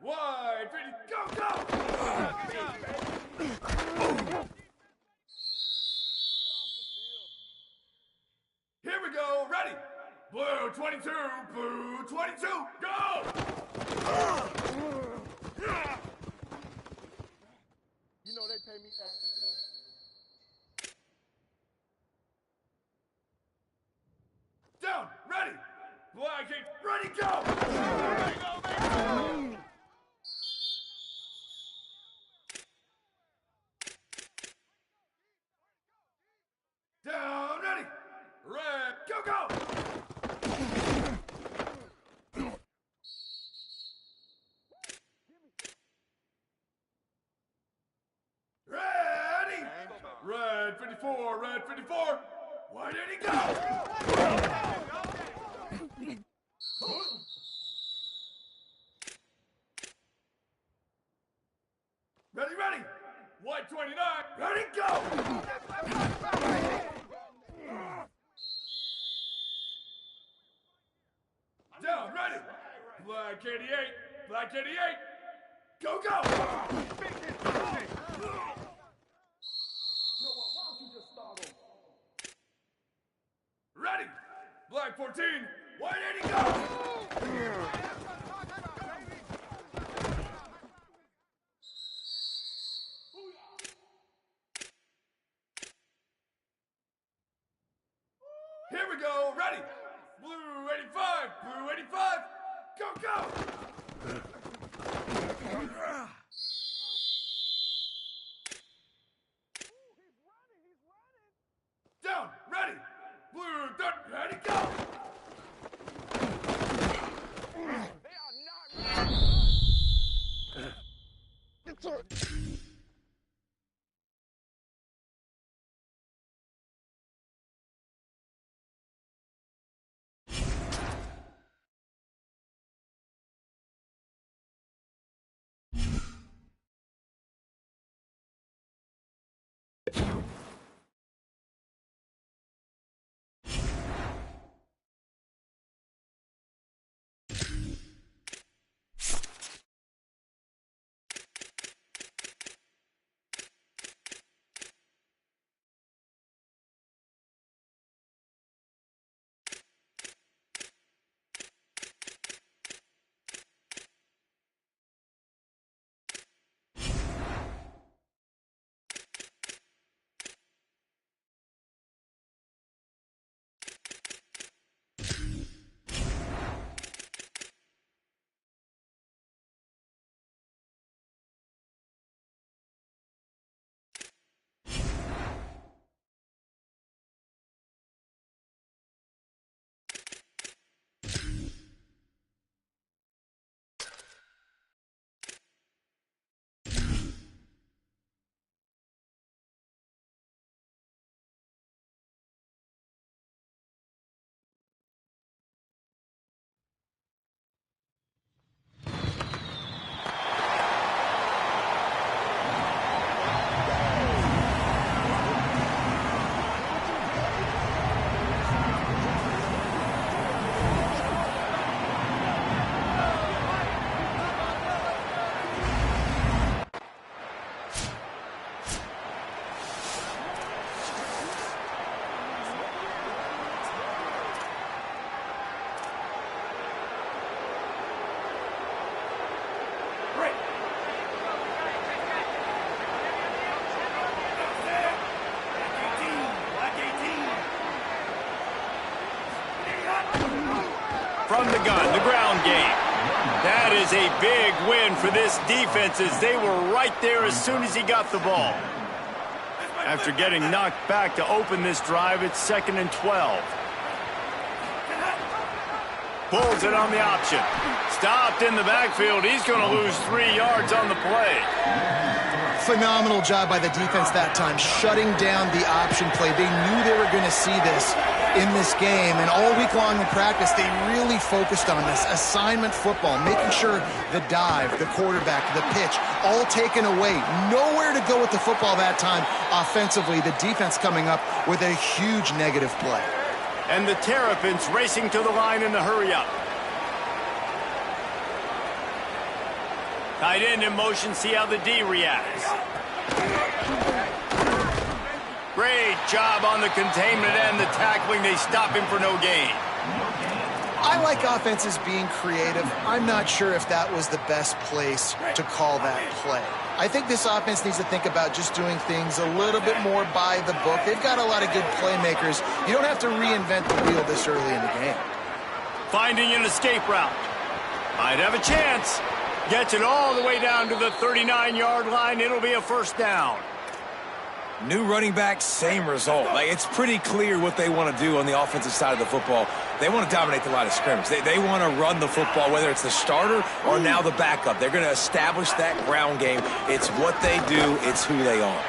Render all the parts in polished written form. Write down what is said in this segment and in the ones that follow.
Wide, ready, go, go! Here we go, ready! Blue 22, blue 22, go! You know they pay me extra. Down, ready! Black 8, ready, go! Ready, go, baby! Down, ready! Red, go, go! Ready! Red 54, red 54! Why did he go? Ready, ready! White 29, ready, go! Down, ready! Black 88, black 88, go, go! Ready! Black 14, why did he go? Here we go, ready! Blue 85, blue 85, go, go! Down, ready! Blue 30, ready, go! They are not ready. From the gun, the ground game. That is a big win for this defense as they were right there as soon as he got the ball. After getting knocked back to open this drive, it's 2nd and 12. Pulls it on the option. Stopped in the backfield. He's going to lose 3 yards on the play. Phenomenal job by the defense that time, shutting down the option play. They knew they were going to see this in this game, and all week long in practice, they really focused on this. Assignment football, making sure the dive, the quarterback, the pitch, all taken away. Nowhere to go with the football that time offensively. The defense coming up with a huge negative play. And the Terrapins racing to the line in the hurry-up. Tight end in motion, see how the D reacts. Great job on the containment and the tackling. They stop him for no gain. I like offenses being creative. I'm not sure if that was the best place to call that play. I think this offense needs to think about just doing things a little bit more by the book. They've got a lot of good playmakers. You don't have to reinvent the wheel this early in the game. Finding an escape route. Might have a chance. Gets it all the way down to the 39-yard line. It'll be a first down. New running back, same result. Like, it's pretty clear what they want to do on the offensive side of the football. They want to dominate the line of scrimmage. They want to run the football, whether it's the starter or now the backup. They're going to establish that ground game. It's what they do. It's who they are.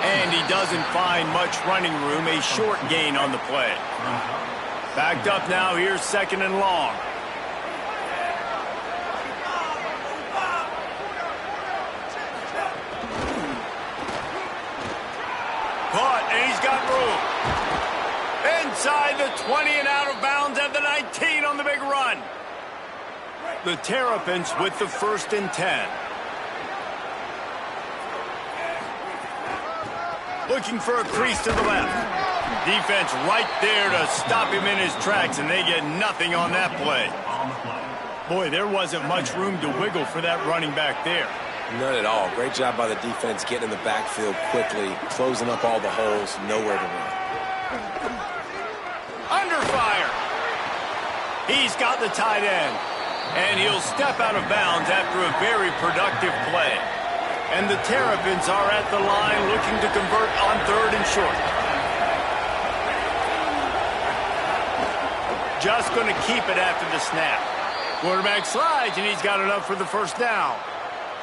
And he doesn't find much running room. A short gain on the play. Backed up now. Here's second and long. Caught, and he's got room. Inside the 20 and out of bounds at the 19 on the big run. The Terrapins with the 1st and 10. Looking for a crease to the left. Defense right there to stop him in his tracks, and they get nothing on that play. Boy, there wasn't much room to wiggle for that running back there. None at all. Great job by the defense getting in the backfield quickly, closing up all the holes, nowhere to run. Under fire. He's got the tight end, and he'll step out of bounds after a very productive play. And the Terrapins are at the line looking to convert on 3rd and short. Just going to keep it after the snap. Quarterback slides, and he's got enough for the first down.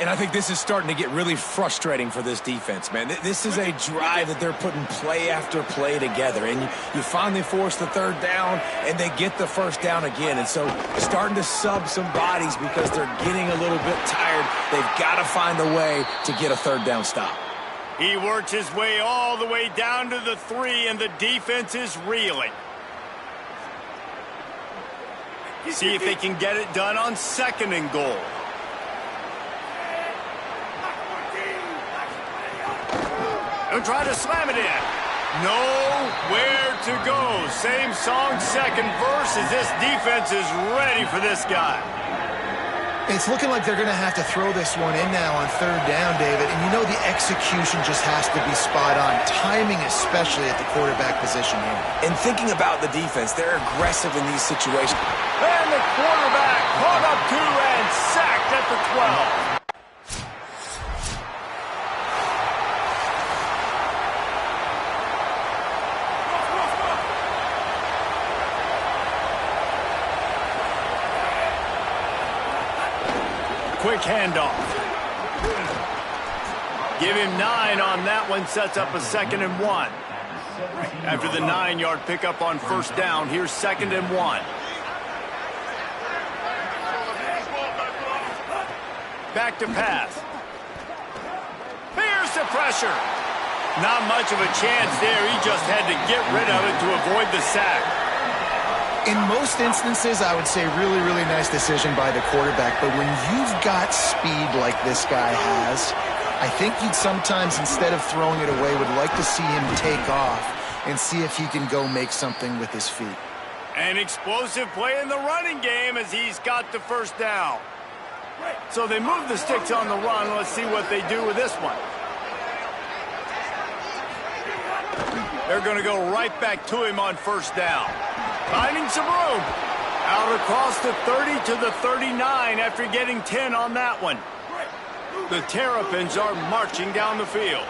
And I think this is starting to get really frustrating for this defense, man. This is a drive that they're putting play after play together. And you finally force the 3rd down, and they get the 1st down again. And so starting to sub some bodies because they're getting a little bit tired. They've got to find a way to get a 3rd down stop. He works his way all the way down to the 3, and the defense is reeling. See if they can get it done on 2nd and goal. They'll try to slam it in. Nowhere to go. Same song, second verse, as this defense is ready for this guy. It's looking like they're going to have to throw this one in now on 3rd down, David. And you know the execution just has to be spot on. Timing especially at the quarterback position here. And thinking about the defense, they're aggressive in these situations. And the quarterback caught up to and sacked at the 12. Quick handoff. Give him 9 on that one, sets up a 2nd and 1. After the 9-yard pickup on 1st down, here's 2nd and 1. Back to pass. Here's the pressure. Not much of a chance there. He just had to get rid of it to avoid the sack. In most instances, I would say really, really nice decision by the quarterback. But when you've got speed like this guy has, I think you'd sometimes, instead of throwing it away, would like to see him take off and see if he can go make something with his feet. An explosive play in the running game as he's got the 1st down. So they move the sticks on the run. Let's see what they do with this one. They're going to go right back to him on 1st down. Finding some room. Out across the 30 to the 39 after getting 10 on that one. The Terrapins are marching down the field.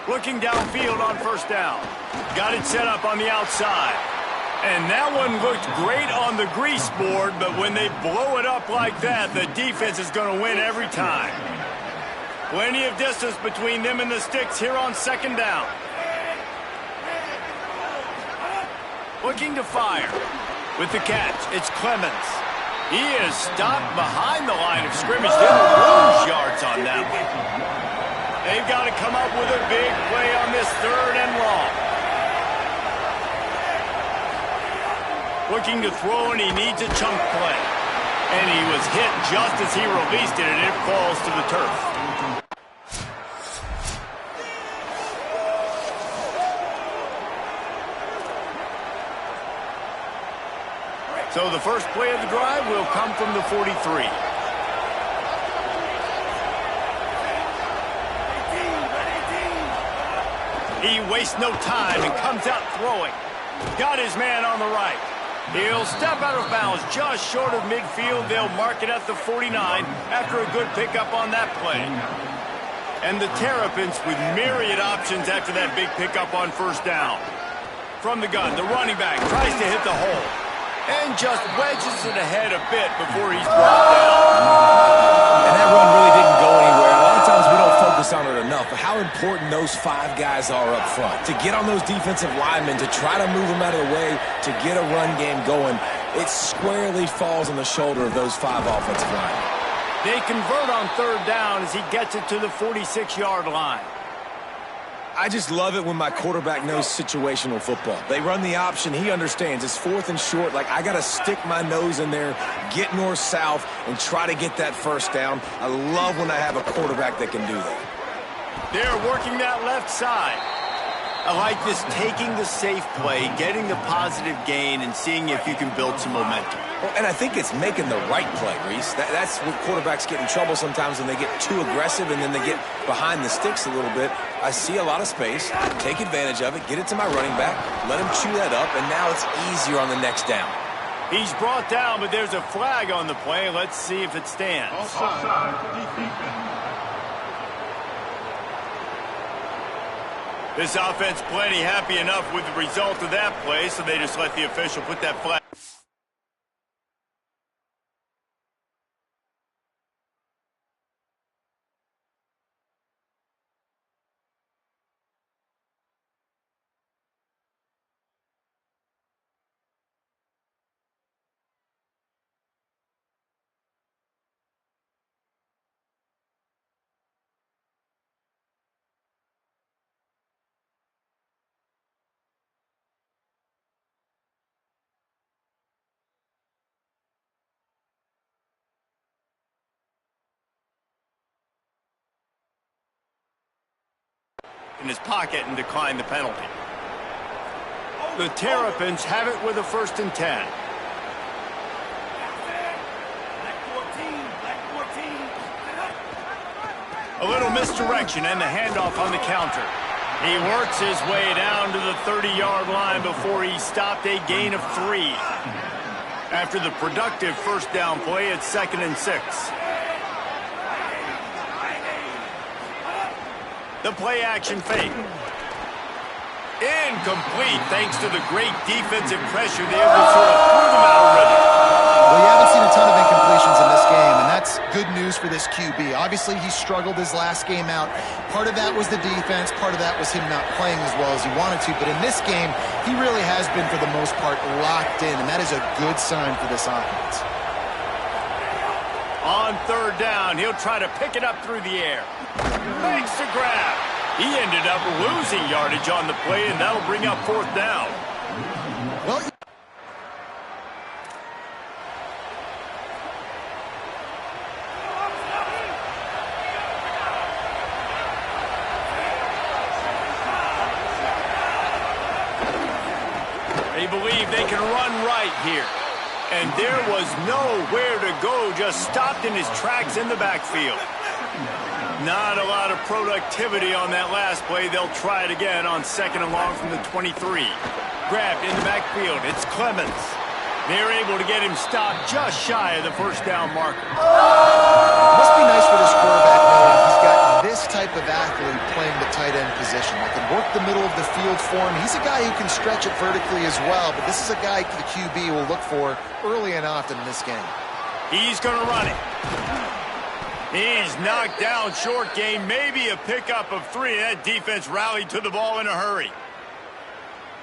Looking downfield on 1st down. Got it set up on the outside. And that one looked great on the grease board, but when they blow it up like that, the defense is going to win every time. Plenty of distance between them and the sticks here on 2nd down. Looking to fire. With the catch, it's Clemens. He is stopped behind the line of scrimmage. They'll lose yards on that one. They've got to come up with a big play on this 3rd and long. Looking to throw, and he needs a chunk play. And he was hit just as he released it, and it falls to the turf. So the first play of the drive will come from the 43. He wastes no time and comes out throwing. Got his man on the right. He'll step out of bounds just short of midfield. They'll mark it at the 49 after a good pickup on that play. And the Terrapins with myriad options after that big pickup on first down. From the gun, the running back tries to hit the hole and just wedges it ahead a bit before he's brought down. And that run really didn't go anywhere. A lot of times we don't focus on it enough, but how important those 5 guys are up front. To get on those defensive linemen, to try to move them out of the way, to get a run game going, it squarely falls on the shoulder of those 5 offensive linemen. They convert on third down as he gets it to the 46-yard line. I just love it when my quarterback knows situational football. They run the option. He understands. It's 4th and short. Like, I got to stick my nose in there, get north-south, and try to get that first down. I love when I have a quarterback that can do that. They're working that left side. I like this taking the safe play, getting the positive gain, and seeing if you can build some momentum. Well, and I think it's making the right play, Reese. That's when quarterbacks get in trouble sometimes when they get too aggressive and then they get behind the sticks a little bit. I see a lot of space, take advantage of it, get it to my running back, let him chew that up, and now it's easier on the next down. He's brought down, but there's a flag on the play. Let's see if it stands. This offense plenty happy enough with the result of that play, so they just let the official put that flag. In his pocket and decline the penalty. The Terrapins have it with a 1st and 10. A little misdirection and the handoff on the counter. He works his way down to the 30-yard line before he stopped, a gain of 3. After the productive first down play, it's 2nd and 6. The play-action fake. Incomplete, thanks to the great defensive pressure there that sort of threw them out already. Well, you haven't seen a ton of incompletions in this game, and that's good news for this QB. Obviously, he struggled his last game out. Part of that was the defense. Part of that was him not playing as well as he wanted to. But in this game, he really has been, for the most part, locked in, and that is a good sign for this offense. On third down, he'll try to pick it up through the air. Makes the grab. He ended up losing yardage on the play, and that'll bring up 4th down. Well, they believe they can run right here. And there was nowhere to go, just stopped in his tracks in the backfield. Not a lot of productivity on that last play. They'll try it again on 2nd and long from the 23. Grabbed in the backfield. It's Clemens. They're able to get him stopped just shy of the first down marker. Must be nice for this quarterback knowing he's got this type of athlete playing the tight end position. That can work the middle of the field for him. He's a guy who can stretch it vertically as well, but this is a guy the QB will look for early and often in this game. He's going to run it. He's knocked down short game, maybe a pickup of 3. That defense rallied to the ball in a hurry.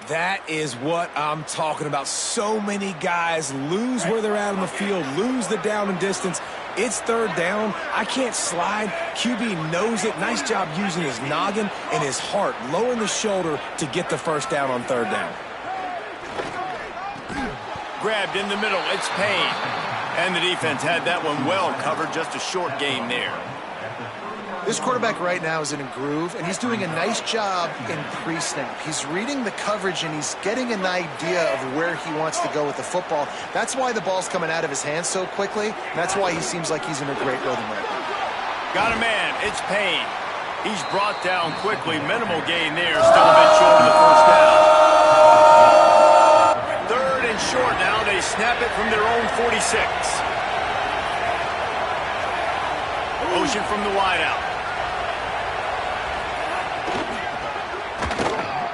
That is what I'm talking about. So many guys lose where they're at on the field, lose the down and distance. It's third down. I can't slide. QB knows it. Nice job using his noggin and his heart, lowering the shoulder to get the first down on third down. Grabbed in the middle, it's Payne. And the defense had that one well covered, just a short gain there. This quarterback right now is in a groove, and he's doing a nice job in pre-snap. He's reading the coverage, and he's getting an idea of where he wants to go with the football. That's why the ball's coming out of his hands so quickly. That's why he seems like he's in a great rhythm right now. Got a man, it's Payne. He's brought down quickly, minimal gain there, still a bit short of the first down. Third and short now, they snap it from their own 46. Motion from the wideout.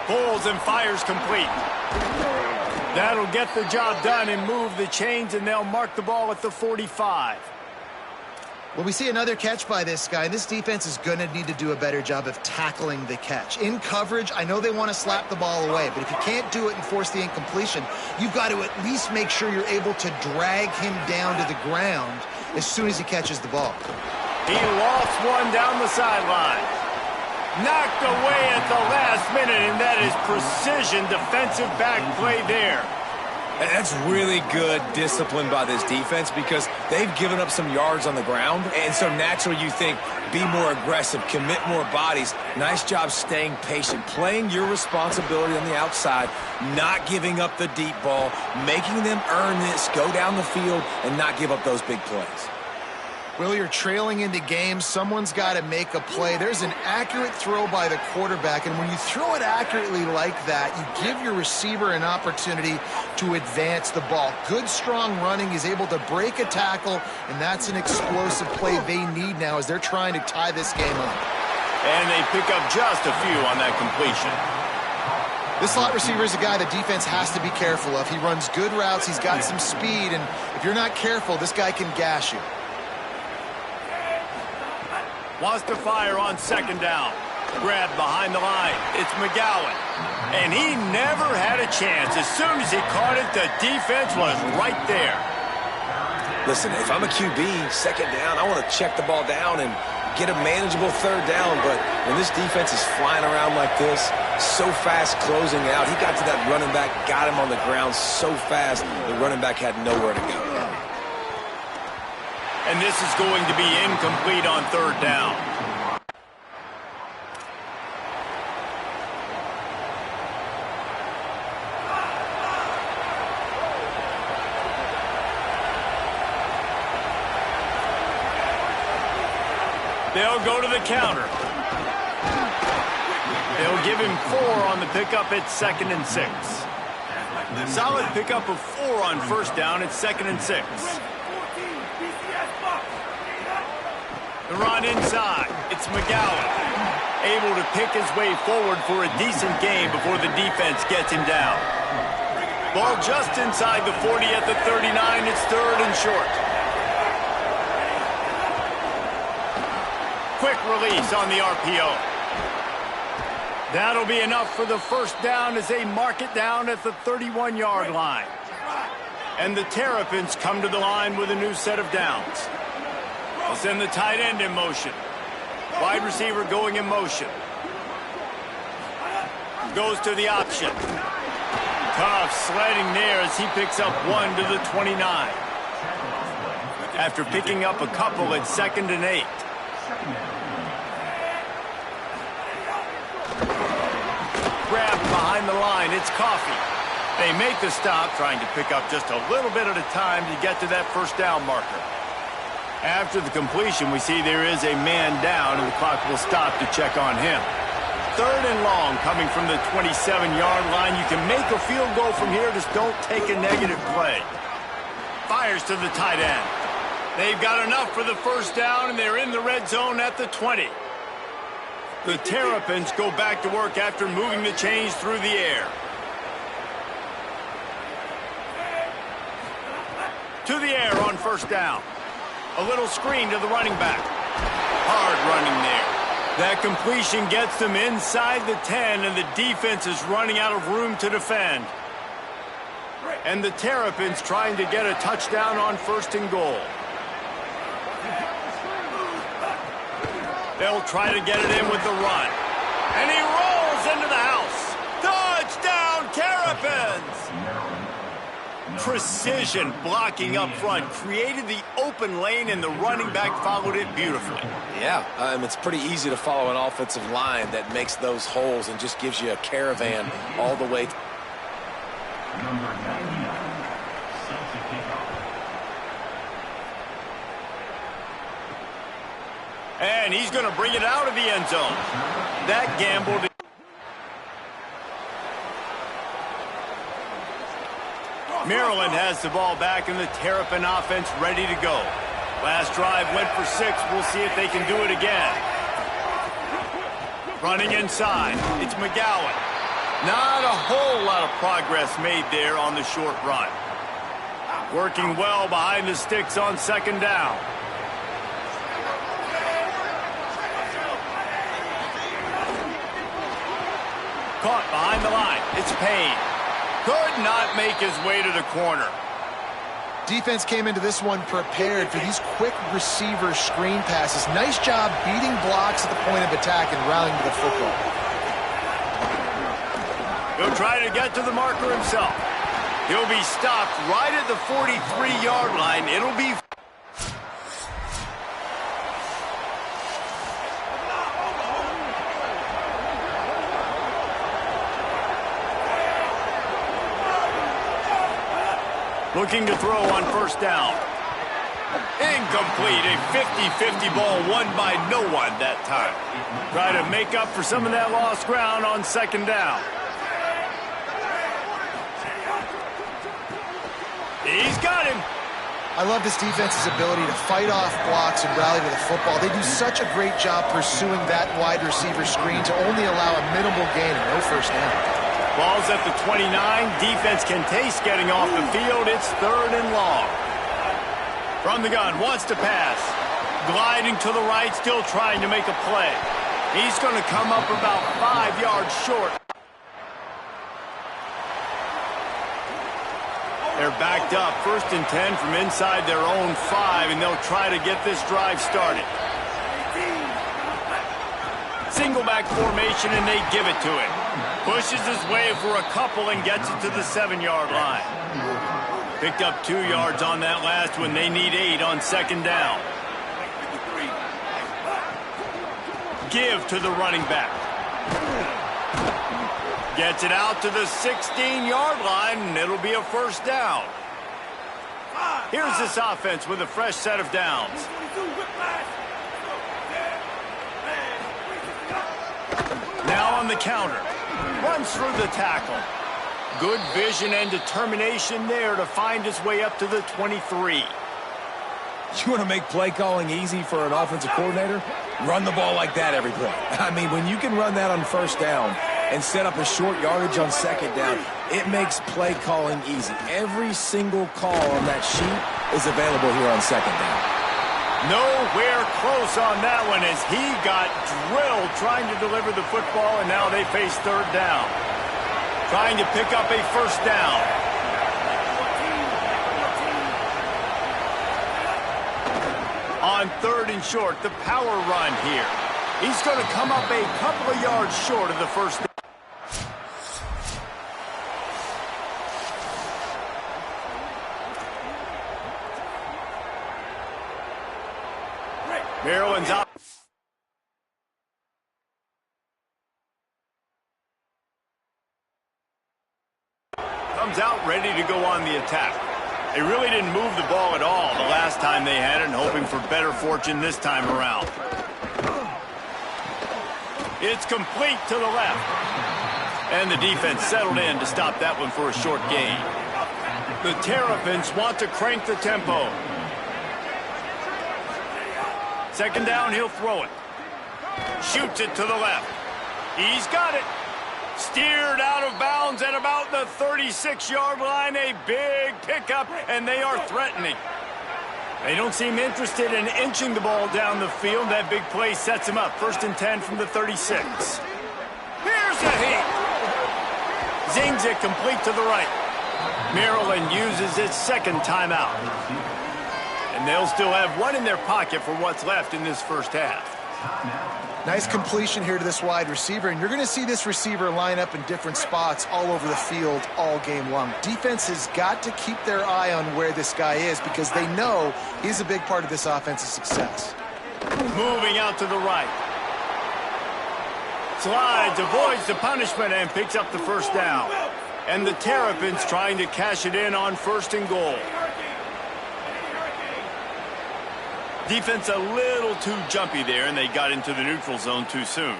Pulls and fires complete. That'll get the job done and move the chains, and they'll mark the ball at the 45. Well, we see another catch by this guy. This defense is going to need to do a better job of tackling the catch. In coverage, I know they want to slap the ball away, but if you can't do it and force the incompletion, you've got to at least make sure you're able to drag him down to the ground as soon as he catches the ball. He lost one down the sideline. Knocked away at the last minute, and that is precision defensive back play there. That's really good discipline by this defense because they've given up some yards on the ground, and so naturally you think, be more aggressive, commit more bodies. Nice job staying patient, playing your responsibility on the outside, not giving up the deep ball, making them earn this, go down the field, and not give up those big plays. Will, you're trailing into games. Someone's got to make a play. There's an accurate throw by the quarterback, and when you throw it accurately like that, you give your receiver an opportunity to advance the ball. Good, strong running. He's able to break a tackle, and that's an explosive play they need now as they're trying to tie this game up. And they pick up just a few on that completion. This slot receiver is a guy the defense has to be careful of. He runs good routes. He's got some speed, and if you're not careful, this guy can gash you. Wants to fire on second down. Grabbed behind the line. It's McGowan. And he never had a chance. As soon as he caught it, the defense was right there. Listen, if I'm a QB, second down, I want to check the ball down and get a manageable third down. But when this defense is flying around like this, so fast closing out, he got to that running back, got him on the ground so fast, the running back had nowhere to go. And this is going to be incomplete on third down. They'll go to the counter. They'll give him 4 on the pickup at 2nd and 6. Solid pickup of 4 on first down at 2nd and 6. The run inside. It's McGowan. Able to pick his way forward for a decent gain before the defense gets him down. Ball just inside the 40 at the 39. It's 3rd and short. Quick release on the RPO. That'll be enough for the first down as they mark it down at the 31-yard line. And the Terrapins come to the line with a new set of downs. They'll send the tight end in motion. Wide receiver going in motion. Goes to the option. Tough sledding there as he picks up 1 to the 29. After picking up a couple at 2nd and 8. Grabbed behind the line. It's Coffee. They make the stop, trying to pick up just a little bit at a time to get to that first down marker. After the completion, we see there is a man down, and the clock will stop to check on him. 3rd and long coming from the 27-yard line. You can make a field goal from here, just don't take a negative play. Fires to the tight end. They've got enough for the first down, and they're in the red zone at the 20. The Terrapins go back to work after moving the chains through the air. To the air on first down. A little screen to the running back. Hard running there. That completion gets them inside the 10, and the defense is running out of room to defend. And the Terrapins trying to get a touchdown on 1st and goal. They'll try to get it in with the run. And he rolls into the house. Touchdown, Terrapins! precision blocking up front, created the open lane, and the running back followed it beautifully. Yeah, it's pretty easy to follow an offensive line that makes those holes and just gives you a caravan all the way. And he's going to bring it out of the end zone. That gamble. Maryland has the ball back and the Terrapin offense ready to go. Last drive went for 6. We'll see if they can do it again. Running inside. It's McGowan. Not a whole lot of progress made there on the short run. Working well behind the sticks on second down. Caught behind the line. It's Payne. Could not make his way to the corner. Defense came into this one prepared for these quick receiver screen passes. Nice job beating blocks at the point of attack and rallying to the football. He'll try to get to the marker himself. He'll be stopped right at the 43-yard line. It'll be... Looking to throw on first down. Incomplete. A 50-50 ball won by no one that time. Try to make up for some of that lost ground on second down. He's got him. I love this defense's ability to fight off blocks and rally to the football. They do such a great job pursuing that wide receiver screen to only allow a minimal gain and no first down. Ball's at the 29. Defense can taste getting off the field. It's 3rd and long. From the gun, wants to pass. Gliding to the right, still trying to make a play. He's going to come up about 5 yards short. They're backed up. 1st and 10 from inside their own 5, and they'll try to get this drive started. Single back formation, and they give it to him. Pushes his way for a couple and gets it to the 7-yard line. Picked up 2 yards on that last one. They need 8 on second down. Give to the running back. Gets it out to the 16-yard line, and it'll be a first down. Here's this offense with a fresh set of downs. Now on the counter. Runs through the tackle. Good vision and determination there to find his way up to the 23. You want to make play calling easy for an offensive coordinator? Run the ball like that every play. I mean, when you can run that on first down and set up a short yardage on second down, it makes play calling easy. Every single call on that sheet is available here on second down. Nowhere close on that one as he got drilled trying to deliver the football, and now they face 3rd down. Trying to pick up a first down. On 3rd and short, the power run here. He's going to come up a couple of yards short of the first down. Maryland's out. Comes out ready to go on the attack. They really didn't move the ball at all the last time they had it, and hoping for better fortune this time around. It's complete to the left. And the defense settled in to stop that one for a short gain. The Terrapins want to crank the tempo. Second down, he'll throw it. Shoots it to the left. He's got it. Steered out of bounds at about the 36-yard line. A big pickup, and they are threatening. They don't seem interested in inching the ball down the field. That big play sets him up. 1st and 10 from the 36. Here's a hit. Zings it complete to the right. Maryland uses its 2nd timeout. And they'll still have one in their pocket for what's left in this first half. Nice completion here to this wide receiver, and you're going to see this receiver line up in different spots all over the field all game long. Defense has got to keep their eye on where this guy is because they know he's a big part of this offense's success. Moving out to the right. Slides, avoids the punishment, and picks up the first down. And the Terrapins trying to cash it in on 1st and goal. Defense a little too jumpy there, and they got into the neutral zone too soon.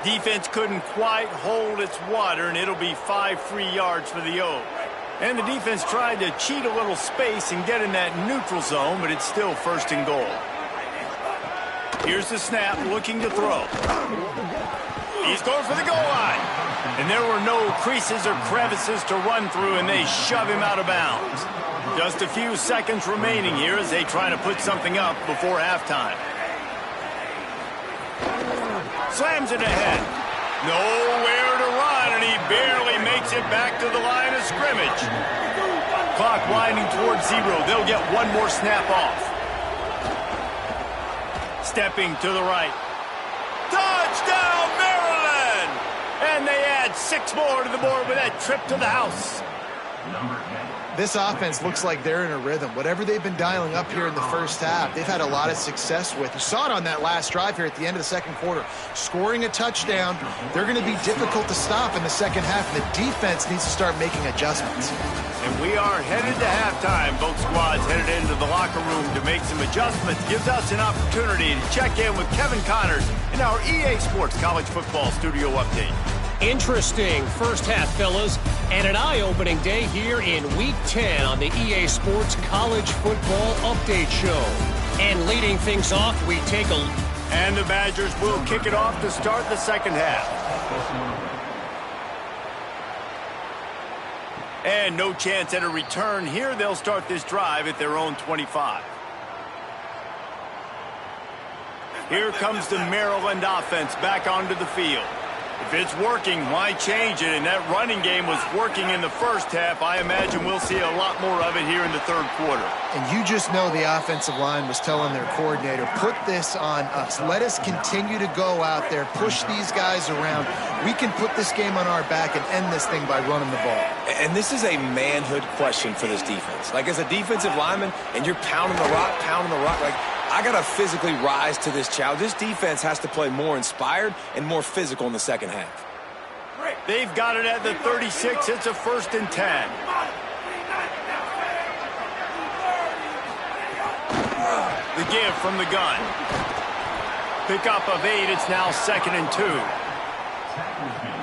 Defense couldn't quite hold its water, and it'll be 5 free yards for the Oaks. And the defense tried to cheat a little space and get in that neutral zone, but it's still 1st and goal. Here's the snap, looking to throw. He's going for the goal line. And there were no creases or crevices to run through, and they shove him out of bounds. Just a few seconds remaining here as they try to put something up before halftime. Slams it ahead. Nowhere to run, and he barely makes it back to the line of scrimmage. Clock winding towards 0. They'll get one more snap off. Stepping to the right. Touchdown, Maryland! And they add 6 more to the board with that trip to the house. This offense looks like they're in a rhythm. Whatever they've been dialing up here in the first half, they've had a lot of success with. You saw it on that last drive here at the end of the second quarter. Scoring a touchdown, they're going to be difficult to stop in the second half, and the defense needs to start making adjustments. And we are headed to halftime. Both squads headed into the locker room to make some adjustments. Gives us an opportunity to check in with Kevin Connors in our EA Sports College Football Studio Update. Interesting first half, fellas, and an eye-opening day here in Week 10 on the EA Sports College Football Update Show. And leading things off, we take a... And the Badgers will kick it off to start the second half. And no chance at a return here. They'll start this drive at their own 25. Here comes the Maryland offense back onto the field. If it's working, why change it? And that running game was working in the first half. I imagine we'll see a lot more of it here in the third quarter. And you just know the offensive line was telling their coordinator, put this on us. Let us continue to go out there, push these guys around. We can put this game on our back and end this thing by running the ball. And this is a manhood question for this defense. Like, as a defensive lineman, and you're pounding the rock, like, I got to physically rise to this challenge. This defense has to play more inspired and more physical in the second half. They've got it at the 36. It's a 1st and 10. The give from the gun. Pickup of 8. It's now 2nd and 2.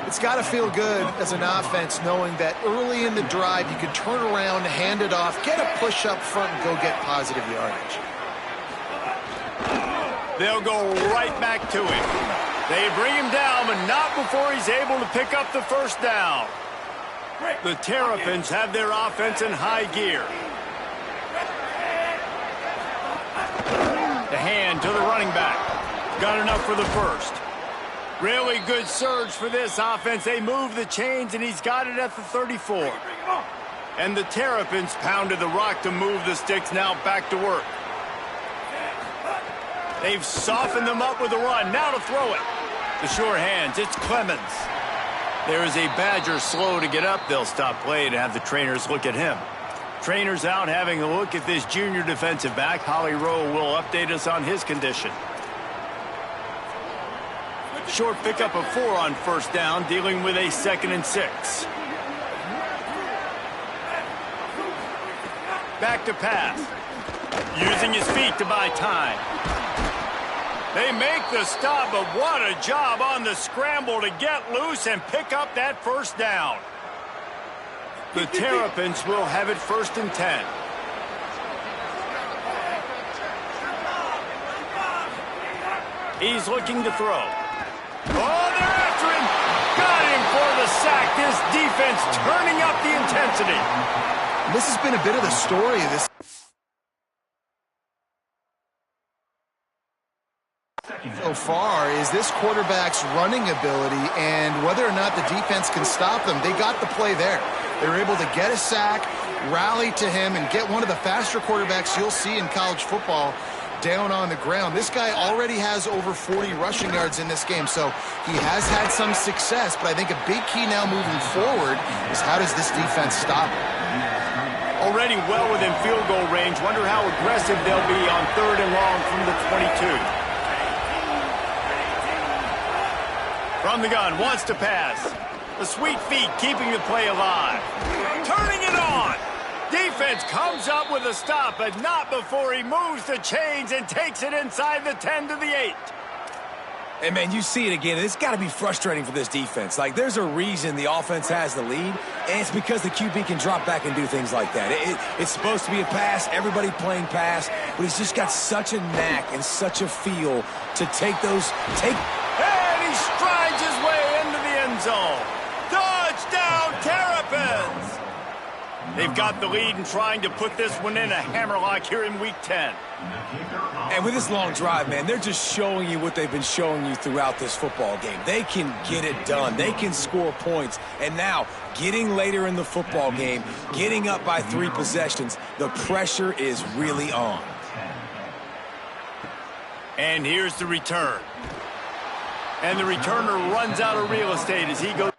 It's got to feel good as an offense knowing that early in the drive you can turn around, hand it off, get a push up front, and go get positive yardage. They'll go right back to him. They bring him down, but not before he's able to pick up the first down. The Terrapins have their offense in high gear. The hand to the running back. Got enough for the first. Really good surge for this offense. They move the chains, and he's got it at the 34. And the Terrapins pounded the rock to move the sticks. Now back to work. They've softened them up with a run. Now to throw it. The sure hands. It's Clemens. There is a Badger slow to get up. They'll stop play to have the trainers look at him. Trainers out having a look at this junior defensive back. Holly Rowe will update us on his condition. Short pickup of 4 on first down, dealing with a 2nd and 6. Back to pass. Using his feet to buy time. They make the stop, but what a job on the scramble to get loose and pick up that first down. The Terrapins will have it 1st and 10. He's looking to throw. Oh, they're after him. Got him for the sack. This defense turning up the intensity. This has been a bit of the story of this. so far is this quarterback's running ability and whether or not the defense can stop them. They got the play there. They were able to get a sack, rally to him, and get one of the faster quarterbacks you'll see in college football down on the ground. This guy already has over 40 rushing yards in this game, so he has had some success, but I think a big key now moving forward is how does this defense stop him? Already well within field goal range. Wonder how aggressive they'll be on 3rd and long from the 22. From the gun, wants to pass. The sweet feet keeping the play alive. Turning it on. Defense comes up with a stop, but not before he moves the chains and takes it inside the 10 to the 8. And, man, you see it again. It's got to be frustrating for this defense. Like, there's a reason the offense has the lead, and it's because the QB can drop back and do things like that. It's supposed to be a pass, everybody playing pass, but he's just got such a knack and such a feel to take those. And he strides his way into the end zone. Touchdown, Terrapins! They've got the lead and trying to put this one in a hammerlock here in Week 10. And with this long drive, man, they're just showing you what they've been showing you throughout this football game. They can get it done. They can score points. And now, getting later in the football game, getting up by 3 possessions, the pressure is really on. And here's the return. And the returner runs out of real estate as he goes.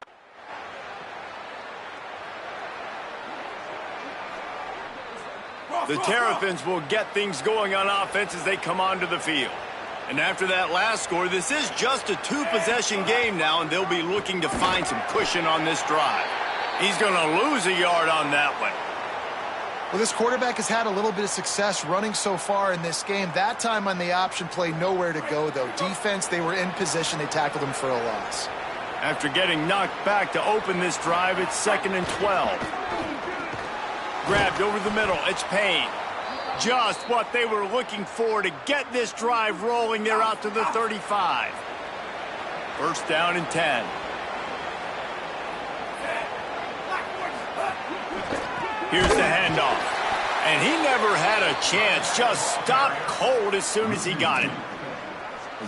The Terrapins will get things going on offense as they come onto the field. And after that last score, this is just a 2-possession game now, and they'll be looking to find some cushion on this drive. He's going to lose a yard on that one. Well, this quarterback has had a little bit of success running so far in this game. That time on the option play, nowhere to go, though. Defense, they were in position. They tackled him for a loss. After getting knocked back to open this drive, it's 2nd and 12. Grabbed over the middle, it's Payne. Just what they were looking for to get this drive rolling. They're out to the 35. 1st down and 10. Here's the handoff. And he never had a chance. Just stopped cold as soon as he got it.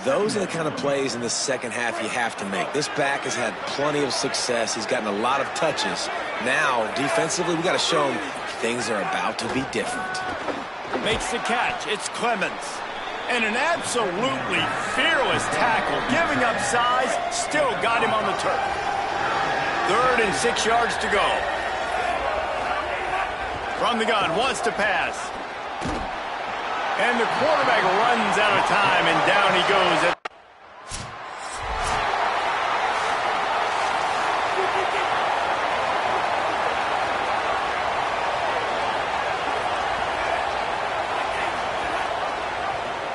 Those are the kind of plays in the second half you have to make. This back has had plenty of success. He's gotten a lot of touches. Now, defensively, we got to show him things are about to be different. Makes the catch. It's Clemens. And an absolutely fearless tackle. Giving up size, still got him on the turf. 3rd and 6 yards to go. From the gun, wants to pass. And the quarterback runs out of time, and down he goes.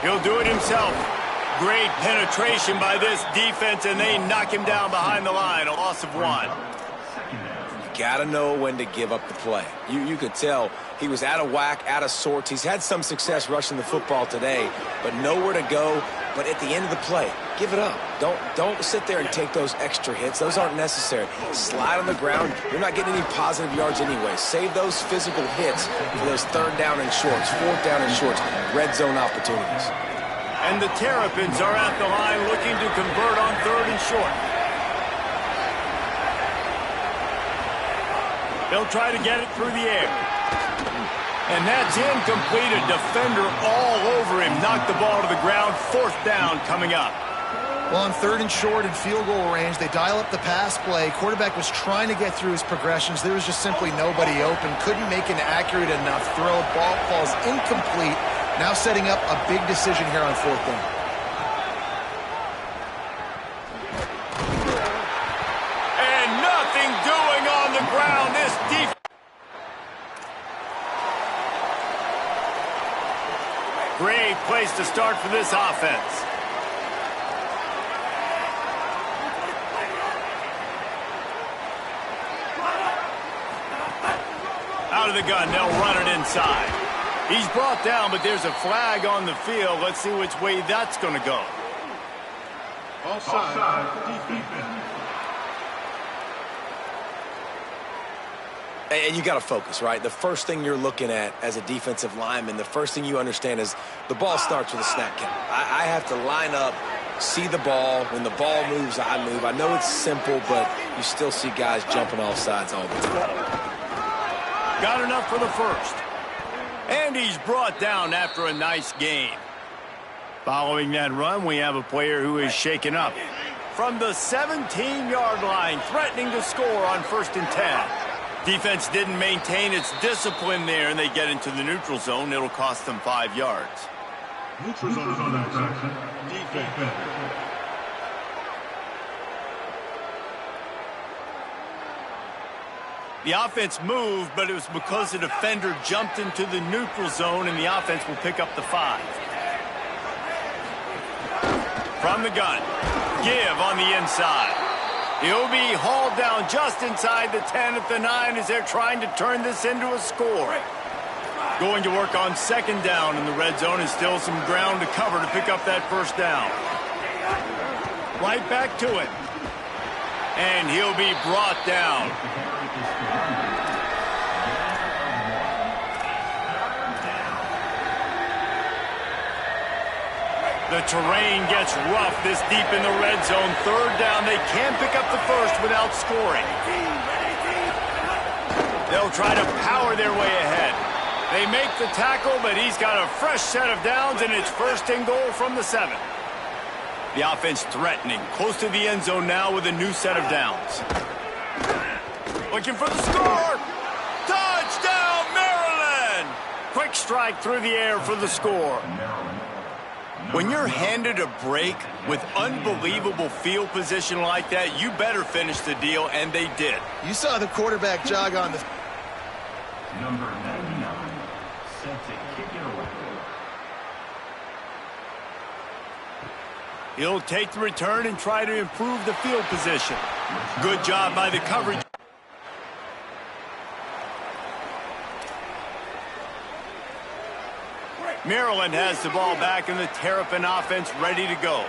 He'll do it himself. Great penetration by this defense, and they knock him down behind the line. A loss of 1. You got to know when to give up the play. You could tell he was out of whack, out of sorts. He's had some success rushing the football today, but nowhere to go. But at the end of the play, give it up. Don't sit there and take those extra hits. Those aren't necessary. Slide on the ground. You're not getting any positive yards anyway. Save those physical hits for those 3rd down and shorts, 4th down and shorts, red zone opportunities. And the Terrapins are at the line looking to convert on 3rd and short. They'll try to get it through the air. And that's incomplete. A defender all over him. Knocked the ball to the ground. 4th down coming up. Well, on 3rd and short and field goal range, they dial up the pass play. Quarterback was trying to get through his progressions. There was just simply nobody open. Couldn't make an accurate enough throw. Ball falls incomplete. Now setting up a big decision here on 4th down. And nothing doing on the ground. This defense. Great place to start for this offense. Out of the gun, they'll run it inside. He's brought down, but there's a flag on the field. Let's see which way that's going to go. Offside. And you got to focus, right? The first thing you're looking at as a defensive lineman, the first thing you understand is the ball starts with a snap count. I have to line up, see the ball. When the ball moves, I move. I know it's simple, but you still see guys jumping off sides all the time. Got enough for the first. And he's brought down after a nice game. Following that run, we have a player who is shaken up. From the 17-yard line, threatening to score on 1st and 10. Defense didn't maintain its discipline there, and they get into the neutral zone. It'll cost them 5 yards. Neutral zone defense. The offense moved, but it was because the defender jumped into the neutral zone, and the offense will pick up the 5. From the gun, give on the inside. He'll be hauled down just inside the 10 at the 9 as they're trying to turn this into a score. Going to work on 2nd down in the red zone, and still some ground to cover to pick up that 1st down. Right back to it. And he'll be brought down. The terrain gets rough this deep in the red zone. 3rd down. They can't pick up the 1st without scoring. They'll try to power their way ahead. They make the tackle, but he's got a fresh set of downs, and it's 1st and goal from the 7. The offense threatening. Close to the end zone now with a new set of downs. Looking for the score. Touchdown, Maryland! Quick strike through the air for the score. When you're handed a break with unbelievable field position like that, you better finish the deal, and they did. You saw the quarterback jog on the... Number 99, set to kick it away. He'll take the return and try to improve the field position. Good job by the coverage. Maryland has the ball back, and the Terrapin offense ready to go.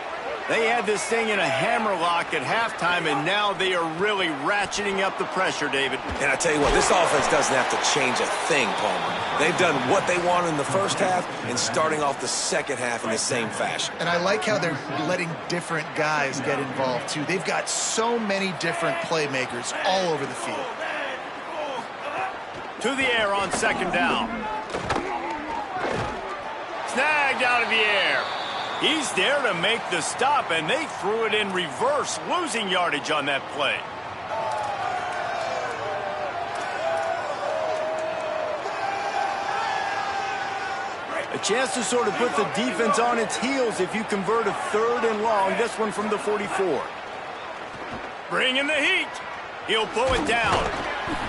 They had this thing in a hammerlock at halftime, and now they are really ratcheting up the pressure, David. And I tell you what, this offense doesn't have to change a thing, Palmer. They've done what they wanted in the 1st half and starting off the 2nd half in the same fashion. And I like how they're letting different guys get involved, too. They've got so many different playmakers all over the field. To the air on 2nd down. Snagged out of the air. He's there to make the stop, and they threw it in reverse, losing yardage on that play. A chance to sort of put the defense on its heels if you convert a 3rd and long. This one from the 44. Bring in the heat. He'll pull it down.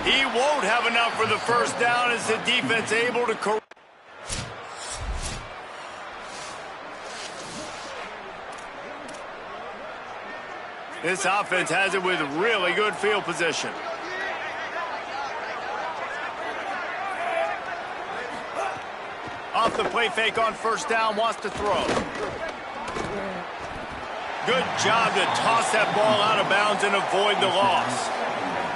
He won't have enough for the 1st down as the defense able to correct. This offense has it with really good field position. Off the play fake on 1st down, wants to throw. Good job to toss that ball out of bounds and avoid the loss.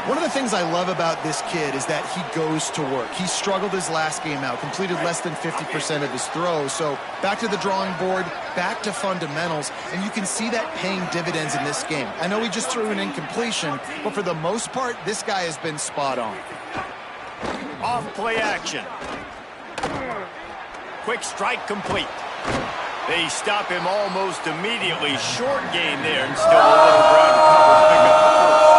One of the things I love about this kid is that he goes to work. He struggled his last game out, completed less than 50% of his throws. So back to the drawing board, back to fundamentals, and you can see that paying dividends in this game. I know he just threw an incompletion, but for the most part, this guy has been spot on. Off play action. Quick strike complete. They stop him almost immediately. Short gain there, and still a little ground to cover to pick up the 1st.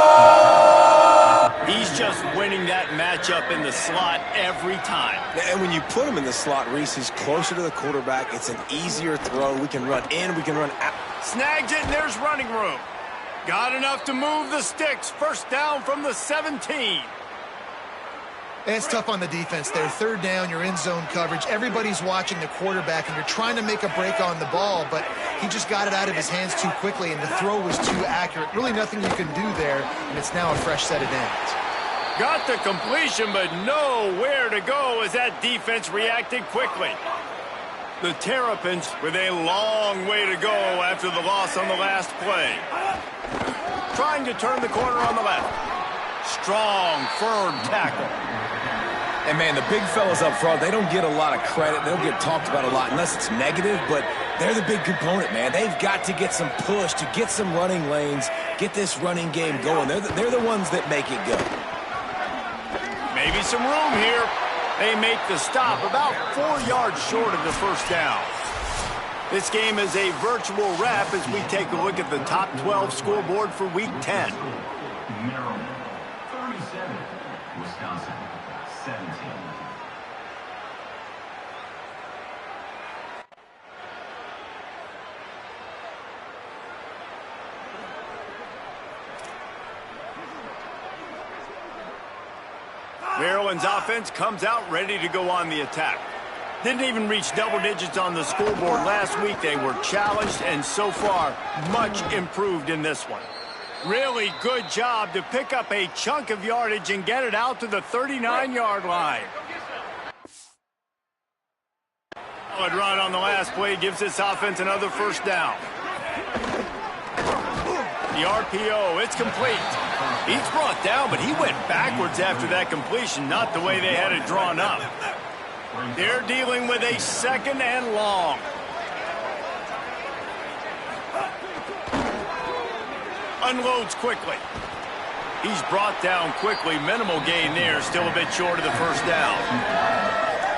He's just winning that matchup in the slot every time. And when you put him in the slot, Reese, he's closer to the quarterback. It's an easier throw. We can run in, we can run out. Snags it, and there's running room. Got enough to move the sticks. 1st down from the 17. It's tough on the defense there. 3rd down, you're in zone coverage. Everybody's watching the quarterback, and you're trying to make a break on the ball, but he just got it out of his hands too quickly, and the throw was too accurate. Really nothing you can do there, and it's now a fresh set of downs. Got the completion, but nowhere to go as that defense reacted quickly. The Terrapins with a long way to go after the loss on the last play. Trying to turn the corner on the left. Strong, firm tackle. And, man, the big fellas up front, they don't get a lot of credit. They don't get talked about a lot unless it's negative, but they're the big component, man. They've got to get some push, to get some running lanes, get this running game going. They're the ones that make it go. Maybe some room here. They make the stop about 4 yards short of the first down. This game is a virtual wrap as we take a look at the top 12 scoreboard for Week 10. Maryland, 37. Wisconsin, 17. Maryland's offense comes out ready to go on the attack. Didn't even reach double digits on the scoreboard last week. They were challenged and so far much improved in this one. Really good job to pick up a chunk of yardage and get it out to the 39-yard line. Solid run on the last play gives this offense another first down. The RPO, it's complete. He's brought down, but he went backwards after that completion, not the way they had it drawn up. They're dealing with a second and long. Unloads quickly. He's brought down quickly. Minimal gain there, still a bit short of the first down.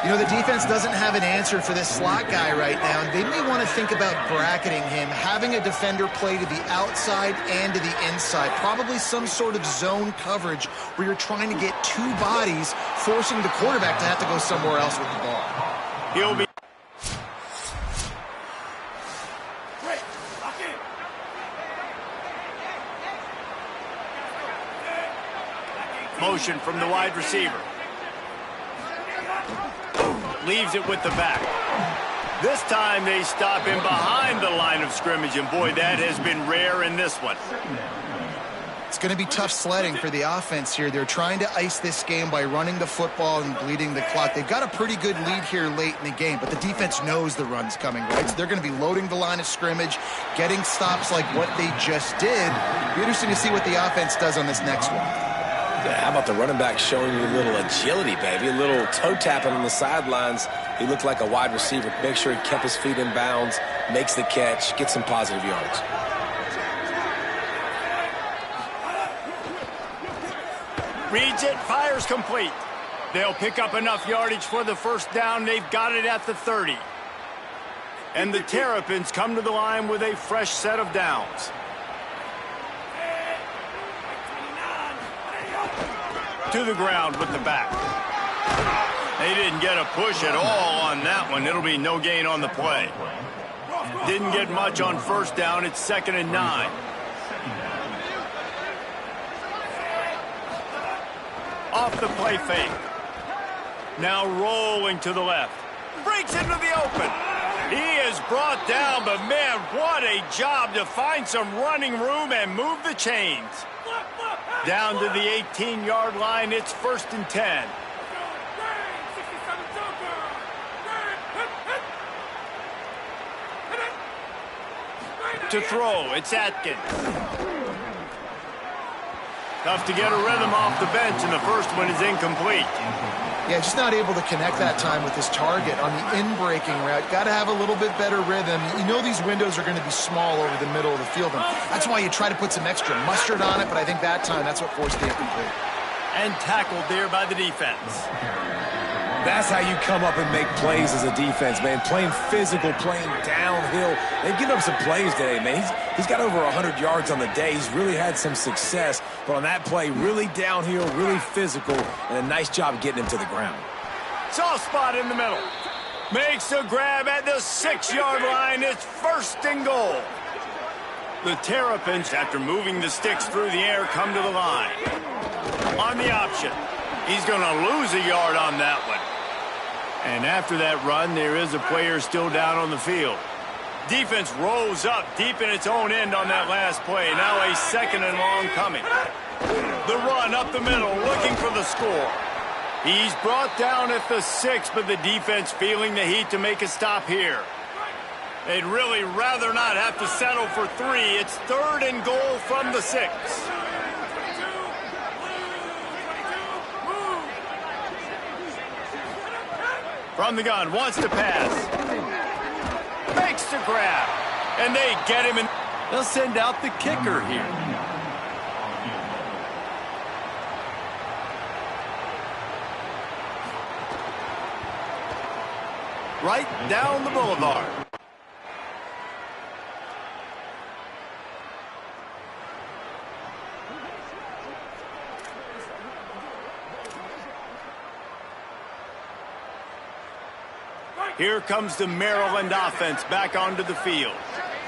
You know, the defense doesn't have an answer for this slot guy right now, and they may want to think about bracketing him, having a defender play to the outside and to the inside, probably some sort of zone coverage where you're trying to get two bodies, forcing the quarterback to have to go somewhere else with the ball. He'll be... Motion from the wide receiver. Leaves it with the back. This time they stop him behind the line of scrimmage, and boy, that has been rare in this one. It's going to be tough sledding for the offense here. They're trying to ice this game by running the football and bleeding the clock. They've got a pretty good lead here late in the game, but the defense knows the run's coming, right? So they're going to be loading the line of scrimmage, getting stops like what they just did. It'll be interesting to see what the offense does on this next one. Yeah, how about the running back showing you a little agility, baby? A little toe tapping on the sidelines. He looked like a wide receiver. Make sure he kept his feet in bounds, makes the catch, gets some positive yards. Reads it, fires complete. They'll pick up enough yardage for the first down. They've got it at the 30. And the Terrapins come to the line with a fresh set of downs. To the ground with the back. They didn't get a push at all on that one. It'll be no gain on the play. Didn't get much on first down. It's 2nd and 9. Off the play fake. Now rolling to the left. Breaks into the open. He is brought down, but man, what a job to find some running room and move the chains. Down to the 18-yard line, it's 1st and 10. To throw, it's Atkins. Tough to get a rhythm off the bench, and the first one is incomplete. Yeah, just not able to connect that time with his target on the in-breaking route. Got to have a little bit better rhythm. You know these windows are going to be small over the middle of the field, and that's why you try to put some extra mustard on it, but I think that time that's what forced the incomplete. And tackled there by the defense. That's how you come up and make plays as a defense, man. Playing physical, playing downhill. They've given up some plays today, man. He's got over 100 yards on the day. He's really had some success. But on that play, really downhill, really physical, and a nice job getting him to the ground. Soft spot in the middle. Makes a grab at the 6-yard line. It's 1st and goal. The Terrapins, after moving the sticks through the air, come to the line. On the option. He's going to lose a yard on that one. And after that run, there is a player still down on the field. Defense rolls up deep in its own end on that last play. Now a 2nd and long coming. The run up the middle, looking for the score. He's brought down at the 6, but the defense feeling the heat to make a stop here. They'd really rather not have to settle for 3. It's 3rd and goal from the 6. From the gun, wants to pass. Makes the grab. And they get him, and they'll send out the kicker here. Right down the boulevard. Here comes the Maryland offense back onto the field.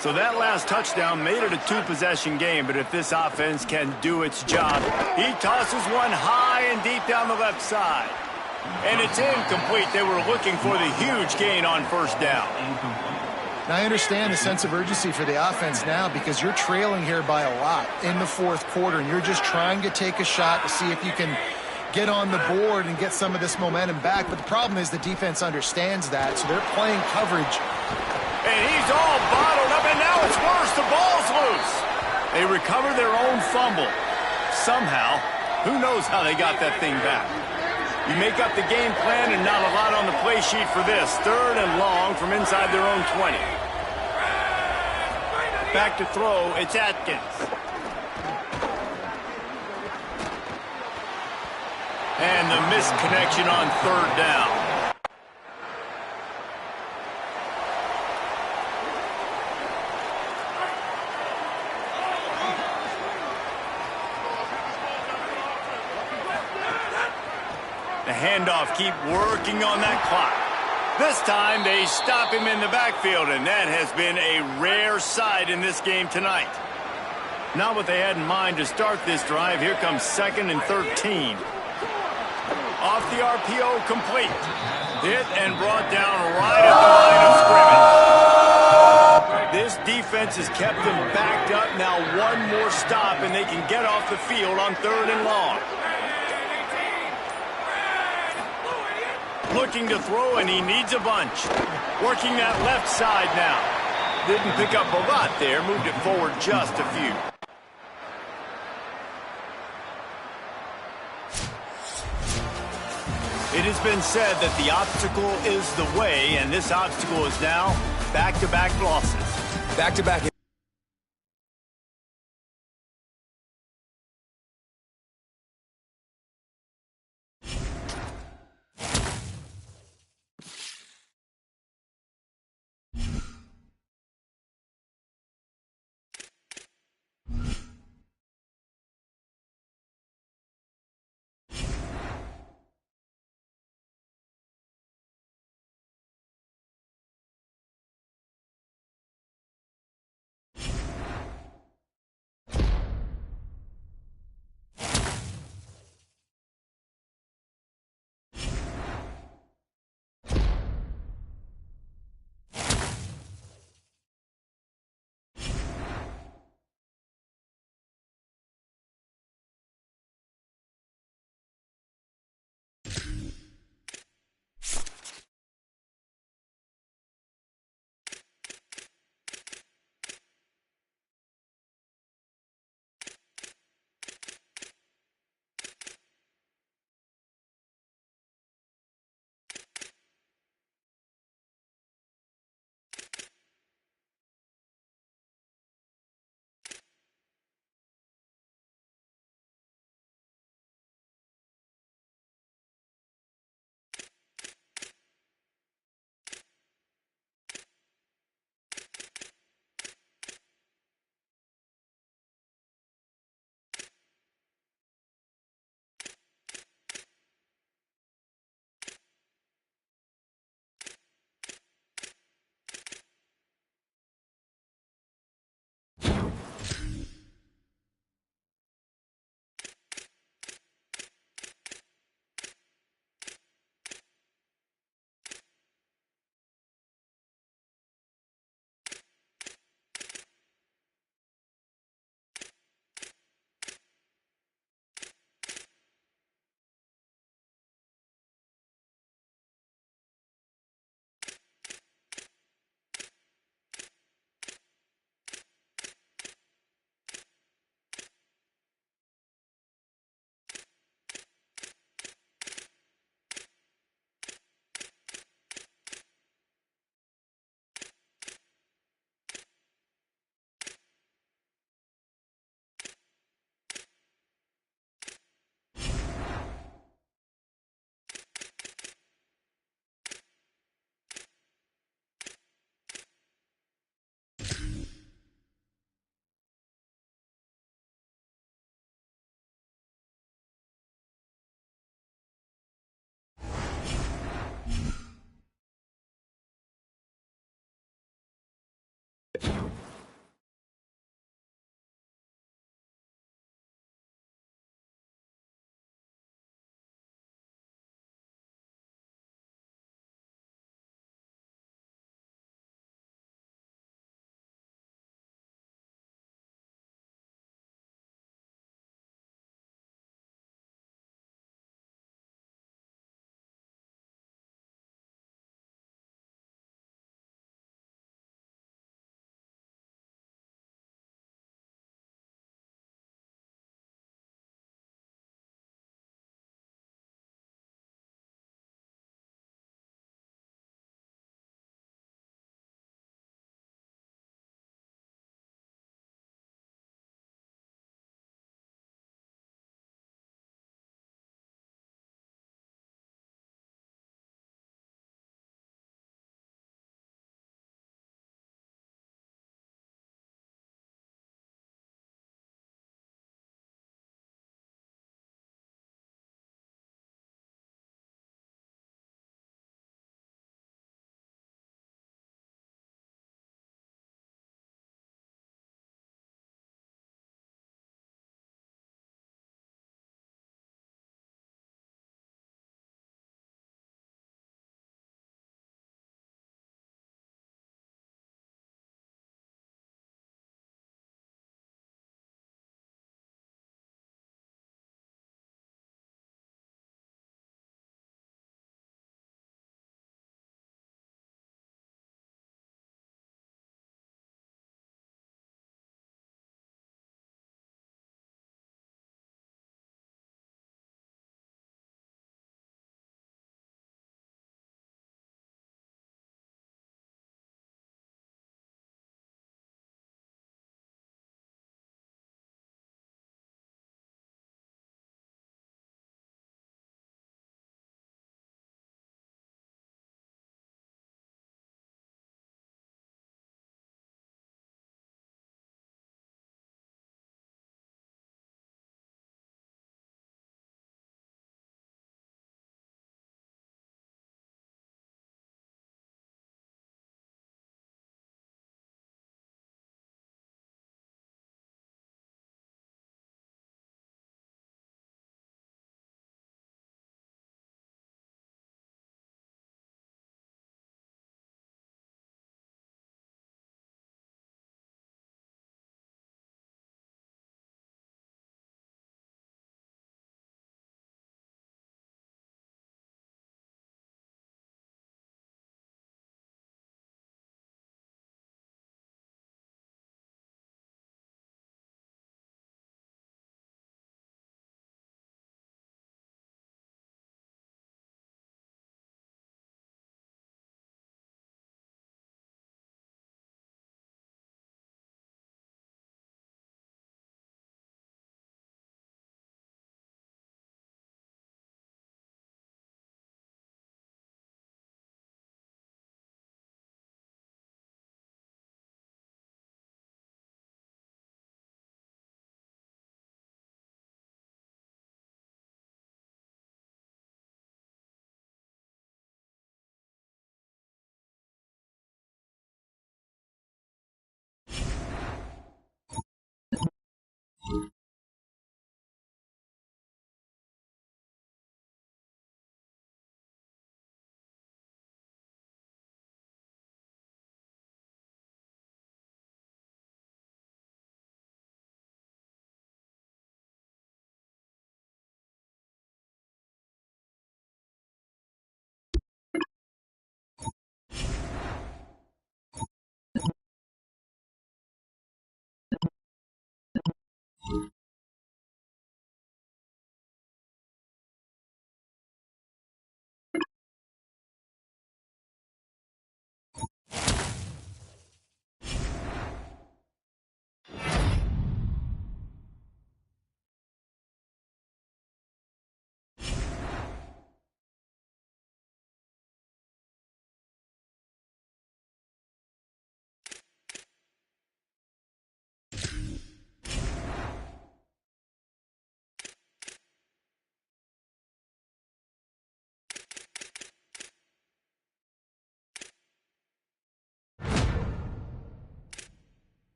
So that last touchdown made it a two-possession game, but if this offense can do its job, he tosses one high and deep down the left side. And it's incomplete. They were looking for the huge gain on first down. Now, I understand the sense of urgency for the offense now because you're trailing here by a lot in the fourth quarter, and you're just trying to take a shot to see if you can get on the board and get some of this momentum back. But the problem is the defense understands that, so they're playing coverage. And he's all bottled up, and now it's worse. The ball's loose. They recover their own fumble. Somehow, who knows how they got that thing back. You make up the game plan and not a lot on the play sheet for this. 3rd and long from inside their own 20. Back to throw, it's Atkins. And the missed connection on 3rd down. The handoff, keep working on that clock. This time they stop him in the backfield, and that has been a rare sight in this game tonight. Not what they had in mind to start this drive. Here comes 2nd and 13. Off the RPO, complete. Hit and brought down right at the line of scrimmage. This defense has kept them backed up. Now one more stop, and they can get off the field on 3rd and long. Looking to throw, and he needs a bunch. Working that left side now. Didn't pick up a lot there. Moved it forward just a few. It has been said that the obstacle is the way, and this obstacle is now back-to-back losses. Back-to-back.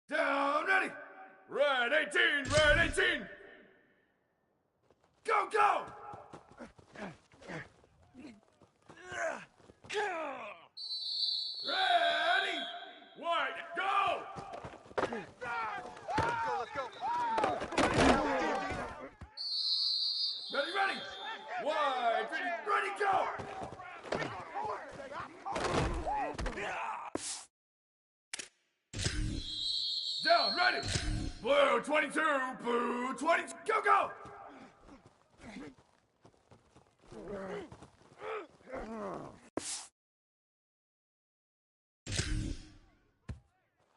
Down, ready. Red 18, red 18. Go, go. Ready. White, go. Let's go. Ready, ready. White, ready, go. Down, ready. Blue 22, blue 20. Go, go.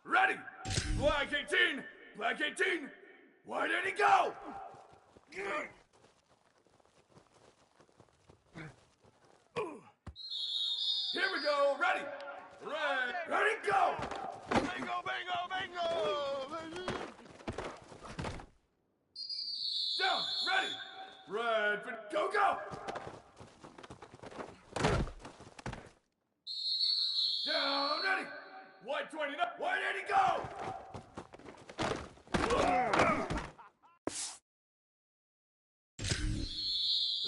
Ready. Black 18, black 18. White 80, go. Here we go. Ready. Red, ready, go. Bingo, bingo, bingo! Down, ready. Red, go, go. Down, ready. White 29, white 80, go.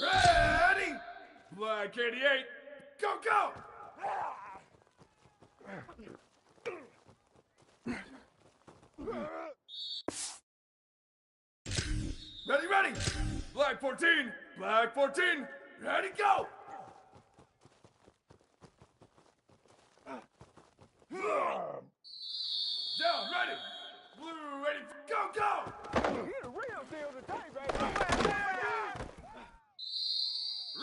Ready. Black 88, go, go. Ready, ready. Black 14, black 14. Ready, go. Down, ready. Blue 80, go, go. You the real deal today, baby.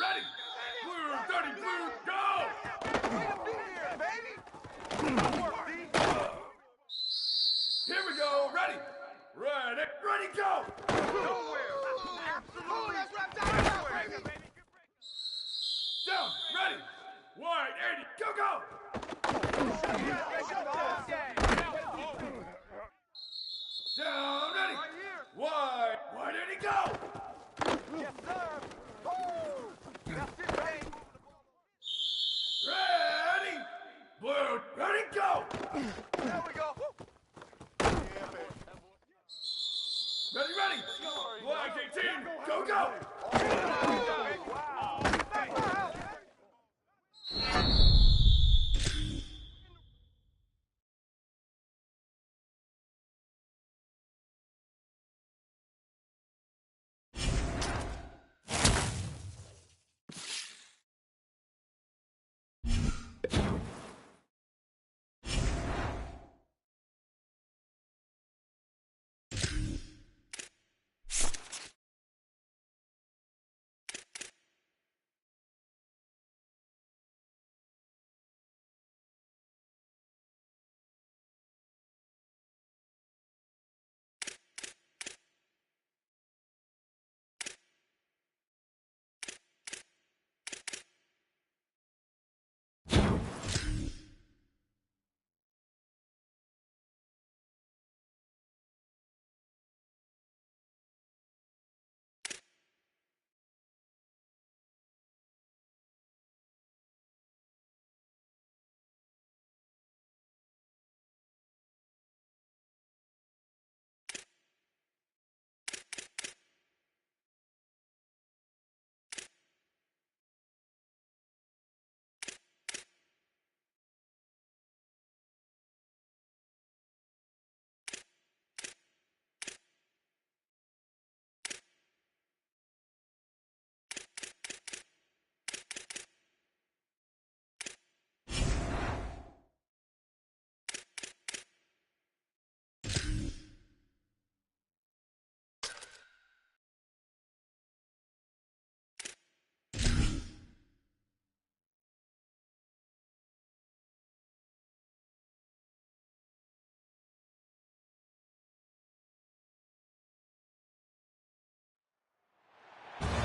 Ready. Blue 30, blue, go. Here we go. Ready. Red, ready, go. Absolutely. That's what I'm talking about, baby. Down, ready. White 80, go, go. Down, ready. White 80, go. Yes, sir. That's it, baby. Ready. Blue, ready, go. There we go. Ready, ready. Black 18, go, go.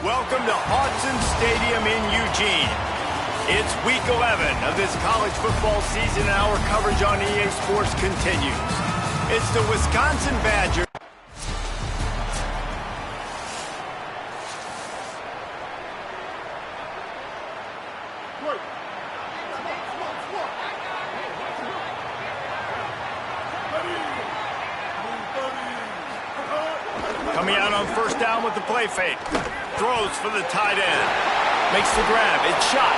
Welcome to Hodson Stadium in Eugene. It's week 11 of this college football season, and our coverage on EA Sports continues. It's the Wisconsin Badgers. Coming out on first down with the play fake. Throws for the tight end. Makes the grab. It's shot.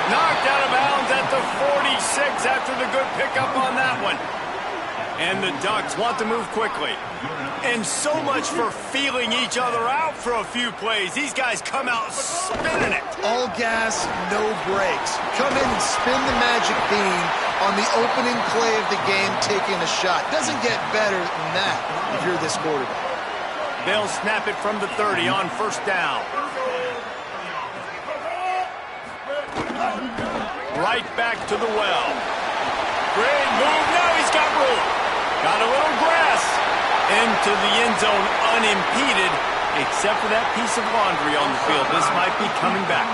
Knocked out of bounds at the 46 after the good pickup on that one. And the Ducks want to move quickly. And so much for feeling each other out for a few plays. These guys come out spinning it. All gas, no brakes. Come in and spin the magic bean on the opening play of the game, taking a shot. Doesn't get better than that if you're this quarterback. They'll snap it from the 30 on first down. Right back to the well. Great move. Now he's got room. Got a little grass. Into the end zone unimpeded, except for that piece of laundry on the field. This might be coming back.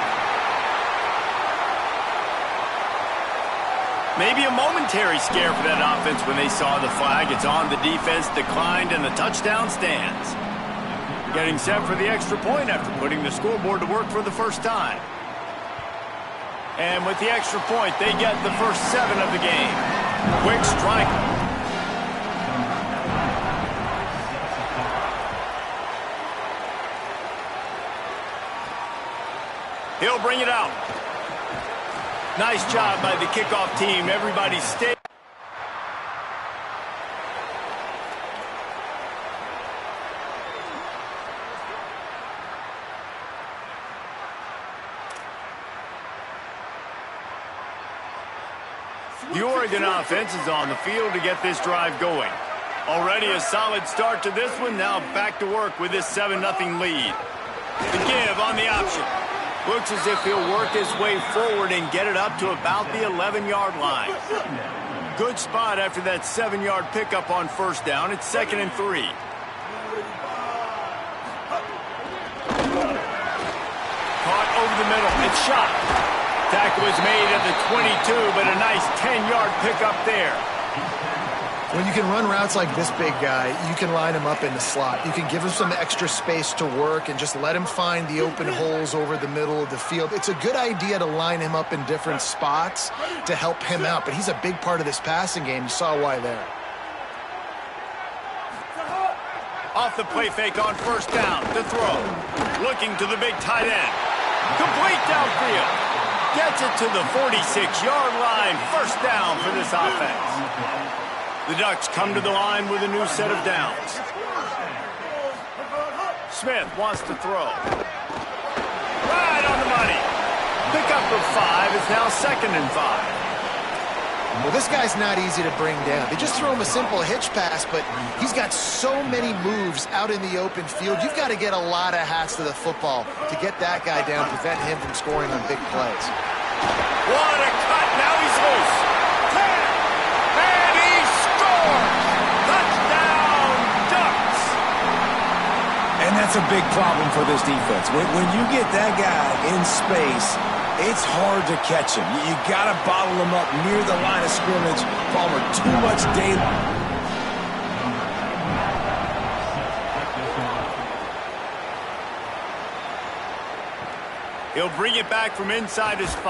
Maybe a momentary scare for that offense when they saw the flag. It's on, the defense declined, and the touchdown stands. Getting set for the extra point after putting the scoreboard to work for the first time. And with the extra point, they get the first 7 of the game. Quick strike. He'll bring it out. Nice job by the kickoff team. Everybody stay. The Oregon offense is on the field to get this drive going. Already a solid start to this one. Now back to work with this 7-0 lead. The give on the option. Looks as if he'll work his way forward and get it up to about the 11-yard line. Good spot after that 7-yard pickup on first down. It's 2nd and 3. Caught over the middle. It's shot. Tackle was made at the 22, but a nice 10-yard pickup there. When you can run routes like this big guy, you can line him up in the slot. You can give him some extra space to work and just let him find the open holes over the middle of the field. It's a good idea to line him up in different spots to help him out, but he's a big part of this passing game. You saw why there. Off the play fake on first down. The throw. Looking to the big tight end. Complete downfield. Gets it to the 46-yard line. First down for this offense. The Ducks come to the line with a new set of downs. Smith wants to throw. Right on the money. Pickup of 5 is now 2nd and 5. Well, this guy's not easy to bring down. They just throw him a simple hitch pass, but he's got so many moves out in the open field. You've got to get a lot of hats to the football to get that guy down, prevent him from scoring on big plays. What a cut. Now he's loose. And he scores. Touchdown, Ducks. And that's a big problem for this defense. When you get that guy in space, it's hard to catch him. You got to bottle him up near the line of scrimmage. Palmer, too much daylight. He'll bring it back from inside his 5.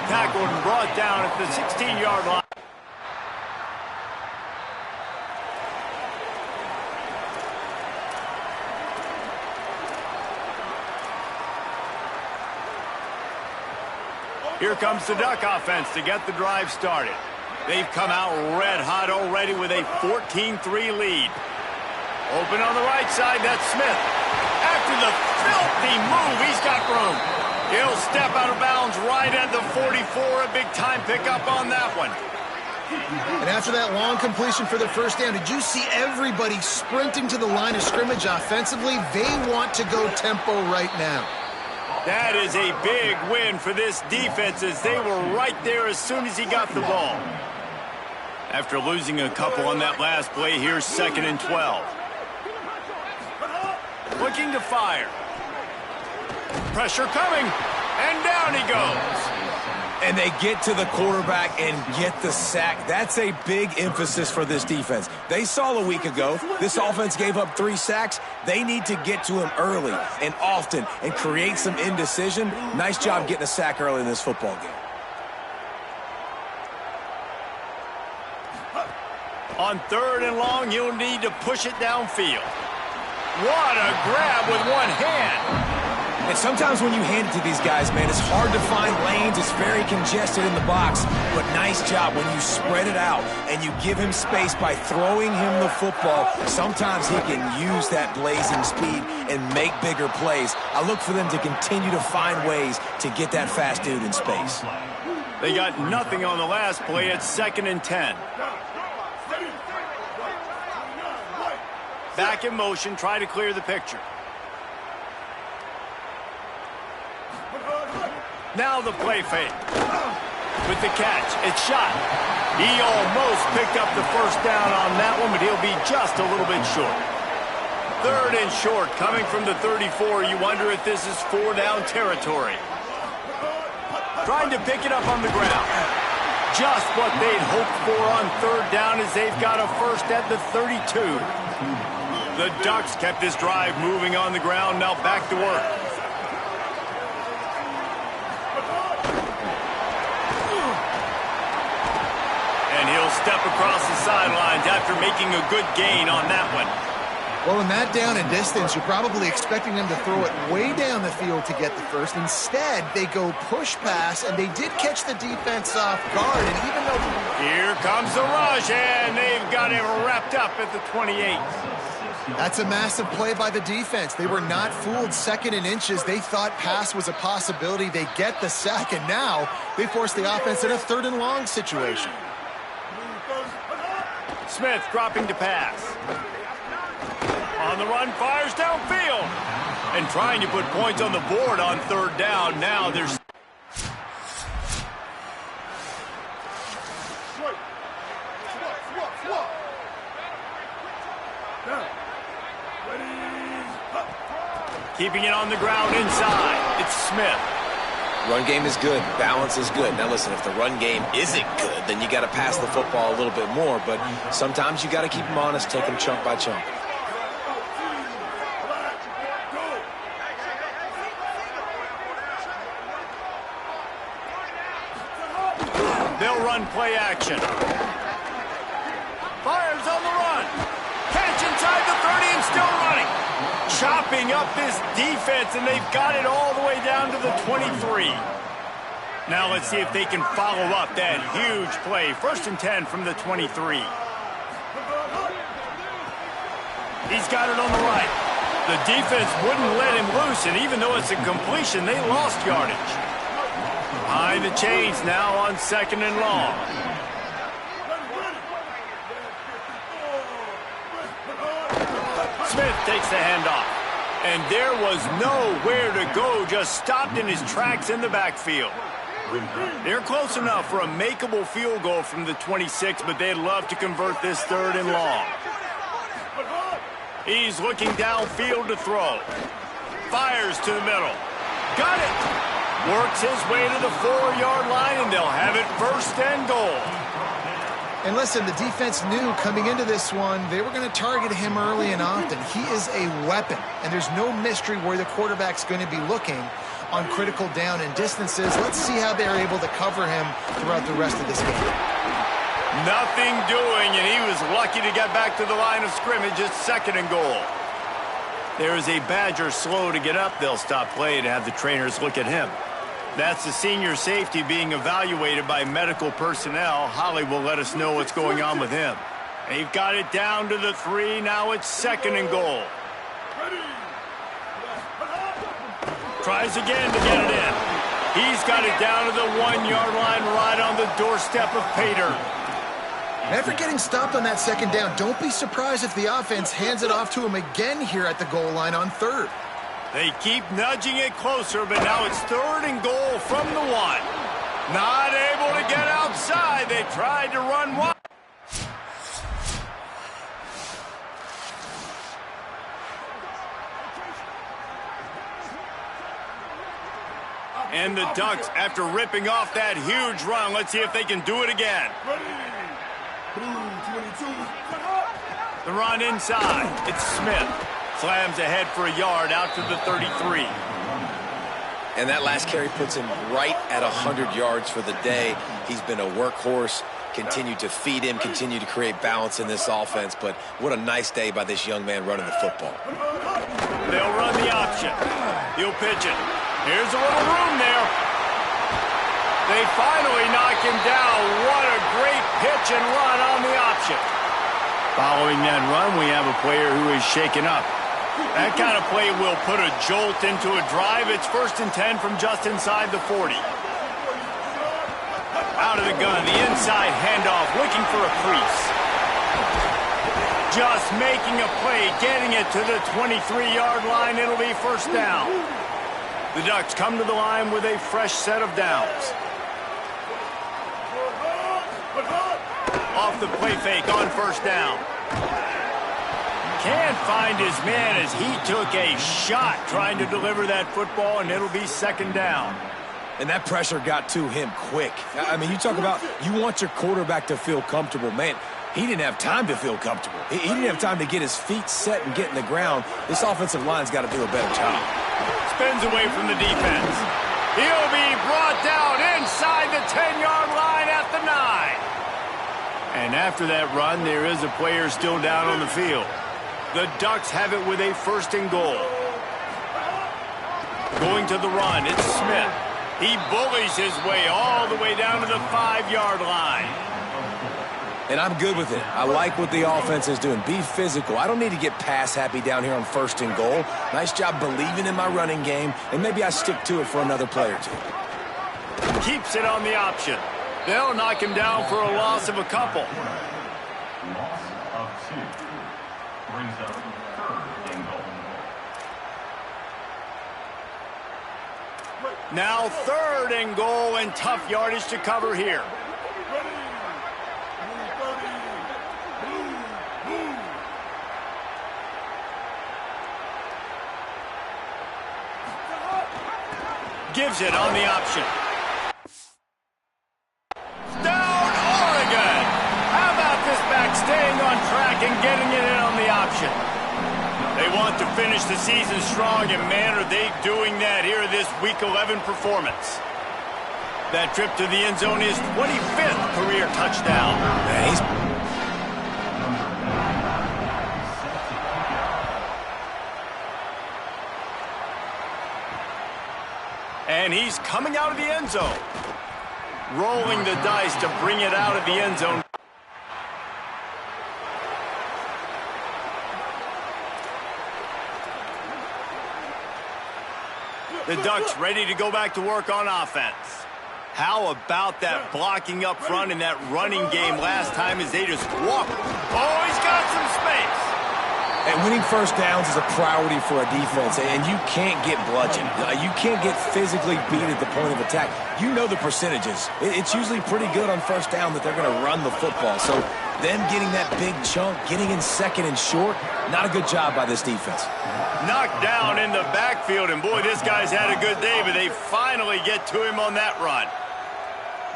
Tackled and brought down at the 16-yard line. Here comes the Duck offense to get the drive started. They've come out red hot already with a 14-3 lead. Open on the right side, that's Smith. After the filthy move, he's got room. He'll step out of bounds right at the 44. A big-time pickup on that one. And after that long completion for the first down, did you see everybody sprinting to the line of scrimmage offensively? They want to go tempo right now. That is a big win for this defense as they were right there as soon as he got the ball. After losing a couple on that last play, here's 2nd and 12. Looking to fire. Pressure coming, and down he goes. And they get to the quarterback and get the sack. That's a big emphasis for this defense. They saw a week ago, this offense gave up 3 sacks. They need to get to him early and often and create some indecision. Nice job getting a sack early in this football game. On 3rd and long, you'll need to push it downfield. What a grab with one hand. And sometimes when you hand it to these guys, man, it's hard to find lanes. It's very congested in the box. But nice job when you spread it out and you give him space by throwing him the football. Sometimes he can use that blazing speed and make bigger plays. I look for them to continue to find ways to get that fast dude in space. They got nothing on the last play. It's 2nd and 10. Back in motion, try to clear the picture. Now the play fake. With the catch, it's shot. He almost picked up the first down on that one, but he'll be just a little bit short. 3rd and short, coming from the 34. You wonder if this is 4-down territory. Trying to pick it up on the ground. Just what they'd hoped for on 3rd down as they've got a first at the 32. The Ducks kept this drive moving on the ground. Now back to work. And he'll step across the sidelines after making a good gain on that one. Well, in that down and distance, you're probably expecting them to throw it way down the field to get the first. Instead, they go push pass, and they did catch the defense off guard. And even though... Here comes the rush, and they've got him wrapped up at the 28. That's a massive play by the defense. They were not fooled. 2nd and inches. They thought pass was a possibility. They get the sack, and now they force the offense in a 3rd and long situation. Smith dropping to pass. On the run, fires downfield. And trying to put points on the board on 3rd down. Now there's... Keeping it on the ground inside. It's Smith. Run game is good. Balance is good. Now listen, if the run game isn't good, then you got to pass the football a little bit more. But sometimes you got to keep them honest, take them chunk by chunk. They'll run play action. Fires on the run. Catch inside the 30 and still running. Chopping up this defense, and they've got it all the way down to the 23. Now let's see if they can follow up that huge play. 1st and 10 from the 23. He's got it on the right. The defense wouldn't let him loose, and even though it's a completion, they lost yardage. Behind the chains now on 2nd and long. Smith takes the handoff. And there was nowhere to go, just stopped in his tracks in the backfield. They're close enough for a makeable field goal from the 26, but they'd love to convert this 3rd and long. He's looking downfield to throw. Fires to the middle. Got it! Works his way to the 4-yard line, and they'll have it 1st and goal. And listen, the defense knew coming into this one, they were going to target him early and often. He is a weapon, and there's no mystery where the quarterback's going to be looking on critical down and distances. Let's see how they're able to cover him throughout the rest of this game. Nothing doing, and he was lucky to get back to the line of scrimmage. It's 2nd and goal. There is a Badger slow to get up. They'll stop play to have the trainers look at him. That's the senior safety being evaluated by medical personnel. Holly will let us know what's going on with him. They've got it down to the 3. Now it's 2nd and goal. Tries again to get it in. He's got it down to the 1-yard line right on the doorstep of Pater. After getting stopped on that 2nd down, don't be surprised if the offense hands it off to him again here at the goal line on 3rd. They keep nudging it closer, but now it's 3rd and goal from the 1. Not able to get outside. They tried to run wide. And the Ducks, after ripping off that huge run, let's see if they can do it again. The run inside. It's Smith. Slams ahead for a yard out to the 33. And that last carry puts him right at 100 yards for the day. He's been a workhorse. continue to feed him, continue to create balance in this offense. But what a nice day by this young man running the football. They'll run the option. He'll pitch it. Here's a little room there. They finally knock him down. What a great pitch and run on the option. Following that run, we have a player who is shaken up. That kind of play will put a jolt into a drive. It's 1st and 10 from just inside the 40. Out of the gun, the inside handoff, looking for a crease. Just making a play, getting it to the 23-yard line. It'll be 1st down. The Ducks come to the line with a fresh set of downs. Off the play fake on 1st down. Can't find his man as he took a shot trying to deliver that football, and it'll be 2nd down. And that pressure got to him quick. I mean, you talk about you want your quarterback to feel comfortable. Man, he didn't have time to feel comfortable. He didn't have time to get his feet set and get in the ground. This offensive line's got to do a better job. Spins away from the defense. He'll be brought down inside the 10-yard line at the 9. And after that run, there is a player still down on the field. The Ducks have it with a 1st and goal. Going to the run, it's Smith. He bullies his way all the way down to the 5-yard line. And I'm good with it. I like what the offense is doing. Be physical. I don't need to get pass happy down here on 1st and goal. Nice job believing in my running game, and maybe I stick to it for another play or two. Keeps it on the option. They'll knock him down for a loss of a couple. Loss of 2. Brings up 3rd and goal. Now 3rd and goal, and tough yardage to cover here. Gives it on the option. Down Oregon. How about this back staying on track and getting it in on the option? They want to finish the season strong, and man, are they doing that here this Week 11 performance. That trip to the end zone is 25th career touchdown. And he's coming out of the end zone. Rolling the dice to bring it out of the end zone. The Ducks ready to go back to work on offense. How about that blocking up front and that running game last time as they just walk? Oh, he's got some space. And winning 1st downs is a priority for a defense, and you can't get bludgeoned. You can't get physically beat at the point of attack. You know the percentages. It's usually pretty good on 1st down that they're going to run the football. So them getting that big chunk, getting in 2nd and short, not a good job by this defense. Knocked down in the backfield, and boy, this guy's had a good day, but they finally get to him on that run.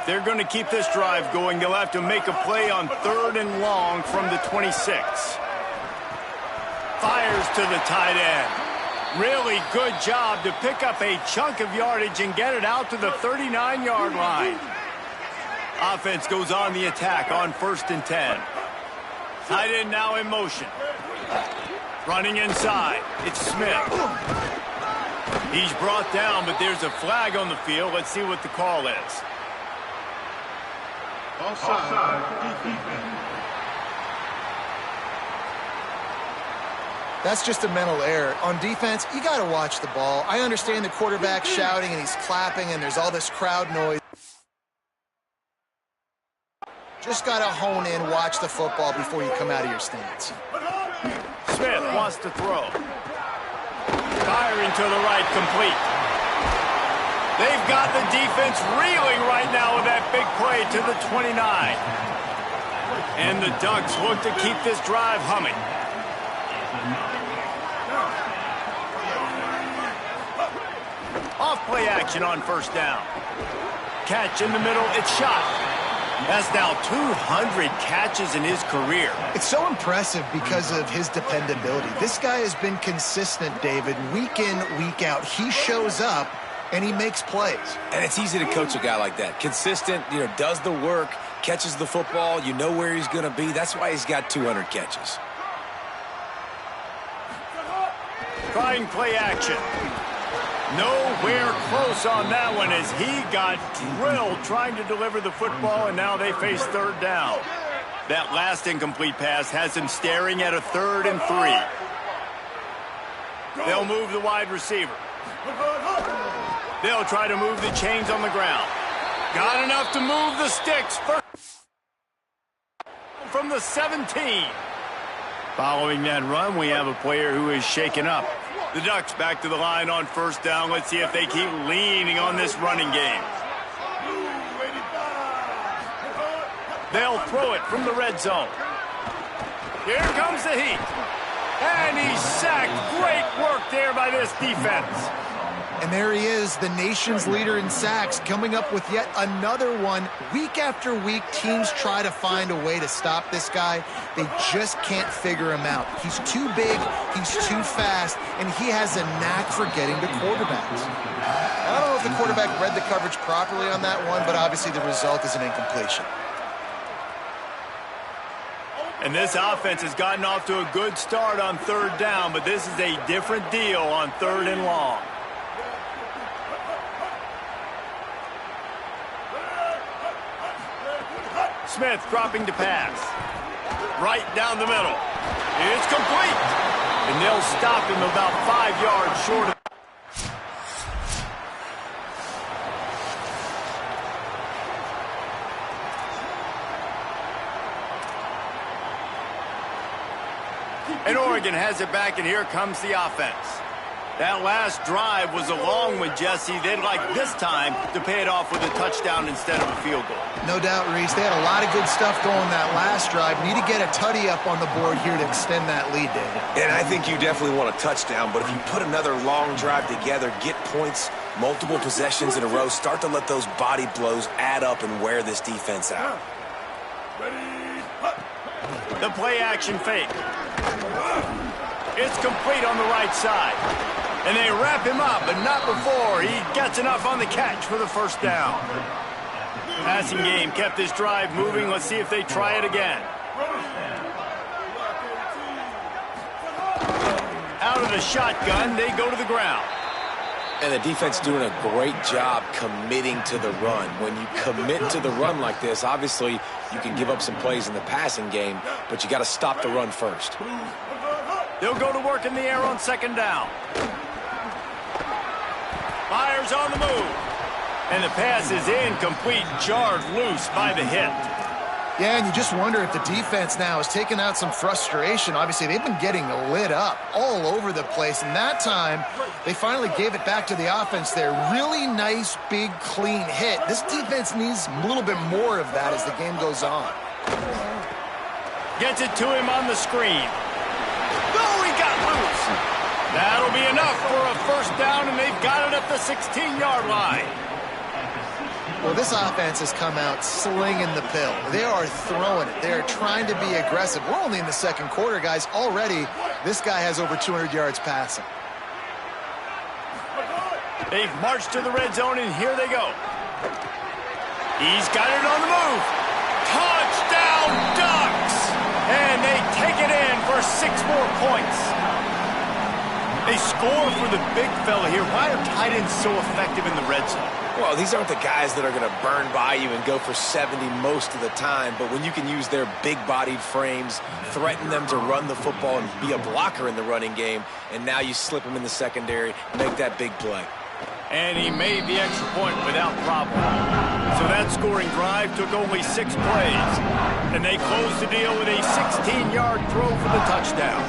They're going to keep this drive going. They'll have to make a play on 3rd and long from the 26. Fires to the tight end. Really good job to pick up a chunk of yardage and get it out to the 39-yard line. Offense goes on the attack on 1st and 10. Tight end now in motion. Running inside. It's Smith. He's brought down, but there's a flag on the field. Let's see what the call is. Offside. That's just a mental error. On defense, you got to watch the ball. I understand the quarterback shouting and he's clapping and there's all this crowd noise. Just got to hone in, watch the football before you come out of your stance. Smith wants to throw. Firing to the right, complete. They've got the defense reeling right now with that big play to the 29. And the Ducks look to keep this drive humming. Off play action on 1st down. Catch in the middle, it's shot. That's now 200 catches in his career. It's so impressive because of his dependability. This guy has been consistent, David, week in, week out. He shows up and he makes plays. And it's easy to coach a guy like that. Consistent, does the work, catches the football, you know where he's going to be. That's why he's got 200 catches. Trying play action. Nowhere close on that one as he got drilled trying to deliver the football, and now they face third down. That last incomplete pass has him staring at a 3rd and 3. They'll move the wide receiver. They'll try to move the chains on the ground. Got enough to move the sticks. From the 17. Following that run, we have a player who is shaken up. The Ducks back to the line on first down. Let's see if they keep leaning on this running game. They'll throw it from the red zone. Here comes the heat. And he's sacked. Great work there by this defense. And there he is, the nation's leader in sacks, coming up with yet another one. Week after week, teams try to find a way to stop this guy. They just can't figure him out. He's too big, he's too fast, and he has a knack for getting to quarterbacks. I don't know if the quarterback read the coverage properly on that one, but obviously the result is an incompletion. And this offense has gotten off to a good start on third down, but this is a different deal on 3rd and long. Smith dropping to pass. Right down the middle. It's complete. And they'll stop him about 5 yards short of. And Oregon has it back, and here comes the offense. That last drive was a long one, Jesse. They'd like this time to pay it off with a touchdown instead of a field goal. No doubt, Reese. They had a lot of good stuff going that last drive. Need to get a tutty up on the board here to extend that lead, David. And I think you definitely want a touchdown, but if you put another long drive together, get points, multiple possessions in a row, start to let those body blows add up and wear this defense out. The play action fake. It's complete on the right side. And they wrap him up, but not before he gets enough on the catch for the first down. Passing game kept this drive moving. Let's see if they try it again. Out of the shotgun, they go to the ground. And the defense doing a great job committing to the run. When you commit to the run like this, obviously you can give up some plays in the passing game, but you got to stop the run first. They'll go to work in the air on second down. Fires on the move. And the pass is incomplete, jarred loose by the hit. Yeah, and you just wonder if the defense now has taken out some frustration. Obviously, they've been getting lit up all over the place, and that time they finally gave it back to the offense there. Really nice, big, clean hit. This defense needs a little bit more of that as the game goes on. Gets it to him on the screen. Oh, he got loose. That'll be enough for a first down, and they've got it at the 16-yard line. Well, this offense has come out slinging the pill. They are throwing it. They are trying to be aggressive. We're only in the second quarter, guys. Already, this guy has over 200 yards passing. They've marched to the red zone, and here they go. He's got it on the move. Touchdown, Ducks! And they take it in for 6 more points. They score for the big fella here. Why are tight ends so effective in the red zone? Well, these aren't the guys that are going to burn by you and go for 70 most of the time, but when you can use their big-bodied frames, threaten them to run the football and be a blocker in the running game, and now you slip them in the secondary, make that big play. And he made the extra point without problem. So that scoring drive took only 6 plays, and they closed the deal with a 16-yard throw for the touchdown.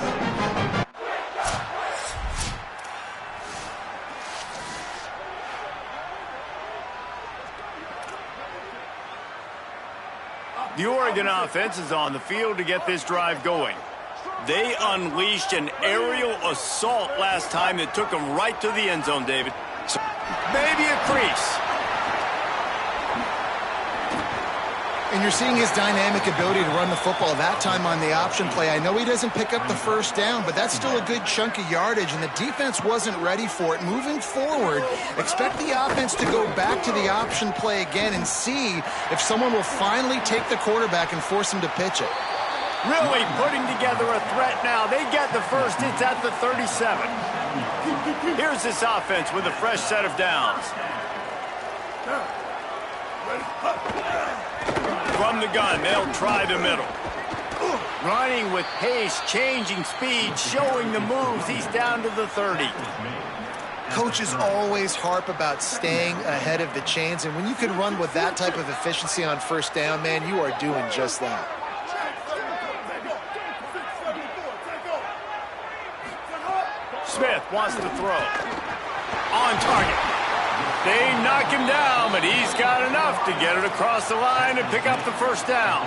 The Oregon offense is on the field to get this drive going. They unleashed an aerial assault last time that took them right to the end zone, David. Maybe a crease. And you're seeing his dynamic ability to run the football, that time on the option play. I know he doesn't pick up the first down, but that's still a good chunk of yardage, and the defense wasn't ready for it. Moving forward, expect the offense to go back to the option play again and see if someone will finally take the quarterback and force him to pitch it. Really putting together a threat now. They get the first. It's at the 37. Here's this offense with a fresh set of downs. From the gun, they'll try the middle. Running with pace, changing speed, showing the moves. He's down to the 30. Coaches always harp about staying ahead of the chains, and when you can run with that type of efficiency on first down, man, you are doing just that. Smith wants to throw. On target. They knock him down, but he's got enough to get it across the line and pick up the first down.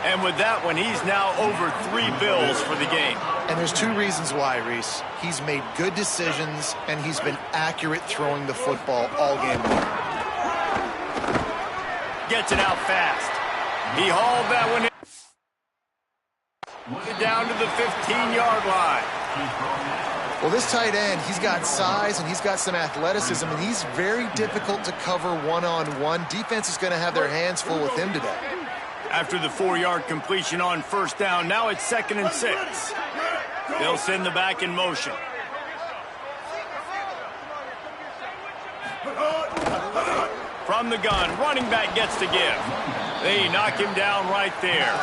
And with that one, he's now over 3 bills for the game. And there's 2 reasons why, Reese. He's made good decisions, and he's been accurate throwing the football all game long. Gets it out fast. He hauled that one in. Down to the 15-yard line. Well, this tight end, he's got size and he's got some athleticism, and he's very difficult to cover one-on-one. Defense is going to have their hands full with him today. After the 4-yard completion on first down, now it's 2nd and 6. They'll send the back in motion. From the gun, running back gets to give. They knock him down right there.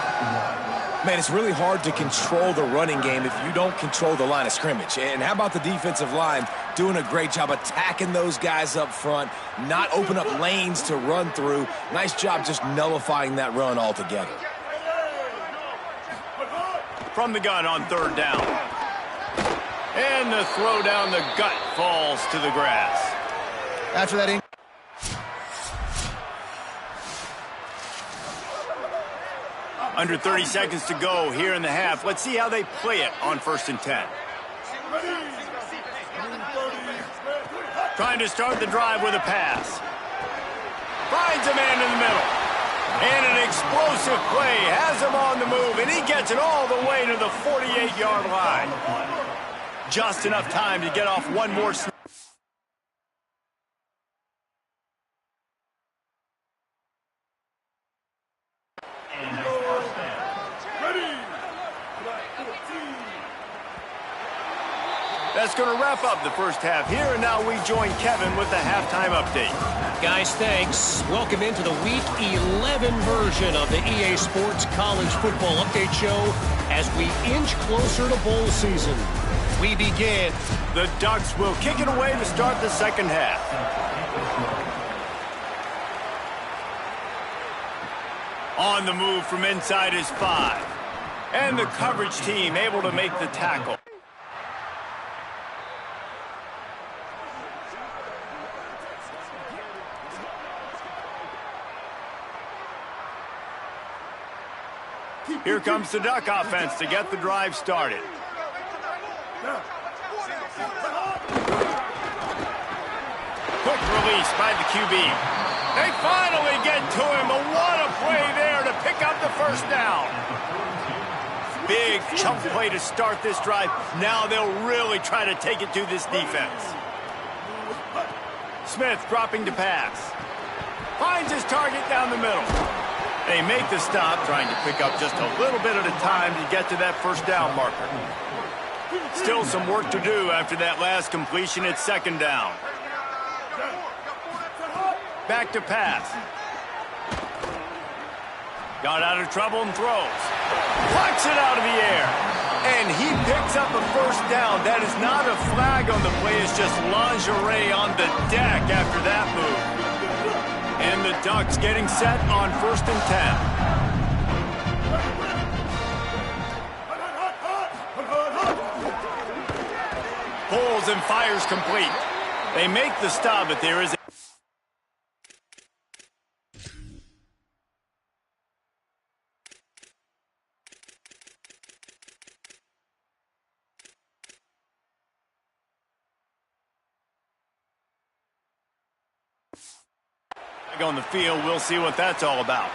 Man, it's really hard to control the running game if you don't control the line of scrimmage. And how about the defensive line doing a great job attacking those guys up front, not open up lanes to run through. Nice job just nullifying that run altogether. From the gun on 3rd down. And the throw down the gut falls to the grass. After that, under 30 seconds to go here in the half. Let's see how they play it on 1st and 10. Trying to start the drive with a pass. Finds a man in the middle. And an explosive play has him on the move, and he gets it all the way to the 48-yard line. Just enough time to get off one more snap. That's going to wrap up the first half here, and now we join Kevin with the halftime update. Guys, thanks. Welcome into the Week 11 version of the EA Sports College Football Update Show as we inch closer to bowl season. We begin. The Ducks will kick it away to start the second half. On the move from inside his 5. And the coverage team able to make the tackle. Here comes the Duck offense to get the drive started. Quick release by the QB. They finally get to him, but what a play there to pick up the first down. Big chunk play to start this drive. Now they'll really try to take it to this defense. Smith dropping to pass. Finds his target down the middle. They make the stop, trying to pick up just a little bit at a time to get to that first down marker. Still some work to do after that last completion. It's 2nd down. Back to pass. Got out of trouble and throws. Plucks it out of the air. And he picks up a first down. That is not a flag on the play. It's just lingerie on the deck after that move. And the Ducks getting set on 1st and 10. Pulls and fires complete. They make the stop, but there is a... on the field. We'll see what that's all about.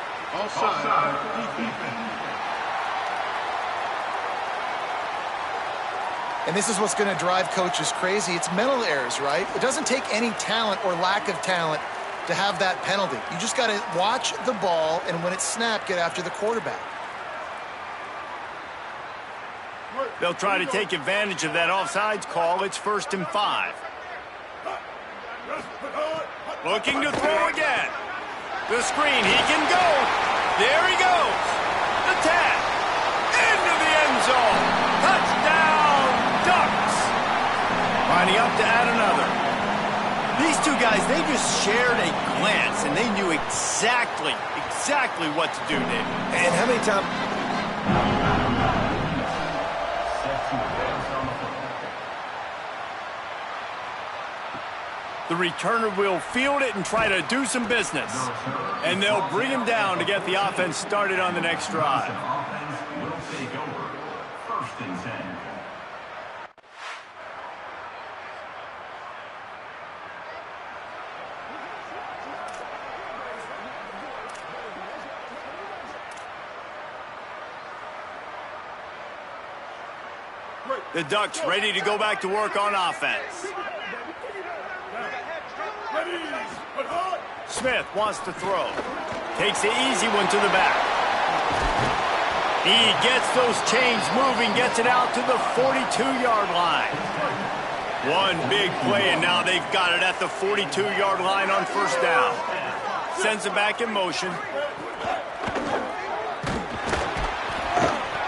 And this is what's going to drive coaches crazy. It's mental errors, right? It doesn't take any talent or lack of talent to have that penalty. You just got to watch the ball, and when it's snapped, get after the quarterback. They'll try to take advantage of that offsides call. It's 1st and 5. Looking to throw again. The screen, he can go. There he goes. The tap. Into the end zone. Touchdown, Ducks. Lining up to add another. These two guys, they just shared a glance, and they knew exactly what to do, Dave. And how many times... The returner will field it and try to do some business. And they'll bring him down to get the offense started on the next drive. Offense will take over. 1st and 10. The Ducks ready to go back to work on offense. Smith wants to throw. Takes the easy one to the back. He gets those chains moving, gets it out to the 42-yard line. One big play, and now they've got it at the 42-yard line on 1st down. Sends it back in motion.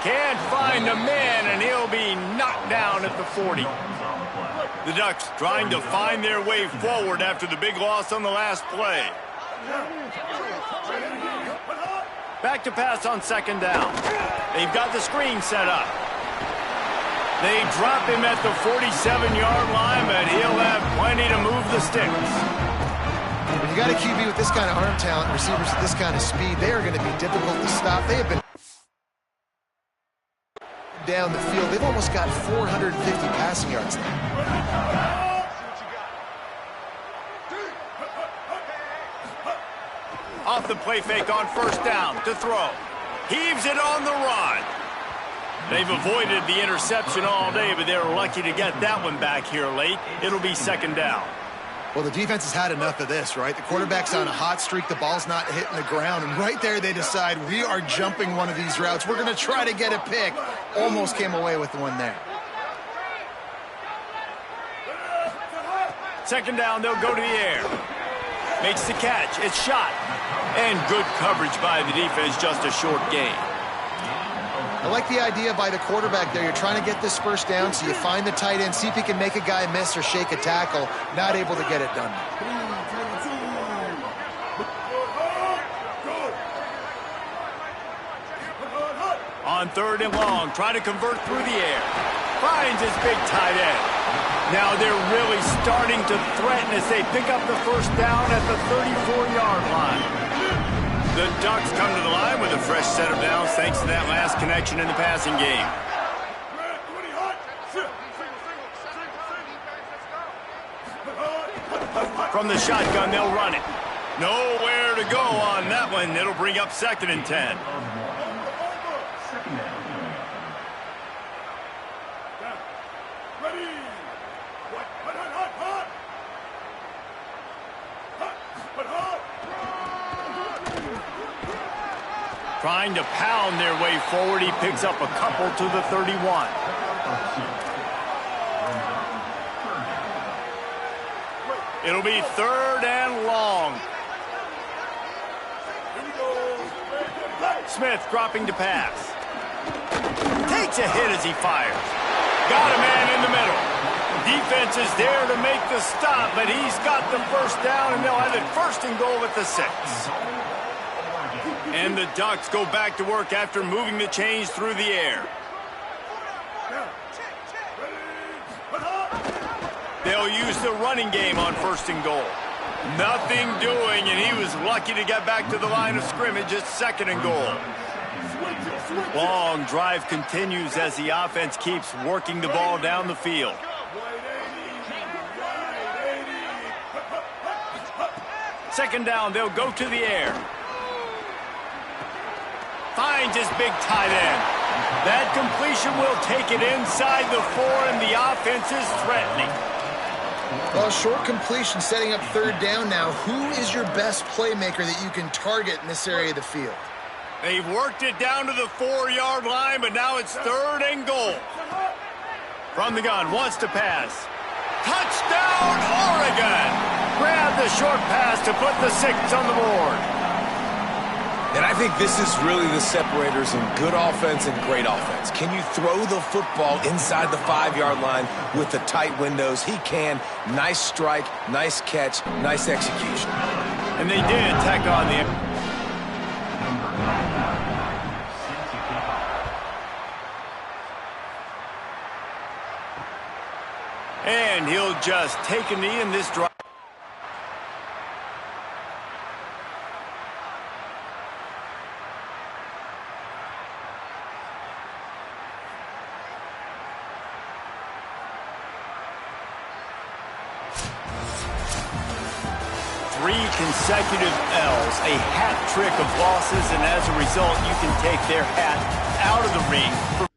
Can't find a man, and he'll be knocked down at the 40. The Ducks trying to find their way forward after the big loss on the last play. Back to pass on 2nd down. They've got the screen set up. They drop him at the 47-yard line, but he'll have plenty to move the sticks. When you got a QB with this kind of arm talent, receivers with this kind of speed, they are going to be difficult to stop. They have been down the field. They've almost got 450 passing yards now. Off the play fake on 1st down to throw. Heaves it on the run. They've avoided the interception all day, but they're lucky to get that one back here late. It'll be 2nd down. Well, the defense has had enough of this, right? The quarterback's on a hot streak. The ball's not hitting the ground. And right there, they decide, we are jumping one of these routes. We're going to try to get a pick. Almost came away with the one there. 2nd down, they'll go to the air. Makes the catch. It's shot. And good coverage by the defense, just a short gain. I like the idea by the quarterback there. You're trying to get this 1st down, so you find the tight end, see if he can make a guy miss or shake a tackle. Not able to get it done. On 3rd and long, try to convert through the air. Finds his big tight end. Now they're really starting to threaten as they pick up the 1st down at the 34-yard line. The Ducks come to the line with a fresh set of downs thanks to that last connection in the passing game. From the shotgun, they'll run it. Nowhere to go on that one. It'll bring up 2nd and 10. Trying to pound their way forward. He picks up a couple to the 31. It'll be 3rd and long. Smith dropping to pass. Takes a hit as he fires. Got a man in the middle. Defense is there to make the stop, but he's got the 1st down, and they'll have it 1st and goal at the 6. And the Ducks go back to work after moving the chains through the air. They'll use the running game on 1st and goal. Nothing doing, and he was lucky to get back to the line of scrimmage at 2nd and goal. Long drive continues as the offense keeps working the ball down the field. Second down, they'll go to the air. finds his big tight end. That completion will take it inside the 4, and the offense is threatening. Well, short completion setting up third down now. Who is your best playmaker that you can target in this area of the field? They've worked it down to the 4-yard line, but now it's 3rd and goal. From the gun, wants to pass. Touchdown, Oregon! Grab the short pass to put the 6 on the board. And I think this is really the separators in good offense and great offense. Can you throw the football inside the 5-yard line with the tight windows? He can. Nice strike, nice catch, nice execution. And they did tack on the... And he'll just take a knee in this drive. Consecutive L's, a hat trick of losses, and as a result, you can take their hat out of the ring.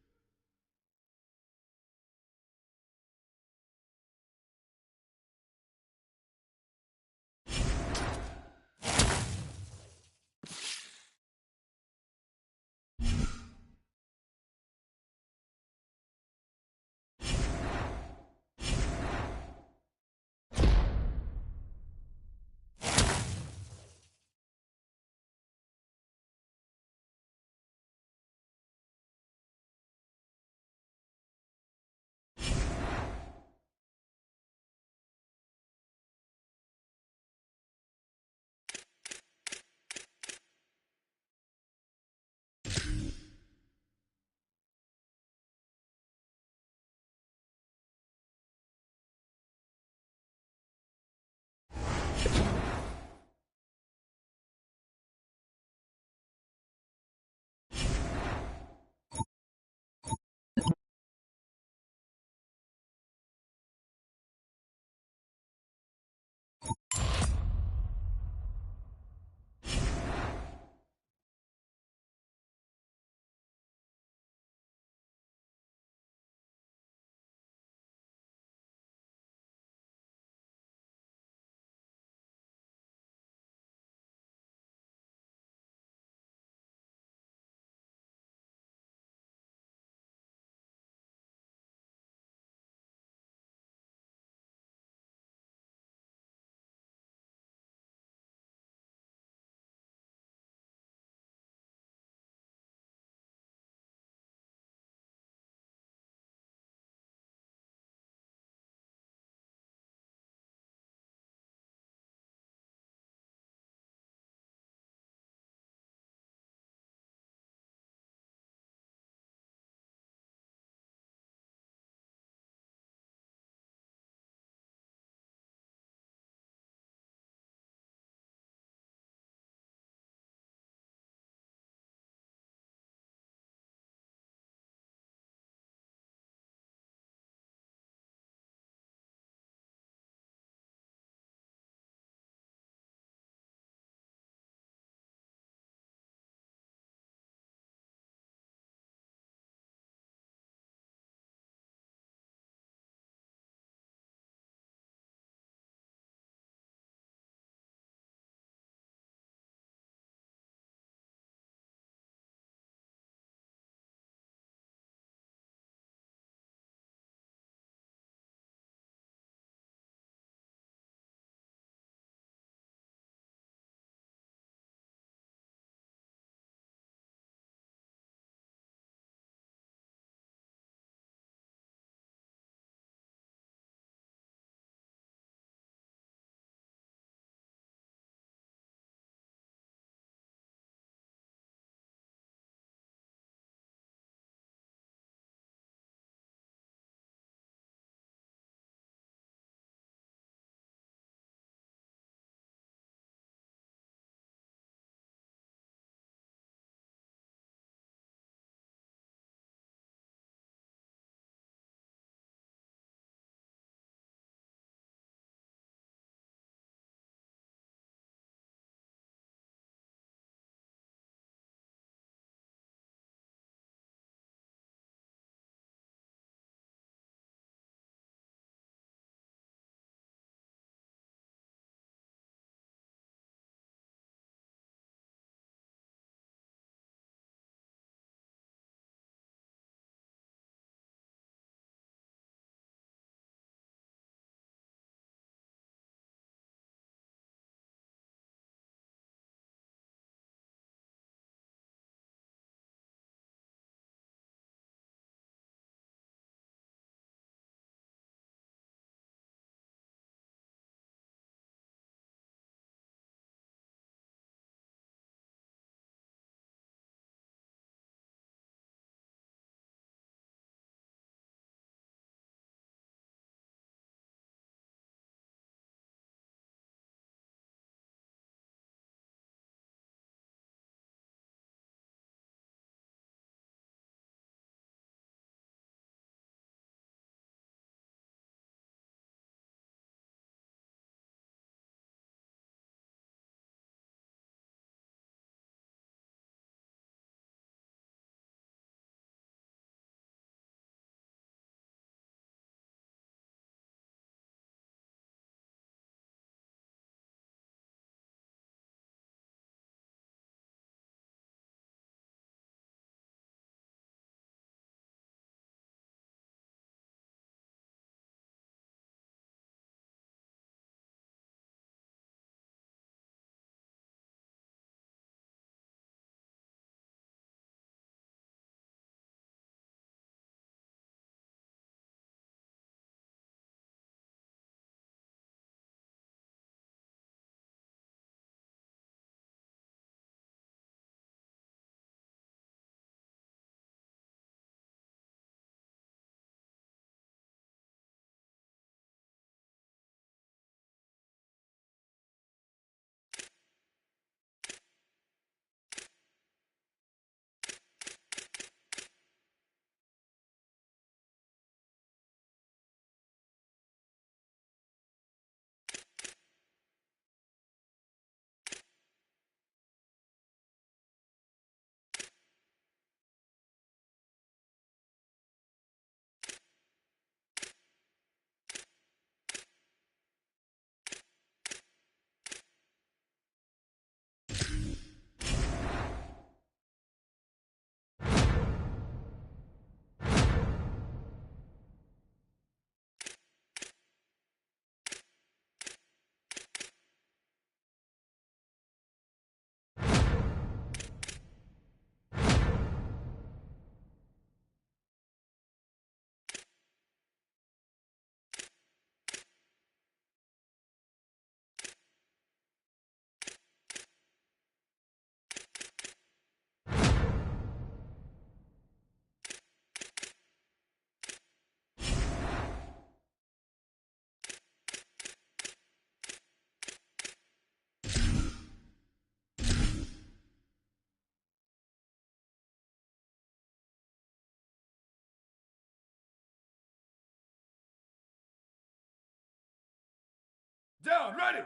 Down, ready.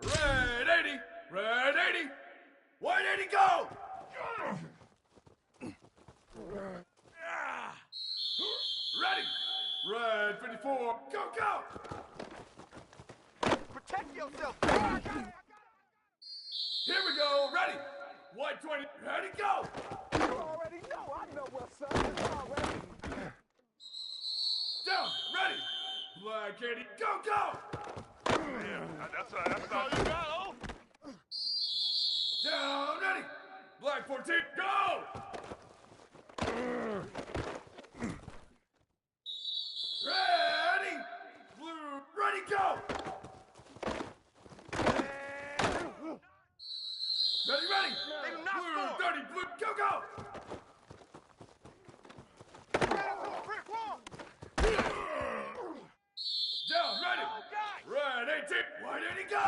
Red 80. Red 80. White 80, go. Ready. Red 54. Go, go. Protect yourself. Here we go. Ready. White 20. Ready, go. You already know. I know what's up. It's already. Down, ready. Black 80. Go, go. That's all you got, oh? Down, ready. Black 14. Go. Ready. Blue. Ready, go. Ready, ready. They do not Blue score. 30. Blue. Go, go. Brick wall. Down, ready. Oh, God. Red 18. White 80, go.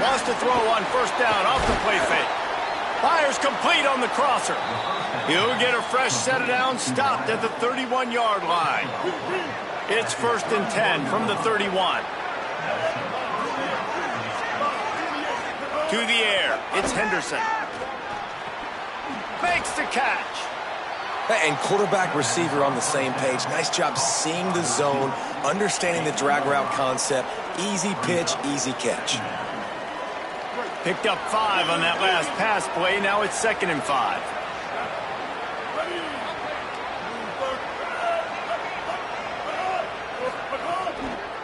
Wants to throw on first down off the play fake. Fires complete on the crosser. He'll get a fresh set of downs stopped at the 31-yard line. It's 1st and 10 from the 31. To the air, it's Henderson. Makes the catch. And quarterback receiver on the same page. Nice job seeing the zone, understanding the drag route concept. Easy pitch, easy catch. Picked up 5 on that last pass play. Now it's 2nd and 5.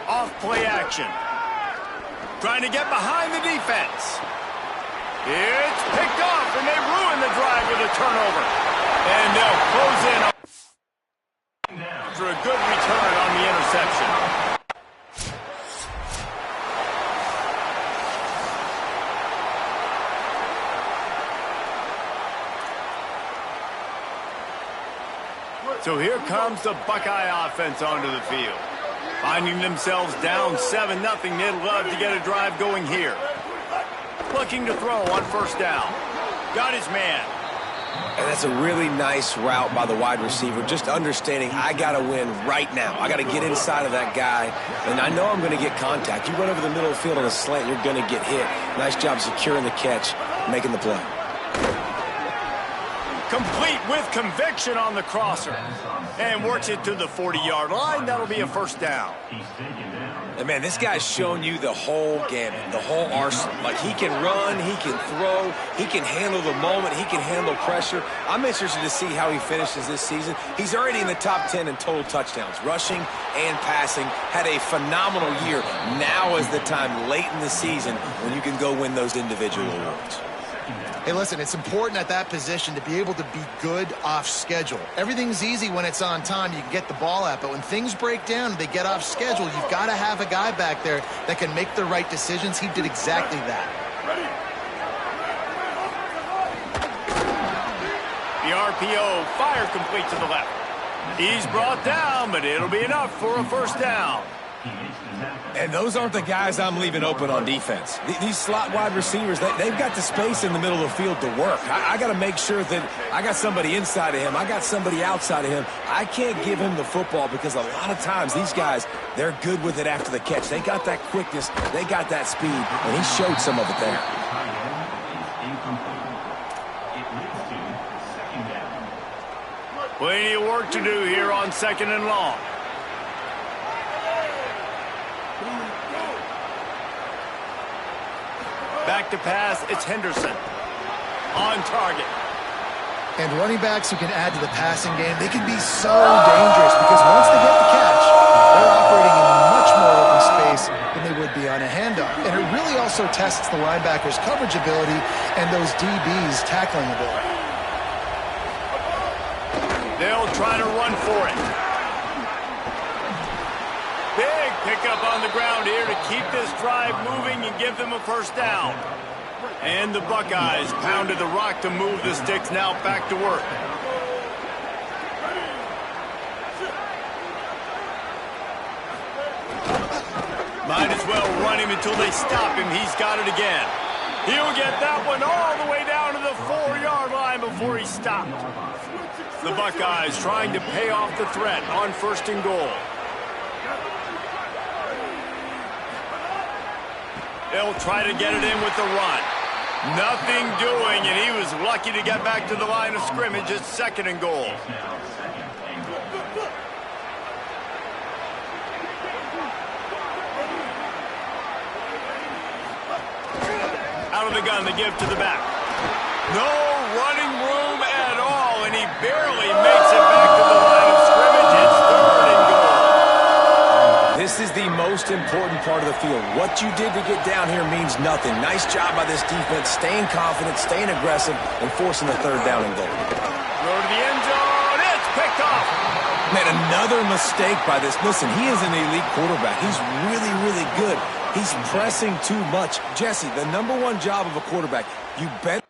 Off play action. Trying to get behind the defense. It's picked off, and they ruin the drive with a turnover. And they'll close in after a good return on the interception. So here comes the Buckeye offense onto the field. Finding themselves down 7-0, they'd love to get a drive going here. Looking to throw on first down. Got his man. And that's a really nice route by the wide receiver. Just understanding I got to win right now. I got to get inside of that guy. And I know I'm going to get contact. You run over the middle of the field on a slant, you're going to get hit. Nice job securing the catch, making the play. Complete with conviction on the crosser. And works it to the 40-yard line. That'll be a first down. And, man, this guy's shown you the whole gamut, the whole arsenal. Like, he can run, he can throw, he can handle the moment, he can handle pressure. I'm interested to see how he finishes this season. He's already in the top 10 in total touchdowns, rushing and passing. Had a phenomenal year. Now is the time late in the season when you can go win those individual awards. Hey, listen, it's important at that position to be able to be good off schedule. Everything's easy when it's on time. You can get the ball out. But when things break down and they get off schedule, you've got to have a guy back there that can make the right decisions. He did exactly that. The RPO fire complete to the left. He's brought down, but it'll be enough for a first down. And those aren't the guys I'm leaving open on defense. These slot wide receivers, they've got the space in the middle of the field to work. I got to make sure that I got somebody inside of him. I got somebody outside of him. I can't give him the football because a lot of times these guys, they're good with it after the catch. They got that quickness. They got that speed, and he showed some of it there. Plenty of work to do here on 2nd and long. Back to pass, it's Henderson. On target. And running backs who can add to the passing game, they can be so dangerous because once they get the catch, they're operating in much more open space than they would be on a handoff. And it really also tests the linebacker's coverage ability and those DBs' tackling ability. They'll try to run for it. Big pickup on the ground here to keep this drive moving and give them a first down. And the Buckeyes pounded the rock to move the sticks, now back to work. Might as well run him until they stop him. He's got it again. He'll get that one all the way down to the 4-yard line before he's stopped. The Buckeyes trying to pay off the threat on 1st and goal. They'll try to get it in with the run. Nothing doing, and he was lucky to get back to the line of scrimmage at 2nd and goal. Out of the gun, they give to the back. No running room at all, and he barely makes it back to the line of scrimmage. It's 3rd and goal. This is the most important part of the field. What you did to get down here means nothing. Nice job by this defense, staying confident, staying aggressive, and forcing the 3rd down and goal. Throw to the end zone. It's picked off. Man, another mistake by this. Listen, he is an elite quarterback. He's really, really good. He's pressing too much. Jesse, the #1 job of a quarterback, you bet.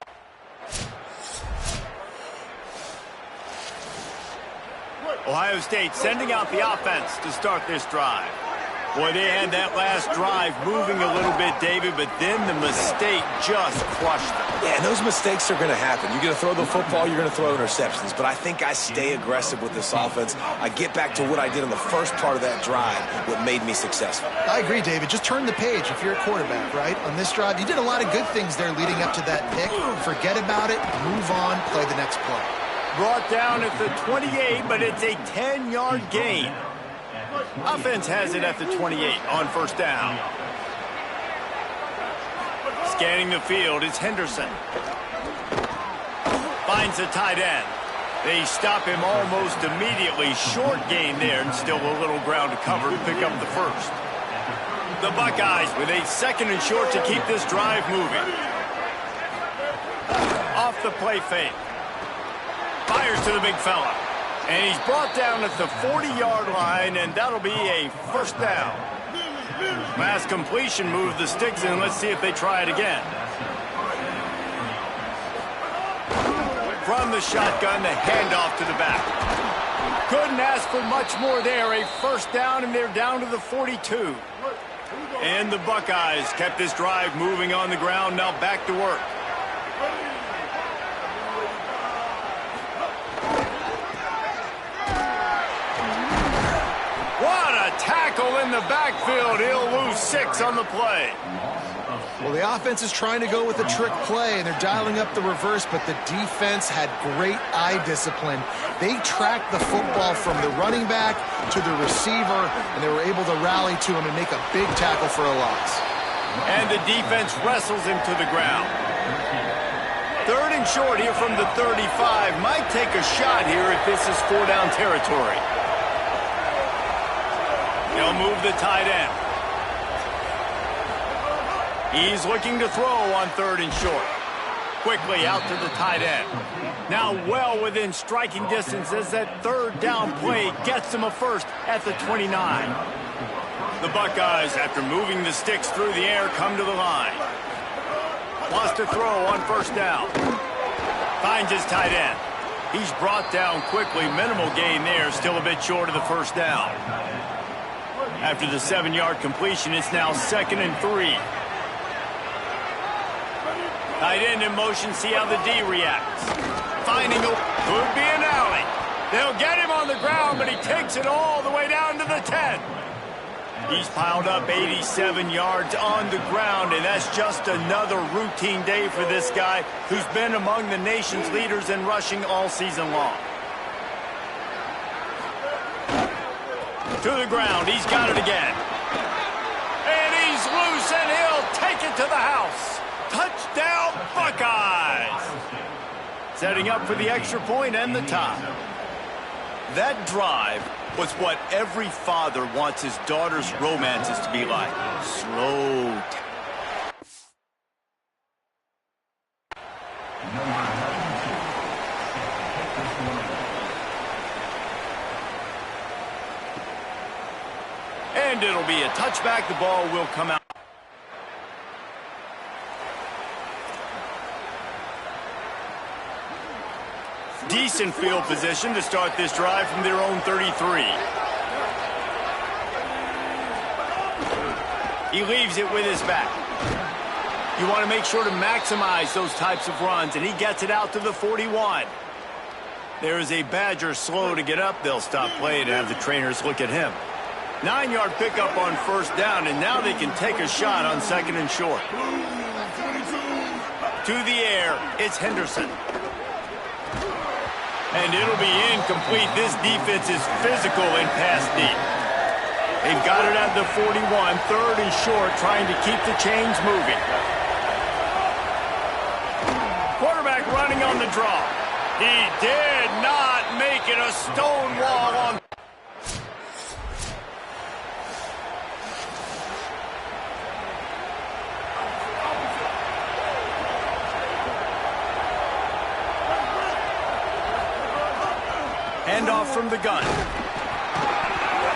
Ohio State sending out the offense to start this drive. Boy, they had that last drive moving a little bit, David, but then the mistake just crushed them. Yeah, and those mistakes are going to happen. You're going to throw the football, you're going to throw interceptions. But I think I stay aggressive with this offense. I get back to what I did in the first part of that drive, what made me successful. I agree, David. Just turn the page if you're a quarterback, right? On this drive, you did a lot of good things there leading up to that pick. Forget about it, move on, play the next play. Brought down at the 28, but it's a 10-yard gain. Offense has it at the 28 on first down. Scanning the field, it's Henderson. Finds the tight end. They stop him almost immediately. Short gain there, and still a little ground to cover to pick up the first. The Buckeyes with a second and short to keep this drive moving. Off the play fake. Fires to the big fella. And he's brought down at the 40-yard line, and that'll be a first down. Mass completion moved the sticks in. Let's see if they try it again. From the shotgun, the handoff to the back. Couldn't ask for much more there. A first down, and they're down to the 42. And the Buckeyes kept this drive moving on the ground. Now back to work. Tackle in the backfield. He'll lose 6 on the play. Well, the offense is trying to go with a trick play, and they're dialing up the reverse, but the defense had great eye discipline. They tracked the football from the running back to the receiver, and they were able to rally to him and make a big tackle for a loss. And the defense wrestles him to the ground. Third and short here from the 35. Might take a shot here if this is 4-down territory. He'll move the tight end. He's looking to throw on third and short. Quickly out to the tight end. Now well within striking distance as that third down play gets him a first at the 29. The Buckeyes, after moving the sticks through the air, come to the line. Wants to throw on first down. Finds his tight end. He's brought down quickly. Minimal gain there. Still a bit short of the first down. After the 7-yard completion, it's now 2nd and 3. Tight end in motion, see how the D reacts. Finding a, could be an alley. They'll get him on the ground, but he takes it all the way down to the 10. He's piled up 87 yards on the ground, and that's just another routine day for this guy who's been among the nation's leaders in rushing all season long. To the ground, he's got it again. And he's loose, and he'll take it to the house. Touchdown, Buckeyes! Setting up for the extra point and the tie. That drive was what every father wants his daughter's romances to be like. Slow. And it'll be a touchback. The ball will come out. Decent field position to start this drive from their own 33. He leaves it with his back. You want to make sure to maximize those types of runs, and he gets it out to the 41. There is a Badger slow to get up. They'll stop play and have the trainers look at him. 9-yard pickup on first down, and now they can take a shot on 2nd and short. To the air, it's Henderson. And it'll be incomplete. This defense is physical and pass deep. They've got it at the 41, 3rd and short, trying to keep the chains moving. Quarterback running on the draw. He did not make it. A stone wall on. Handoff from the gun.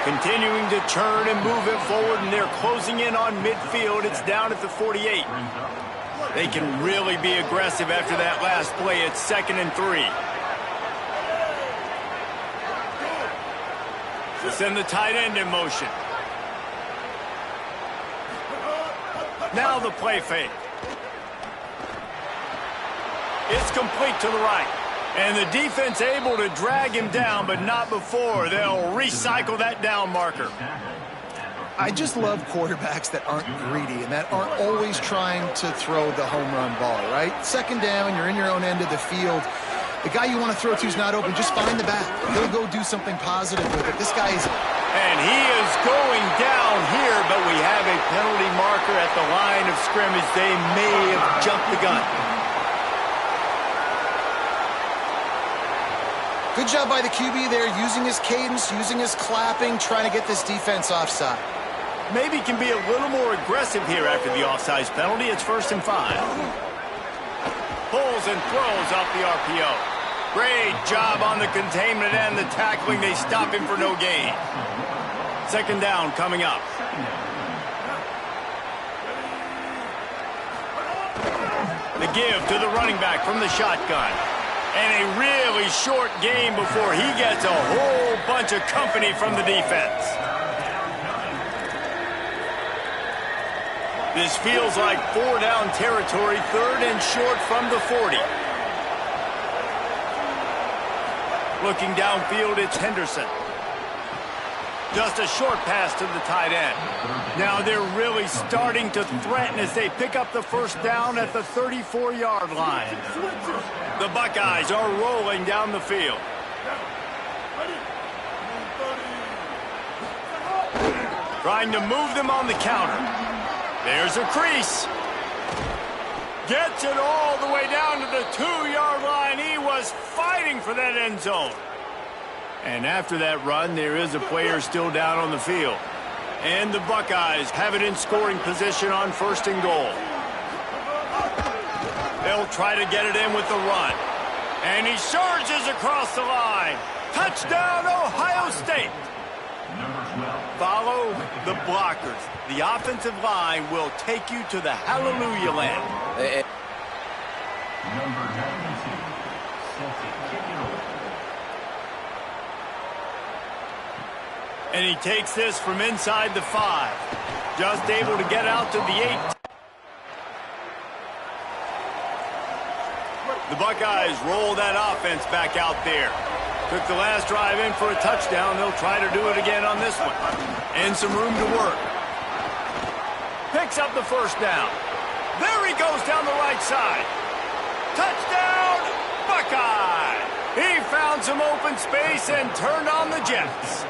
Continuing to turn and move it forward, and they're closing in on midfield. It's down at the 48. They can really be aggressive after that last play. It's 2nd and 3. Send the tight end in motion. Now the play fake. It's complete to the right. And the defense able to drag him down, but not before. They'll recycle that down marker. I just love quarterbacks that aren't greedy and that aren't always trying to throw the home run ball, right? Second down, you're in your own end of the field. The guy you want to throw to is not open. Just find the back. He'll go do something positive with it. This guy isn't. And he is going down here, but we have a penalty marker at the line of scrimmage. They may have jumped the gun. Good job by the QB there, using his cadence, using his clapping, trying to get this defense offside. Maybe can be a little more aggressive here after the offsides penalty. It's 1st and 5. Pulls and throws off the RPO. Great job on the containment and the tackling. They stop him for no gain. 2nd down coming up. The give to the running back from the shotgun. And a really short game before he gets a whole bunch of company from the defense. This feels like 4-down territory, 3rd and short from the 40. Looking downfield, it's Henderson. Just a short pass to the tight end. Now they're really starting to threaten as they pick up the 1st down at the 34-yard line. The Buckeyes are rolling down the field. Trying to move them on the counter. There's a crease. Gets it all the way down to the 2-yard line. He was fighting for that end zone. And after that run, there is a player still down on the field. And the Buckeyes have it in scoring position on 1st and goal. They'll try to get it in with the run. And he surges across the line. Touchdown, Ohio State. Follow the blockers. The offensive line will take you to the hallelujah land. Number 92, set to kick it away. And he takes this from inside the 5. Just able to get out to the 8. The Buckeyes roll that offense back out there. Took the last drive in for a touchdown. They'll try to do it again on this one. And some room to work. Picks up the 1st down. There he goes down the right side. Touchdown, Buckeye! He found some open space and turned on the Jets.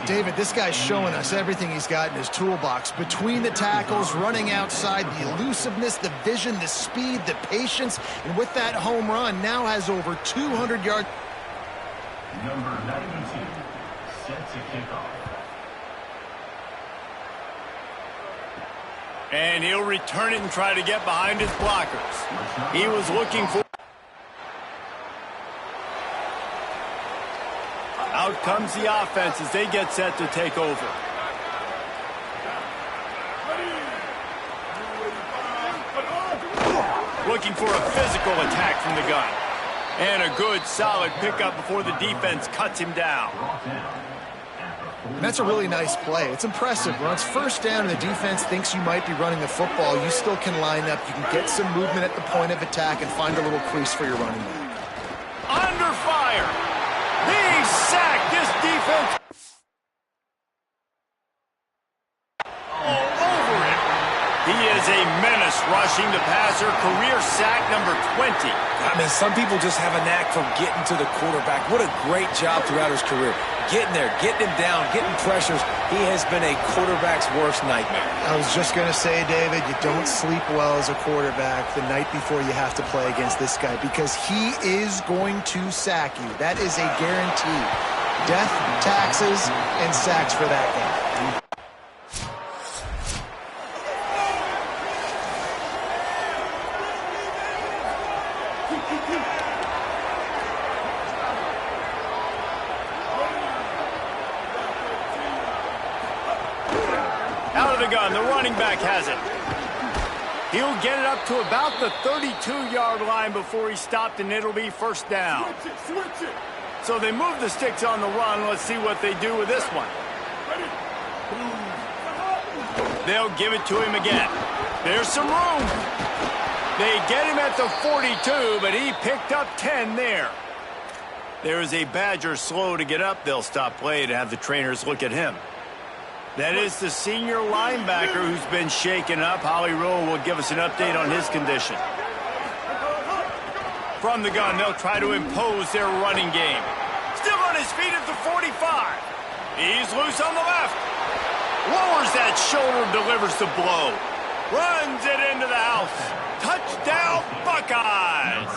David, this guy's showing us everything he's got in his toolbox. Between the tackles, running outside, the elusiveness, the vision, the speed, the patience, and with that home run, now has over 200 yards. Number 92, set to kick off. And he'll return it and try to get behind his blockers. He was looking for... Out comes the offense as they get set to take over. Looking for a physical attack from the gun. And a good, solid pickup before the defense cuts him down. And that's a really nice play. It's impressive. When it's 1st down and the defense thinks you might be running the football, you still can line up. You can get some movement at the point of attack and find a little crease for your running back. Under fire. He sacked this defense. All over it. He is a menace rushing the passer. Career sack number 20. I mean, some people just have a knack for getting to the quarterback. What a great job throughout his career. Getting there, getting him down, getting pressures. He has been a quarterback's worst nightmare. I was just going to say, David, you don't sleep well as a quarterback the night before you have to play against this guy because he is going to sack you. That is a guarantee. Death, taxes, and sacks for that guy. Out of the gun, the running back has it. He'll get it up to about the 32-yard line before he stopped, and it'll be 1st down. Switch it. So they move the sticks on the run. Let's see what they do with this one. They'll give it to him again. There's some room. They get him at the 42, but he picked up 10 there. There is a Badger slow to get up. They'll stop play to have the trainers look at him. That is the senior linebacker who's been shaken up. Holly Rowe will give us an update on his condition. From the gun, they'll try to impose their running game. Still on his feet at the 45. He's loose on the left. Lowers that shoulder, delivers the blow. Runs it into the house. Touchdown, Buckeyes.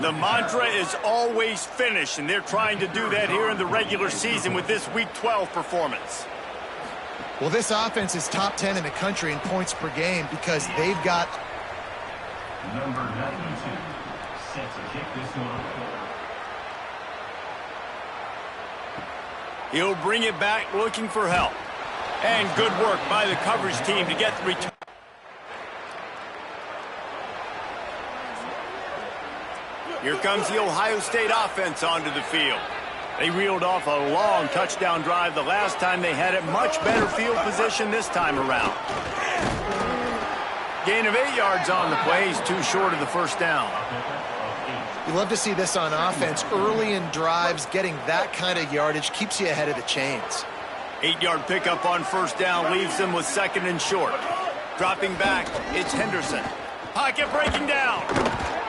The mantra is always finish, and they're trying to do that here in the regular season with this Week 12 performance. Well, this offense is top 10 in the country in points per game because they've got... Number 92, set to kick this one. He'll bring it back looking for help. And good work by the coverage team to get the return. Here comes the Ohio State offense onto the field. They reeled off a long touchdown drive the last time they had it. Much better field position this time around. Gain of 8 yards on the play. He's too short of the first down. You love to see this on offense. Early in drives, getting that kind of yardage keeps you ahead of the chains. 8-yard pickup on first down leaves them with second and short. Dropping back, it's Henderson. Pocket breaking down.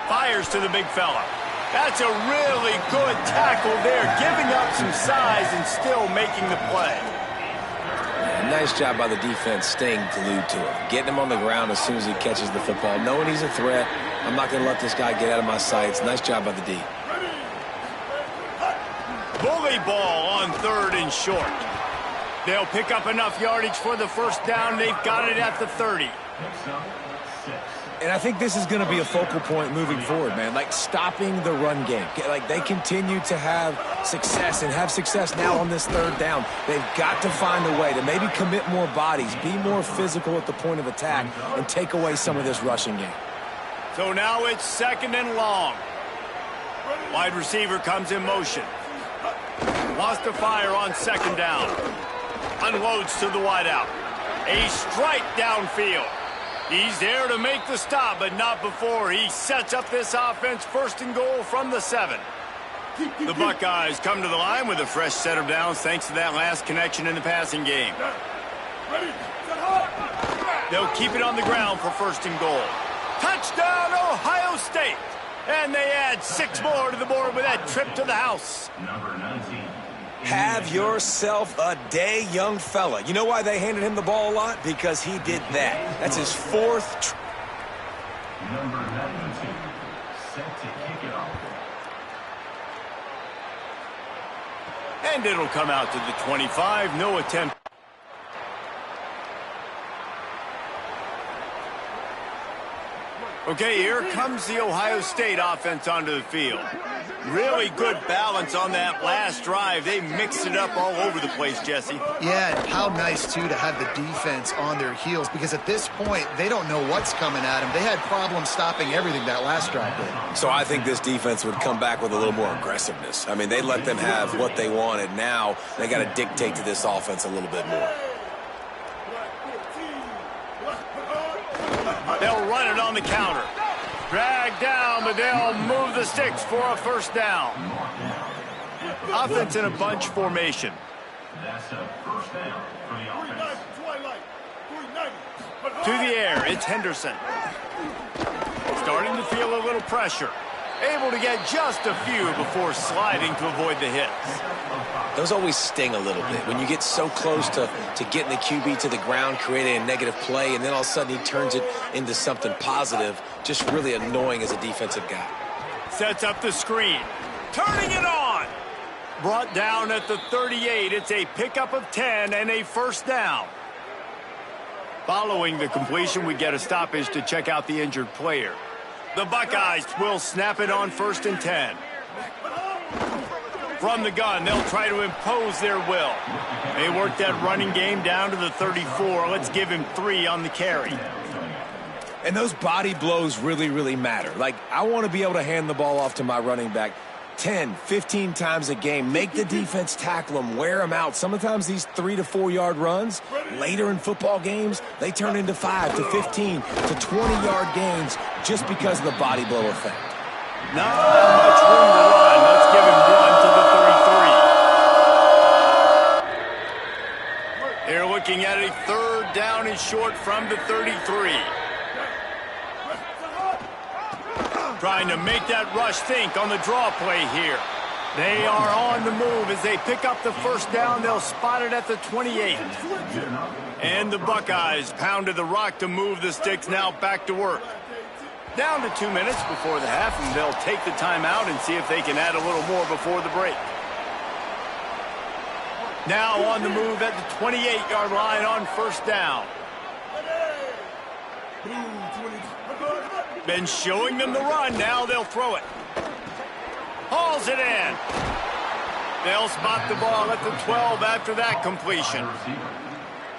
Fires to the big fella. That's a really good tackle there, giving up some size and still making the play. Nice job by the defense staying glued to him. Getting him on the ground as soon as he catches the football. Knowing he's a threat, I'm not going to let this guy get out of my sights. Nice job by the D. Bully ball on third and short. They'll pick up enough yardage for the first down. They've got it at the 30. And I think this is going to be a focal point moving forward, man. Like stopping the run game. Like they continue to have success and have success now on this third down. They've got to find a way to maybe commit more bodies, be more physical at the point of attack, and take away some of this rushing game. So now it's second and long. Wide receiver comes in motion. Wants to fire on second down. Unloads to the wideout. A strike downfield. He's there to make the stop, but not before he sets up this offense first and goal from the 7. The Buckeyes come to the line with a fresh set of downs thanks to that last connection in the passing game. They'll keep it on the ground for first and goal. Touchdown, Ohio State! And they add 6 more to the board with that trip to the house. Number 19. Have yourself a day, young fella. You know why they handed him the ball a lot? Because he did that. That's his 4th. Number 92, set to kick it off. And it'll come out to the 25. No attempt. Okay, here comes the Ohio State offense onto the field. Really good balance on that last drive. They mixed it up all over the place, Jesse. Yeah, and how nice, too, to have the defense on their heels because at this point, they don't know what's coming at them. They had problems stopping everything that last drive did. So I think this defense would come back with a little more aggressiveness. I mean, they let them have what they wanted. Now they got to dictate to this offense a little bit more. They'll run it on the counter. Drag down, but they'll move the sticks for a first down. Offense in a bunch formation. That's a first down for the offense. To the air, it's Henderson. Starting to feel a little pressure. Able to get just a few before sliding to avoid the hits. Those always sting a little bit. When you get so close to getting the QB to the ground, creating a negative play, and then all of a sudden he turns it into something positive, just really annoying as a defensive guy. Sets up the screen. Turning it on. Brought down at the 38. It's a pickup of 10 and a first down. Following the completion, we get a stoppage to check out the injured player. The Buckeyes will snap it on first and 10. From the gun, they'll try to impose their will. They work that running game down to the 34. Let's give him 3 on the carry. And those body blows really, really matter. Like, I want to be able to hand the ball off to my running back 10, 15 times a game. Make the defense tackle them, wear them out. Sometimes these 3 to 4 yard runs, later in football games, they turn into 5 to 15 to 20-yard gains just because of the body blow effect. Not much room to run. Let's give him one to the 33. They're looking at a third down and short from the 33. Trying to make that rush think on the draw play here. They are on the move as they pick up the first down. They'll spot it at the 28. And the Buckeyes pounded the rock to move the sticks, now back to work. Down to 2 minutes before the half, and they'll take the timeout and see if they can add a little more before the break. Now on the move at the 28-yard line on first down. Been showing them the run. Now they'll throw it. Hauls it in. They'll spot the ball at the 12 after that completion.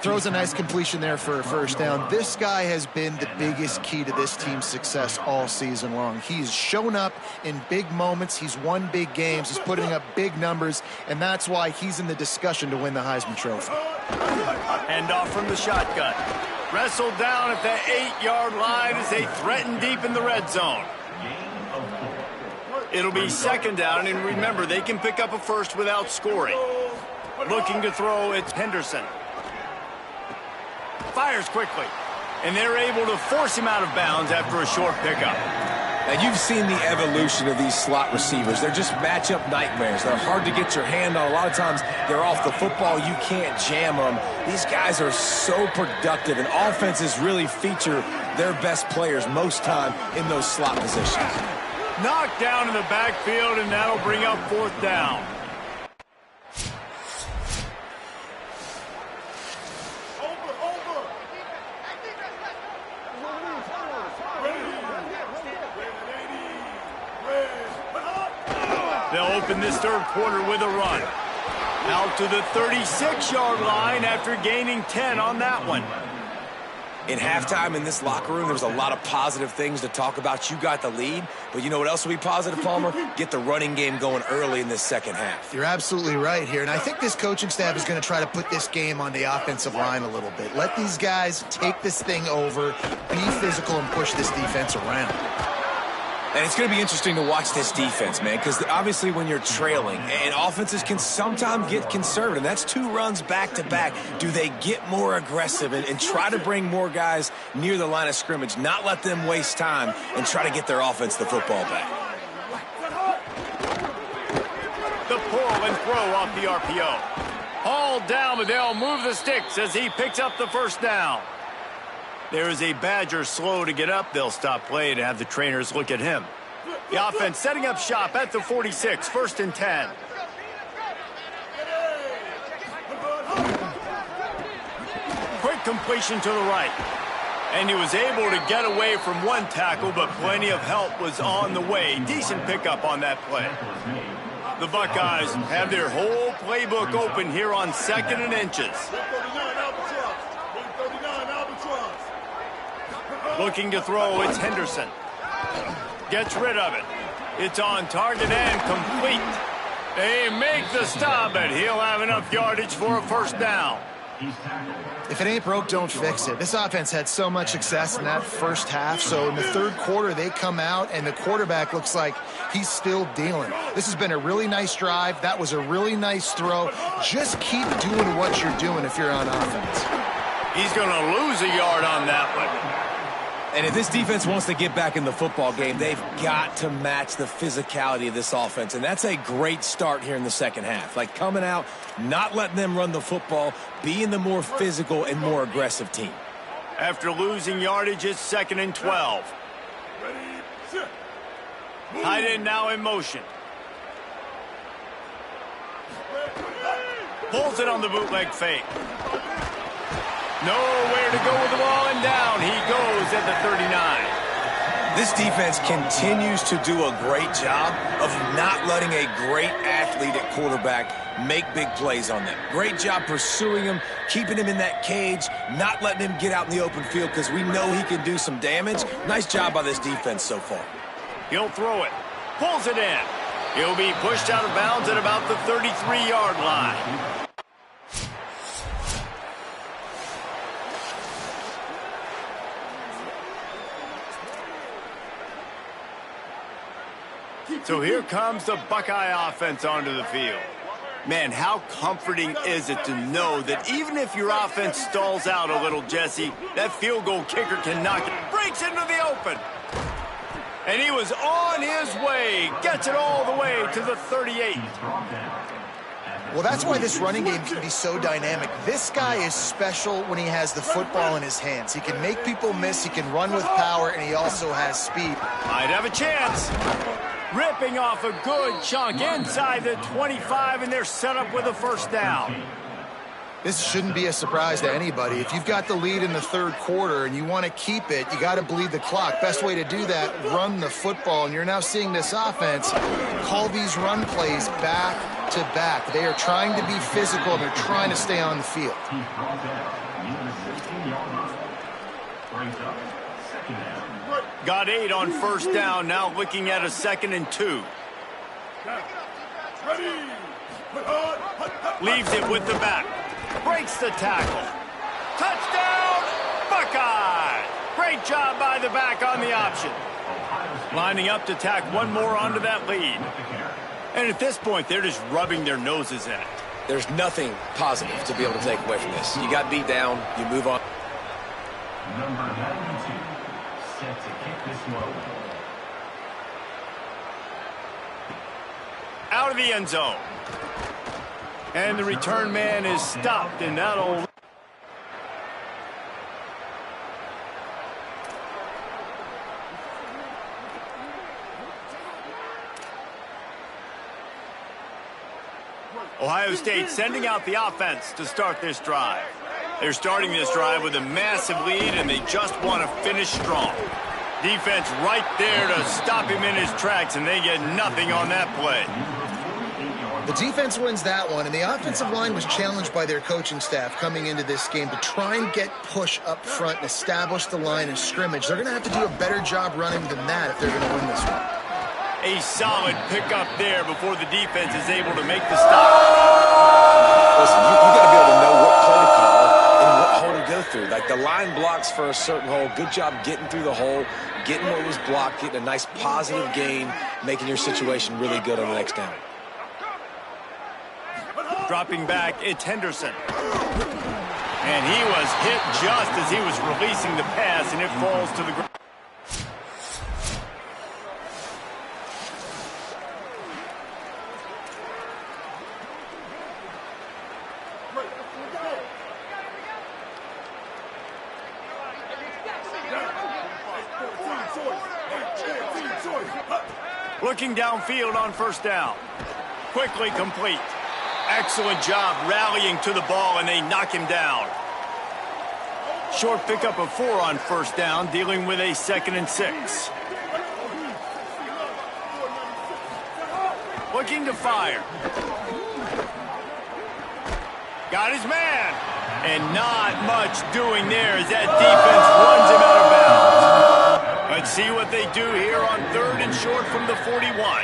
Throws a nice completion there for a first down. This guy has been the biggest key to this team's success all season long. He's shown up in big moments. He's won big games. He's putting up big numbers, and that's why he's in the discussion to win the Heisman Trophy. Hand off from the shotgun. Wrestled down at the 8-yard line as they threaten deep in the red zone. It'll be second down, and remember, they can pick up a first without scoring. Looking to throw, it's Henderson. Fires quickly, and they're able to force him out of bounds after a short pickup. Now, you've seen the evolution of these slot receivers. They're just matchup nightmares. They're hard to get your hand on. A lot of times, they're off the football. You can't jam them. These guys are so productive, and offenses really feature their best players most time in those slot positions. Knocked down in the backfield, and that'll bring up fourth down. They'll open this third quarter with a run. Out to the 36-yard line after gaining 10 on that one. In halftime in this locker room, there's a lot of positive things to talk about. You got the lead, but you know what else will be positive, Palmer? Get the running game going early in this second half. You're absolutely right here, and I think this coaching staff is going to try to put this game on the offensive line a little bit. Let these guys take this thing over, be physical, and push this defense around. And it's going to be interesting to watch this defense, man, because obviously when you're trailing, and offenses can sometimes get conservative. That's 2 runs back-to-back. Do they get more aggressive and try to bring more guys near the line of scrimmage, not let them waste time, and try to get their offense the football back? The pull and throw off the RPO. Hauled down, but they'll move the sticks as he picks up the first down. There is a Badger slow to get up. They'll stop play to have the trainers look at him. The offense setting up shop at the 46, 1st and 10. Quick completion to the right. And he was able to get away from one tackle, but plenty of help was on the way. Decent pickup on that play. The Buckeyes have their whole playbook open here on 2nd and inches. Looking to throw, it's Henderson. Gets rid of it. It's on target and complete. They make the stop, but he'll have enough yardage for a first down. If it ain't broke, don't fix it. This offense had so much success in that first half, so in the third quarter, they come out, and the quarterback looks like he's still dealing. This has been a really nice drive. That was a really nice throw. Just keep doing what you're doing if you're on offense. He's going to lose a yard on that one. And if this defense wants to get back in the football game, they've got to match the physicality of this offense. And that's a great start here in the second half. Like coming out, not letting them run the football, being the more physical and more aggressive team. After losing yardage, it's 2nd and 12. Tight end now in motion. Pulls it on the bootleg fake. Nowhere to go with the ball, and down he goes at the 39. This defense continues to do a great job of not letting a great athlete at quarterback make big plays on them. Great job pursuing him, keeping him in that cage, not letting him get out in the open field because we know he can do some damage. Nice job by this defense so far. He'll throw it. Pulls it in. He'll be pushed out of bounds at about the 33-yard line. So here comes the Buckeye offense onto the field. Man, how comforting is it to know that even if your offense stalls out a little, Jesse, that field goal kicker can knock it. Breaks into the open. And he was on his way. Gets it all the way to the 38. Well, that's why this running game can be so dynamic. This guy is special when he has the football in his hands. He can make people miss, he can run with power, and he also has speed. Might have a chance. Ripping off a good chunk inside the 25, and they're set up with a first down. This shouldn't be a surprise to anybody. If you've got the lead in the third quarter and you want to keep it, you got to bleed the clock. Best way to do that, run the football. And you're now seeing this offense call these run plays back to back. They are trying to be physical, and they're trying to stay on the field. Got 8 on first down, now looking at a 2nd and 2. Leaves it with the back. Breaks the tackle. Touchdown, Buckeye! Great job by the back on the option. Lining up to tack one more onto that lead. And at this point, they're just rubbing their noses in it. There's nothing positive to be able to take away from this. You got beat down, you move on. Number 92, set to kick this one. Out of the end zone. And the return man is stopped, and that'll... Ohio State sending out the offense to start this drive. They're starting this drive with a massive lead, and they just want to finish strong. Defense right there to stop him in his tracks, and they get nothing on that play. The defense wins that one, and the offensive line was challenged by their coaching staff coming into this game to try and get push up front and establish the line of scrimmage. They're going to have to do a better job running than that if they're going to win this one. A solid pickup there before the defense is able to make the stop. Listen, you got to be able to know what play to call and what hole to go through. Like the line blocks for a certain hole. Good job getting through the hole, getting what was blocked, getting a nice positive gain, making your situation really good on the next down. Dropping back, it's Henderson. And he was hit just as he was releasing the pass, and it falls to the ground. Looking downfield on first down. Quickly complete. Excellent job rallying to the ball, and they knock him down. Short pickup of 4 on first down, dealing with a 2nd and 6. Looking to fire. Got his man. And not much doing there as that defense runs him out of bounds. Let's see what they do here on 3rd and short from the 41.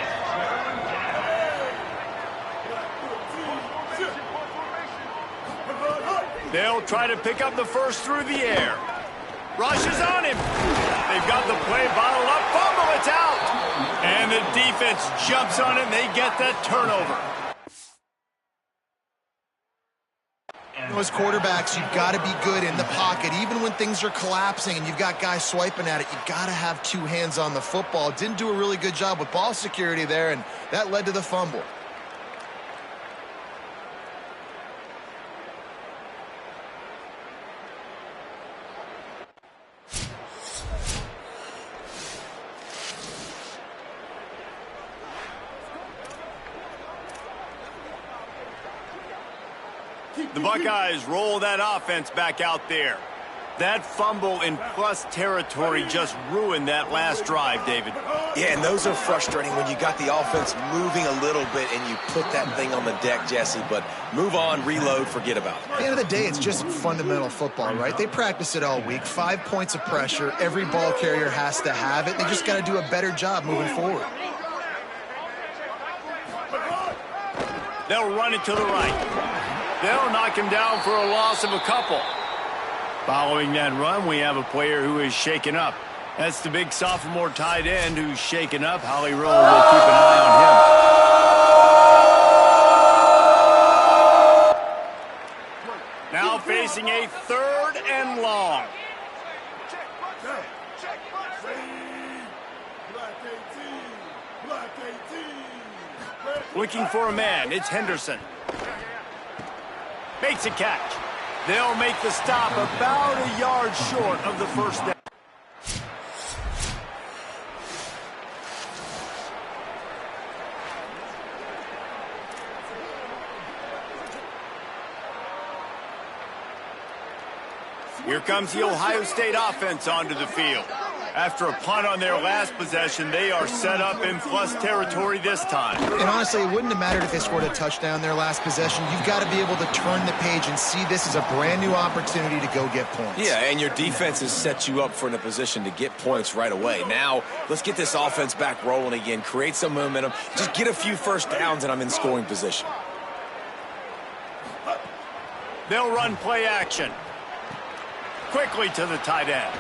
They'll try to pick up the first through the air. Rushes on him. They've got the play bottled up. Fumble, it's out. And the defense jumps on it, and they get that turnover. As quarterbacks, you've got to be good in the pocket. Even when things are collapsing and you've got guys swiping at it, you've got to have 2 hands on the football. Didn't do a really good job with ball security there, and that led to the fumble. The Buckeyes roll that offense back out there. That fumble in plus territory just ruined that last drive, David. Yeah, and those are frustrating when you got the offense moving a little bit and you put that thing on the deck, Jesse. But move on, reload, forget about it. At the end of the day, it's just fundamental football, right? They practice it all week. 5 points of pressure. Every ball carrier has to have it. They just got to do a better job moving forward. They'll run it to the right. They'll knock him down for a loss of a couple. Following that run, we have a player who is shaken up. That's the big sophomore tight end who's shaken up. Holly Rowe will keep an eye on him. Now facing a 3rd and long. Looking for a man. It's Henderson. Makes a catch. They'll make the stop about a yard short of the first down. Here comes the Ohio State offense onto the field. After a punt on their last possession, they are set up in plus territory this time. And honestly, it wouldn't have mattered if they scored a touchdown their last possession. You've got to be able to turn the page and see this as a brand new opportunity to go get points. Yeah, and your defense has set you up for in a position to get points right away. Now, let's get this offense back rolling again, create some momentum, just get a few first downs, and I'm in scoring position. They'll run play action. Quickly to the tight end.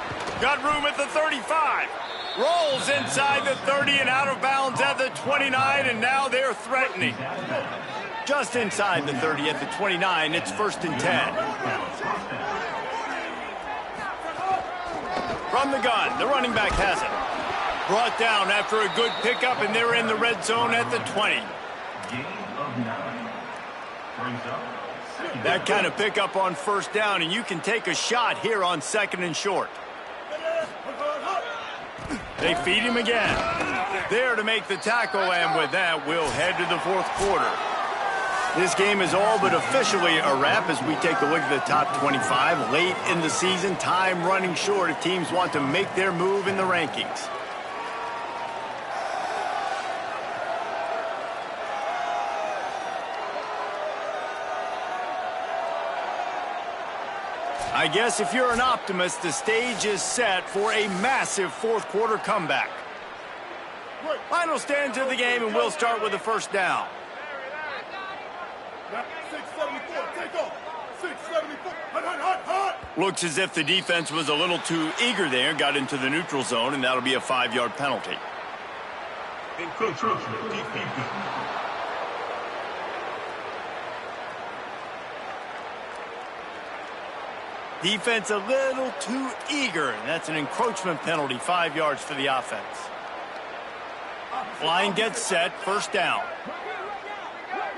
Got room at the 35. Rolls inside the 30 and out of bounds at the 29, and now they're threatening. Just inside the 30 at the 29, it's 1st and 10. From the gun, the running back has it. Brought down after a good pickup, and they're in the red zone at the 20. Gain of 9. Brings up. That kind of pickup on first down, and you can take a shot here on 2nd and short. They feed him again. There to make the tackle, and with that, we'll head to the 4th quarter. This game is all but officially a wrap as we take a look at the top 25. Late in the season, time running short if teams want to make their move in the rankings. I guess if you're an optimist, the stage is set for a massive 4th quarter comeback. Final stands of the game, and we'll start with the first down. 674, take off. 674, hot. Looks as if the defense was a little too eager there, got into the neutral zone, and that'll be a 5-yard penalty. Encroachment, defense. Defense a little too eager, and that's an encroachment penalty, 5 yards for the offense. Line gets set, first down. Here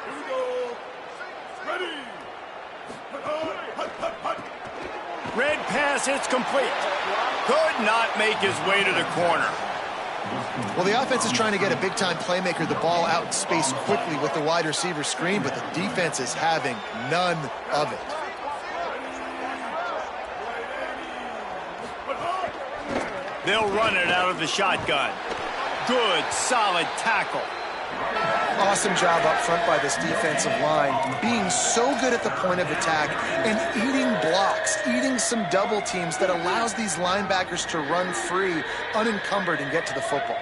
we go. Ready. Hot. Red pass hits complete. Could not make his way to the corner. Well, the offense is trying to get a big-time playmaker the ball out in space quickly with the wide receiver screen, but the defense is having none of it. They'll run it out of the shotgun. Good, solid tackle. Awesome job up front by this defensive line, being so good at the point of attack and eating blocks, eating some double teams that allows these linebackers to run free, unencumbered, and get to the football.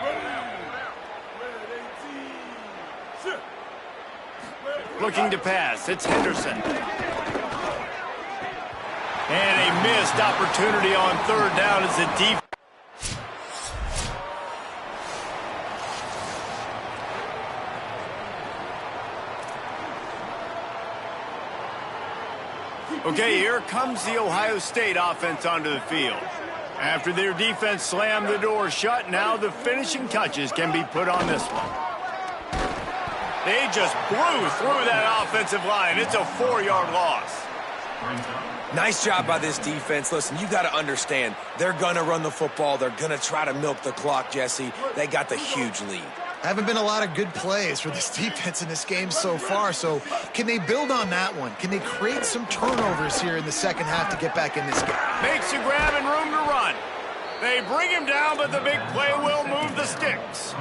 Looking to pass, it's Henderson. And a missed opportunity on 3rd down as the defense. Okay, here comes the Ohio State offense onto the field. After their defense slammed the door shut, now the finishing touches can be put on this one. They just blew through that offensive line. It's a 4-yard loss. Nice job by this defense. Listen, you got to understand, they're going to run the football. They're going to try to milk the clock, Jesse. They got the huge lead. Haven't been a lot of good plays for this defense in this game so far, so can they build on that one? Can they create some turnovers here in the second half to get back in this game? Makes a grab and room to run. They bring him down, but the big play will move the sticks.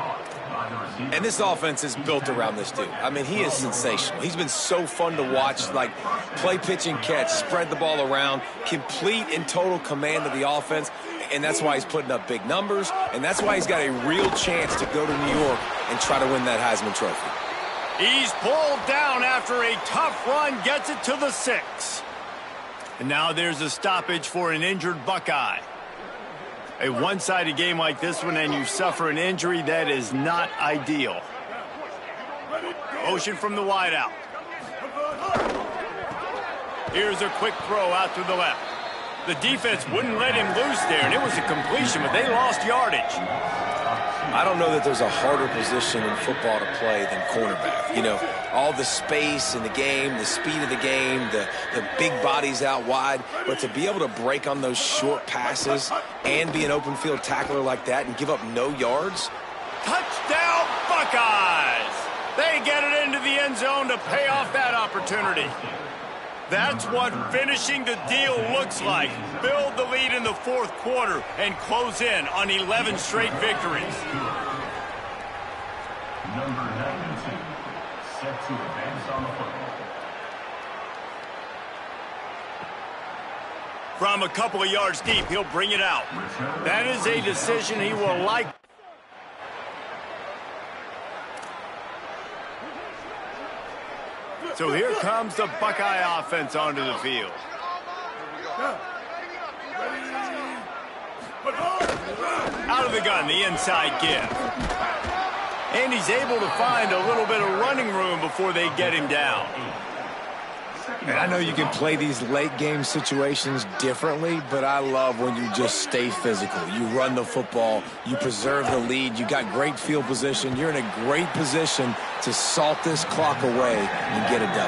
And this offense is built around this dude. I mean, he is sensational. He's been so fun to watch, like play, pitch, and catch, spread the ball around, complete and total command of the offense. And that's why he's putting up big numbers, and that's why he's got a real chance to go to New York and try to win that Heisman Trophy. He's pulled down after a tough run, gets it to the 6. And now there's a stoppage for an injured Buckeye. A one-sided game like this one and you suffer an injury, that is not ideal. Motion from the wideout. Here's a quick throw out to the left. The defense wouldn't let him loose there, and it was a completion, but they lost yardage. I don't know that there's a harder position in football to play than cornerback. You know, all the space in the game, the speed of the game, the big bodies out wide. But to be able to break on those short passes and be an open field tackler like that and give up no yards. Touchdown, Buckeyes! They get it into the end zone to pay off that opportunity. That's what finishing the deal looks like. Build the lead in the fourth quarter and close in on 11 straight victories. Number 92, set to advance on the football. From a couple of yards deep, he'll bring it out. That is a decision he will like. So here comes the Buckeye offense onto the field. Out of the gun, the inside give. And he's able to find a little bit of running room before they get him down. And I know you can play these late game situations differently, but I love when you just stay physical. You run the football, you preserve the lead, you got great field position, you're in a great position to salt this clock away and get a W.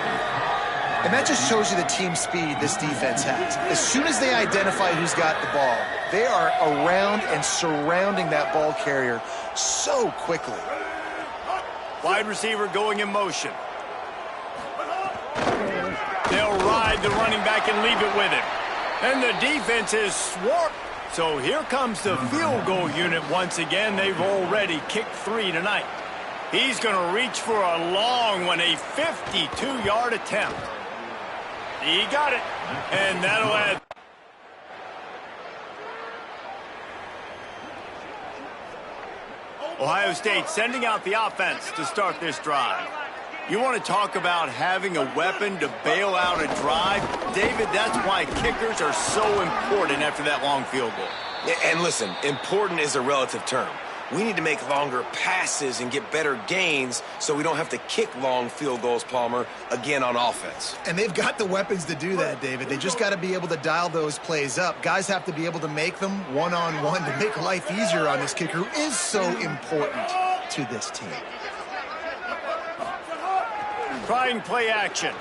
And that just shows you the team speed this defense has. As soon as they identify who's got the ball, they are around and surrounding that ball carrier so quickly. Wide receiver going in motion. They'll ride the running back and leave it with him. And the defense is swarmed. So here comes the field goal unit once again. They've already kicked 3 tonight. He's going to reach for a long one, a 52-yard attempt. He got it, and that'll add. Ohio State sending out the offense to start this drive. You want to talk about having a weapon to bail out a drive? David, that's why kickers are so important after that long field goal. And listen, important is a relative term. We need to make longer passes and get better gains so we don't have to kick long field goals, Palmer, again on offense. And they've got the weapons to do that, David. They just got to be able to dial those plays up. Guys have to be able to make them one-on-one to make life easier on this kicker, who is so important to this team. Trying play action.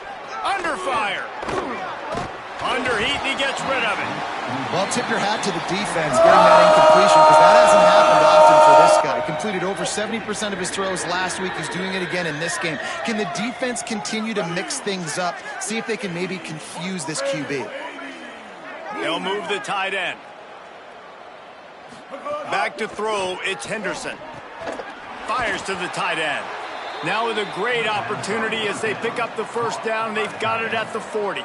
Under fire. Under heat, and he gets rid of it. Well, tip your hat to the defense getting that incompletion, because that hasn't happened often for this guy. Completed over 70% of his throws last week. He's doing it again in this game. Can the defense continue to mix things up, see if they can maybe confuse this QB? They'll move the tight end. Back to throw, it's Henderson. Fires to the tight end. Now with a great opportunity as they pick up the first down. They've got it at the 40.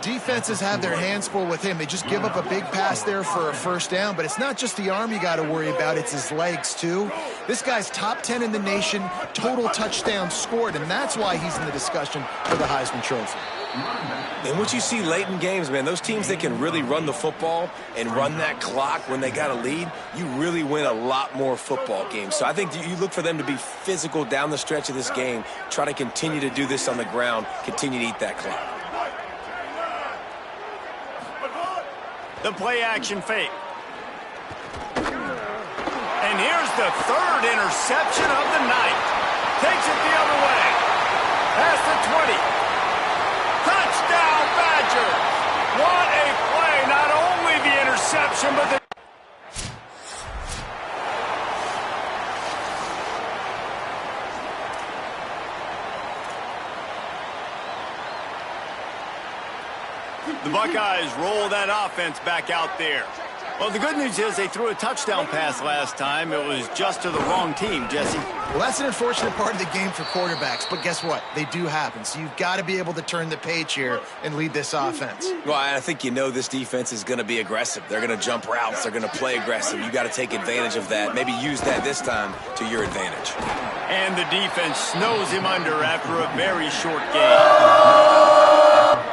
Defenses have their hands full with him. They just give up a big pass there for a first down, but it's not just the arm you got to worry about, it's his legs too. This guy's top 10 in the nation, total touchdowns scored, and that's why he's in the discussion for the Heisman Trophy. And what you see late in games, man, those teams that can really run the football and run that clock when they got a lead, you really win a lot more football games. So I think you look for them to be physical down the stretch of this game, try to continue to do this on the ground, continue to eat that clock. The play action fake. And here's the third interception of the night. Takes it the other way. Past the 20. Touchdown, Badgers! What a play! Not only the interception, but the... The Buckeyes roll that offense back out there. Well, the good news is they threw a touchdown pass last time. It was just to the wrong team, Jesse. Well, that's an unfortunate part of the game for quarterbacks, but guess what? They do happen. So you've got to be able to turn the page here and lead this offense. Well, I think you know this defense is going to be aggressive. They're going to jump routes. They're going to play aggressive. You got to take advantage of that. Maybe use that this time to your advantage. And the defense snows him under after a very short game.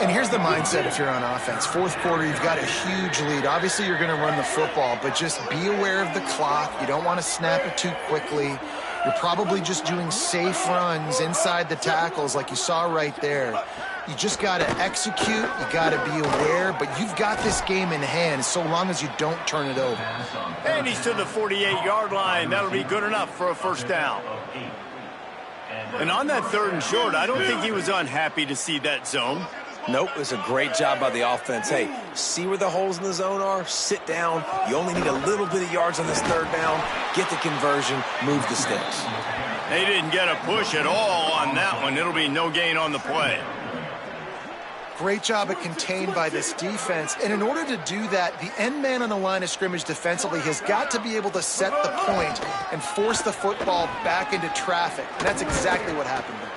And here's the mindset if you're on offense. Fourth quarter, you've got a huge lead. Obviously, you're going to run the football, but just be aware of the clock. You don't want to snap it too quickly. You're probably just doing safe runs inside the tackles like you saw right there. You just got to execute. You got to be aware, but you've got this game in hand so long as you don't turn it over. And he's to the 48-yard line. That'll be good enough for a first down. And on that 3rd and short, I don't think he was unhappy to see that zone. Nope, it's a great job by the offense. Hey, see where the holes in the zone are? Sit down. You only need a little bit of yards on this 3rd down. Get the conversion. Move the sticks. They didn't get a push at all on that one. It'll be no gain on the play. Great job at contained by this defense. And in order to do that, the end man on the line of scrimmage defensively has got to be able to set the point and force the football back into traffic. And that's exactly what happened there.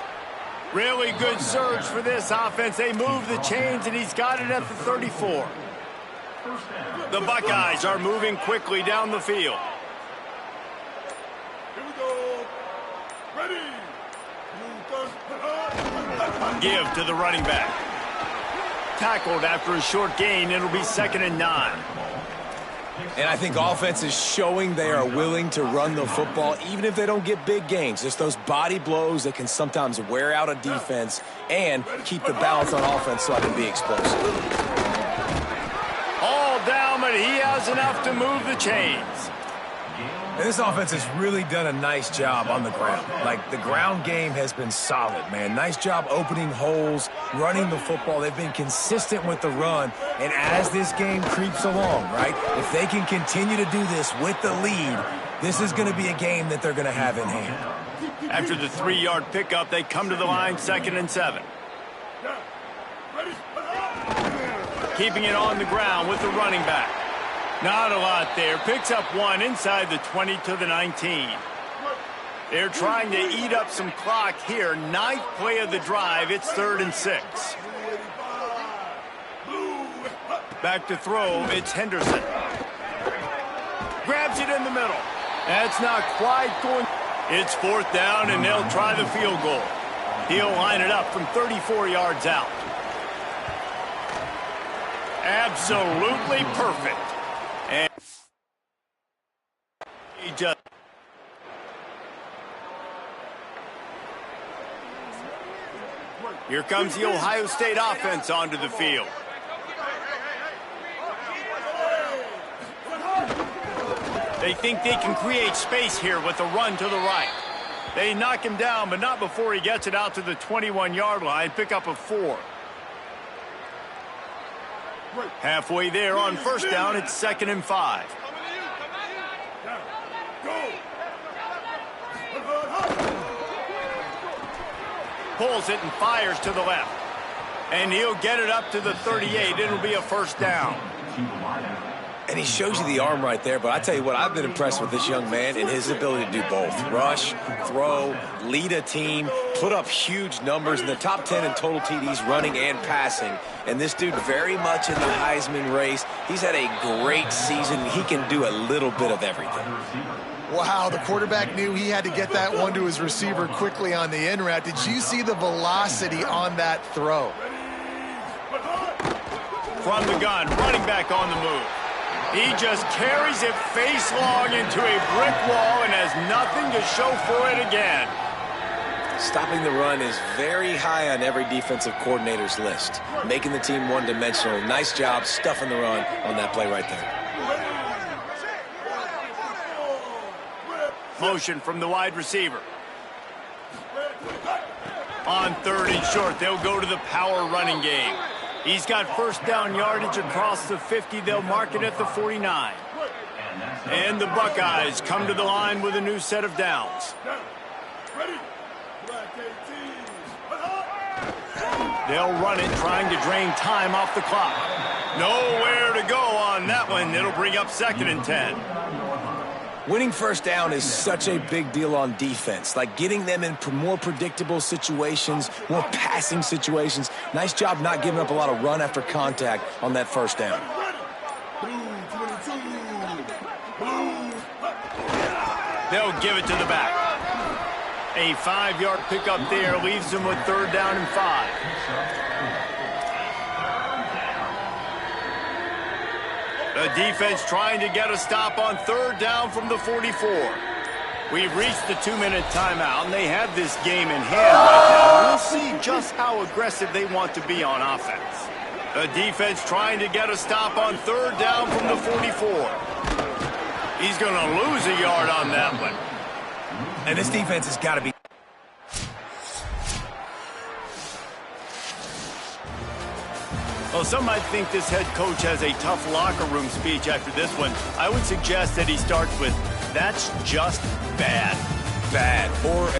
Really good surge for this offense. They move the chains, and he's got it at the 34. The Buckeyes are moving quickly down the field. Here we go. Ready. Give to the running back. Tackled after a short gain. It'll be 2nd and 9. And I think offense is showing they are willing to run the football, even if they don't get big gains. Just those body blows that can sometimes wear out a defense and keep the balance on offense so I can be explosive. All down, but he has enough to move the chains. And this offense has really done a nice job on the ground. Like, the ground game has been solid, man. Nice job opening holes, running the football. They've been consistent with the run. And as this game creeps along, right, if they can continue to do this with the lead, this is going to be a game that they're going to have in hand. After the 3-yard pickup, they come to the line 2nd and 7. Keeping it on the ground with the running back. Not a lot there. Picks up 1 inside the 20 to the 19. They're trying to eat up some clock here. 9th play of the drive. It's 3rd and 6. Back to throw. It's Henderson. Grabs it in the middle. That's not quite going. It's 4th down, and they'll try the field goal. He'll line it up from 34 yards out. Absolutely perfect. And he just... Here comes the Ohio State offense onto the field. They think they can create space here with a run to the right. They knock him down, but not before he gets it out to the 21-yard line. Pick up a 4. Halfway there on 1st down, it's 2nd and 5. Pulls it and fires to the left. And he'll get it up to the 38. It'll be a 1st down. And he shows you the arm right there, but I tell you what, I've been impressed with this young man and his ability to do both. Rush, throw, lead a team, put up huge numbers in the top 10 in total TDs running and passing. And this dude very much in the Heisman race. He's had a great season. He can do a little bit of everything. Wow, the quarterback knew he had to get that one to his receiver quickly on the in route. Did you see the velocity on that throw? From the gun, running back on the move. He just carries it face long into a brick wall and has nothing to show for it again. Stopping the run is very high on every defensive coordinator's list. Making the team one-dimensional. Nice job stuffing the run on that play right there. Motion from the wide receiver. On 3rd and short, they'll go to the power running game. He's got 1st down yardage across the 50. They'll mark it at the 49. And the Buckeyes come to the line with a new set of downs. They'll run it, trying to drain time off the clock. Nowhere to go on that one. It'll bring up 2nd and 10. Winning first down is such a big deal on defense. Like getting them in more predictable situations, more passing situations. Nice job not giving up a lot of run after contact on that first down. They'll give it to the back. A 5-yard pickup there leaves them with 3rd down and 5. The defense trying to get a stop on 3rd down from the 44. We've reached the 2-minute timeout, and they have this game in hand right now. We'll see just how aggressive they want to be on offense. The defense trying to get a stop on 3rd down from the 44. He's going to lose a yard on that one. And this defense has got to be... Well, some might think this head coach has a tough locker room speech after this one. I would suggest that he starts with, "That's just bad." Bad. Or...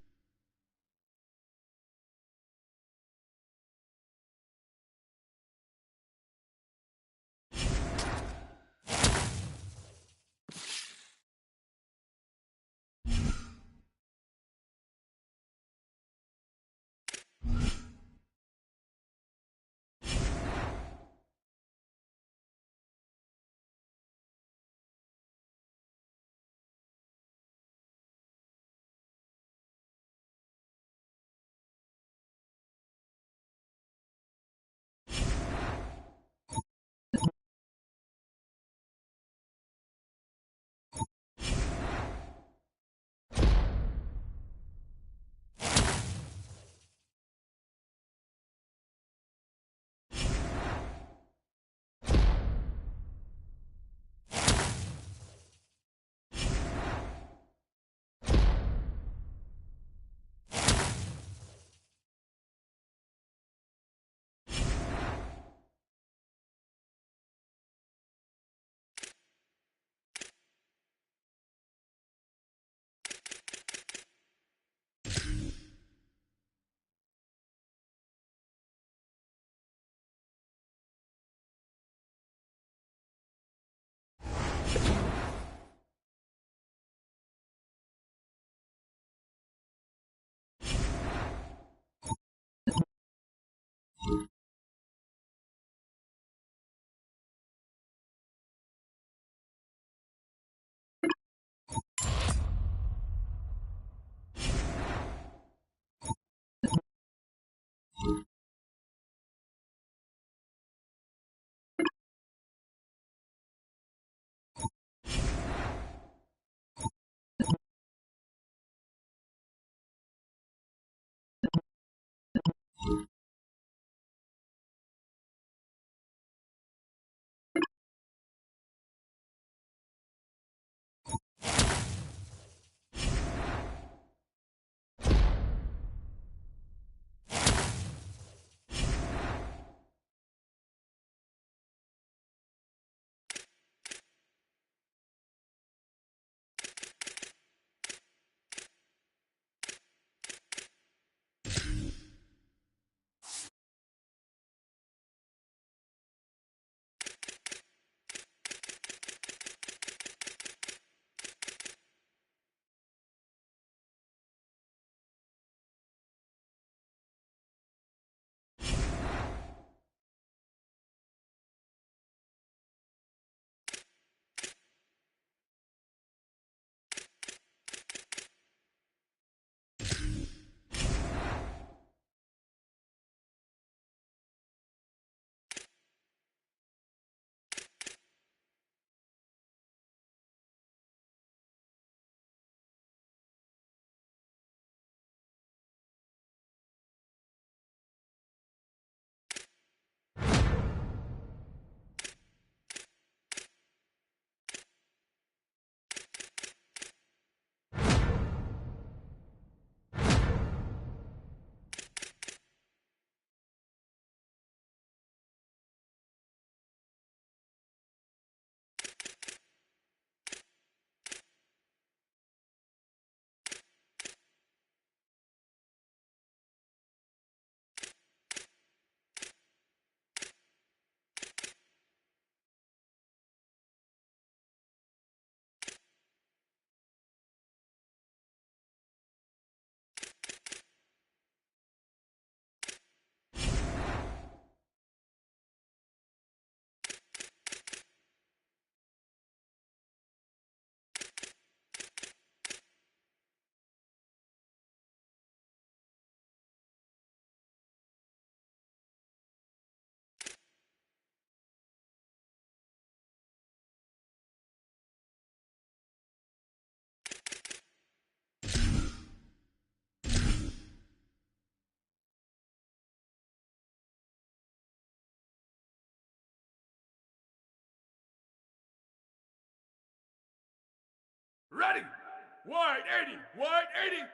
Wide 80. Wide 80.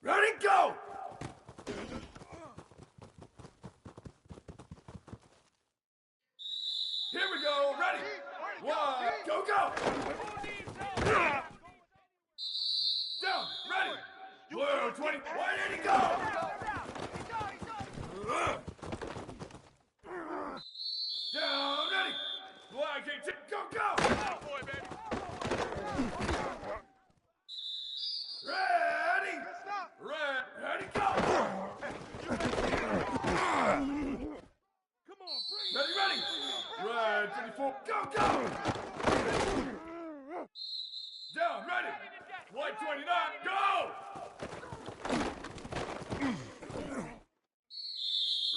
Ready, go! Here we go. Ready. Wide. Go, go. Down. Ready. Blue 20. Wide 80, go! Down. Ready. Black 18. Go, go! Ready. Ready, go! Ready, ready! Red 24, go, go! Down, ready! White 29, go!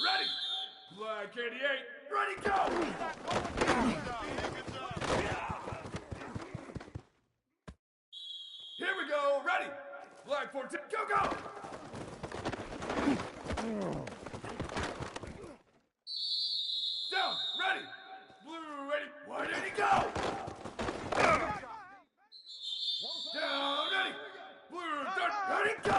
Ready! Black 88, ready, go! Here we go, ready! Black 14, go, go! Down, ready! Blue 80, white 80, go! Down, ready! Blue 30, ready, go!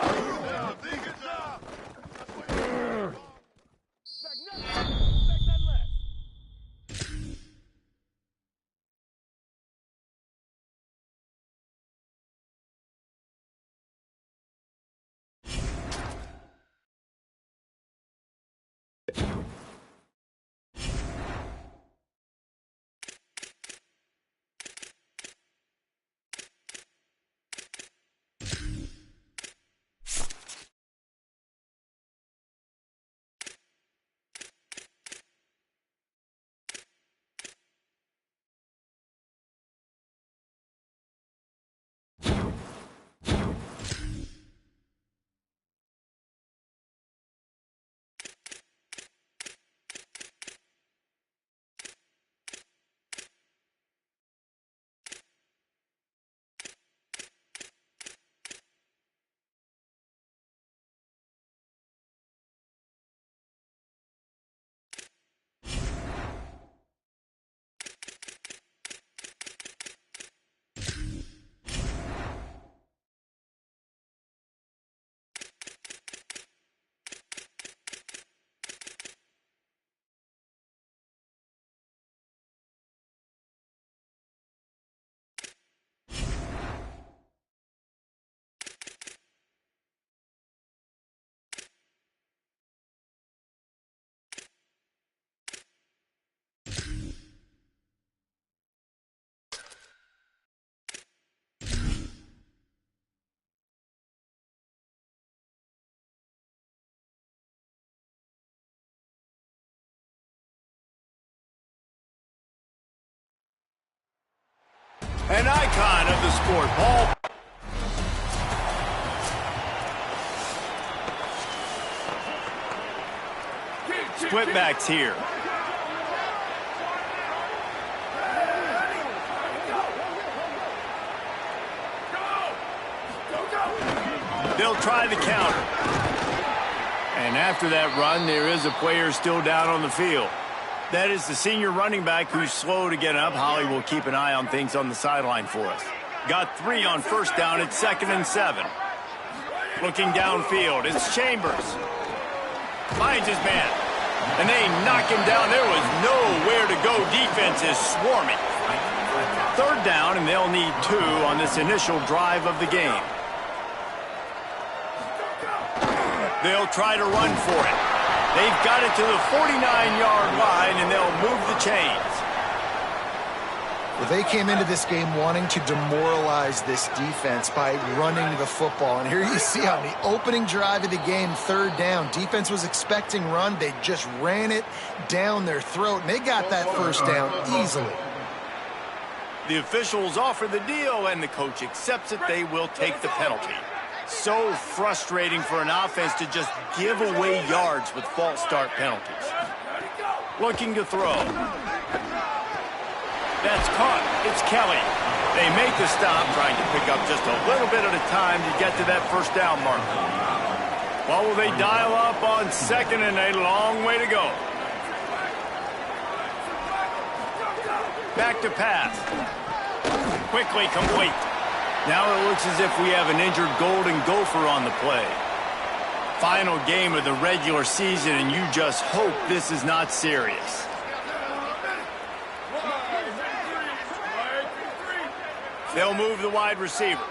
An icon of the sport, Paul. Split backs here. They'll try the counter. And after that run, there is a player still down on the field. That is the senior running back who's slow to get up. Holly will keep an eye on things on the sideline for us. Got 3 on first down at 2nd and 7. Looking downfield, it's Chambers. Finds his man. And they knock him down. There was nowhere to go. Defense is swarming. 3rd down, and they'll need 2 on this initial drive of the game. They'll try to run for it. They've got it to the 49-yard line, and they'll move the chains. Well, they came into this game wanting to demoralize this defense by running the football. And here you see on the opening drive of the game, 3rd down, defense was expecting run. They just ran it down their throat, and they got that 1st down easily. The officials offer the deal, and the coach accepts it. They will take the penalty. So frustrating for an offense to just give away yards with false start penalties. Looking to throw. That's caught. It's Kelly. They make the stop, trying to pick up just a little bit at a time to get to that 1st down marker. Well, will they dial up on 2nd and a long way to go? Back to pass. Quickly complete. Now it looks as if we have an injured Golden Gopher on the play. Final game of the regular season, and you just hope this is not serious. They'll move the wide receiver.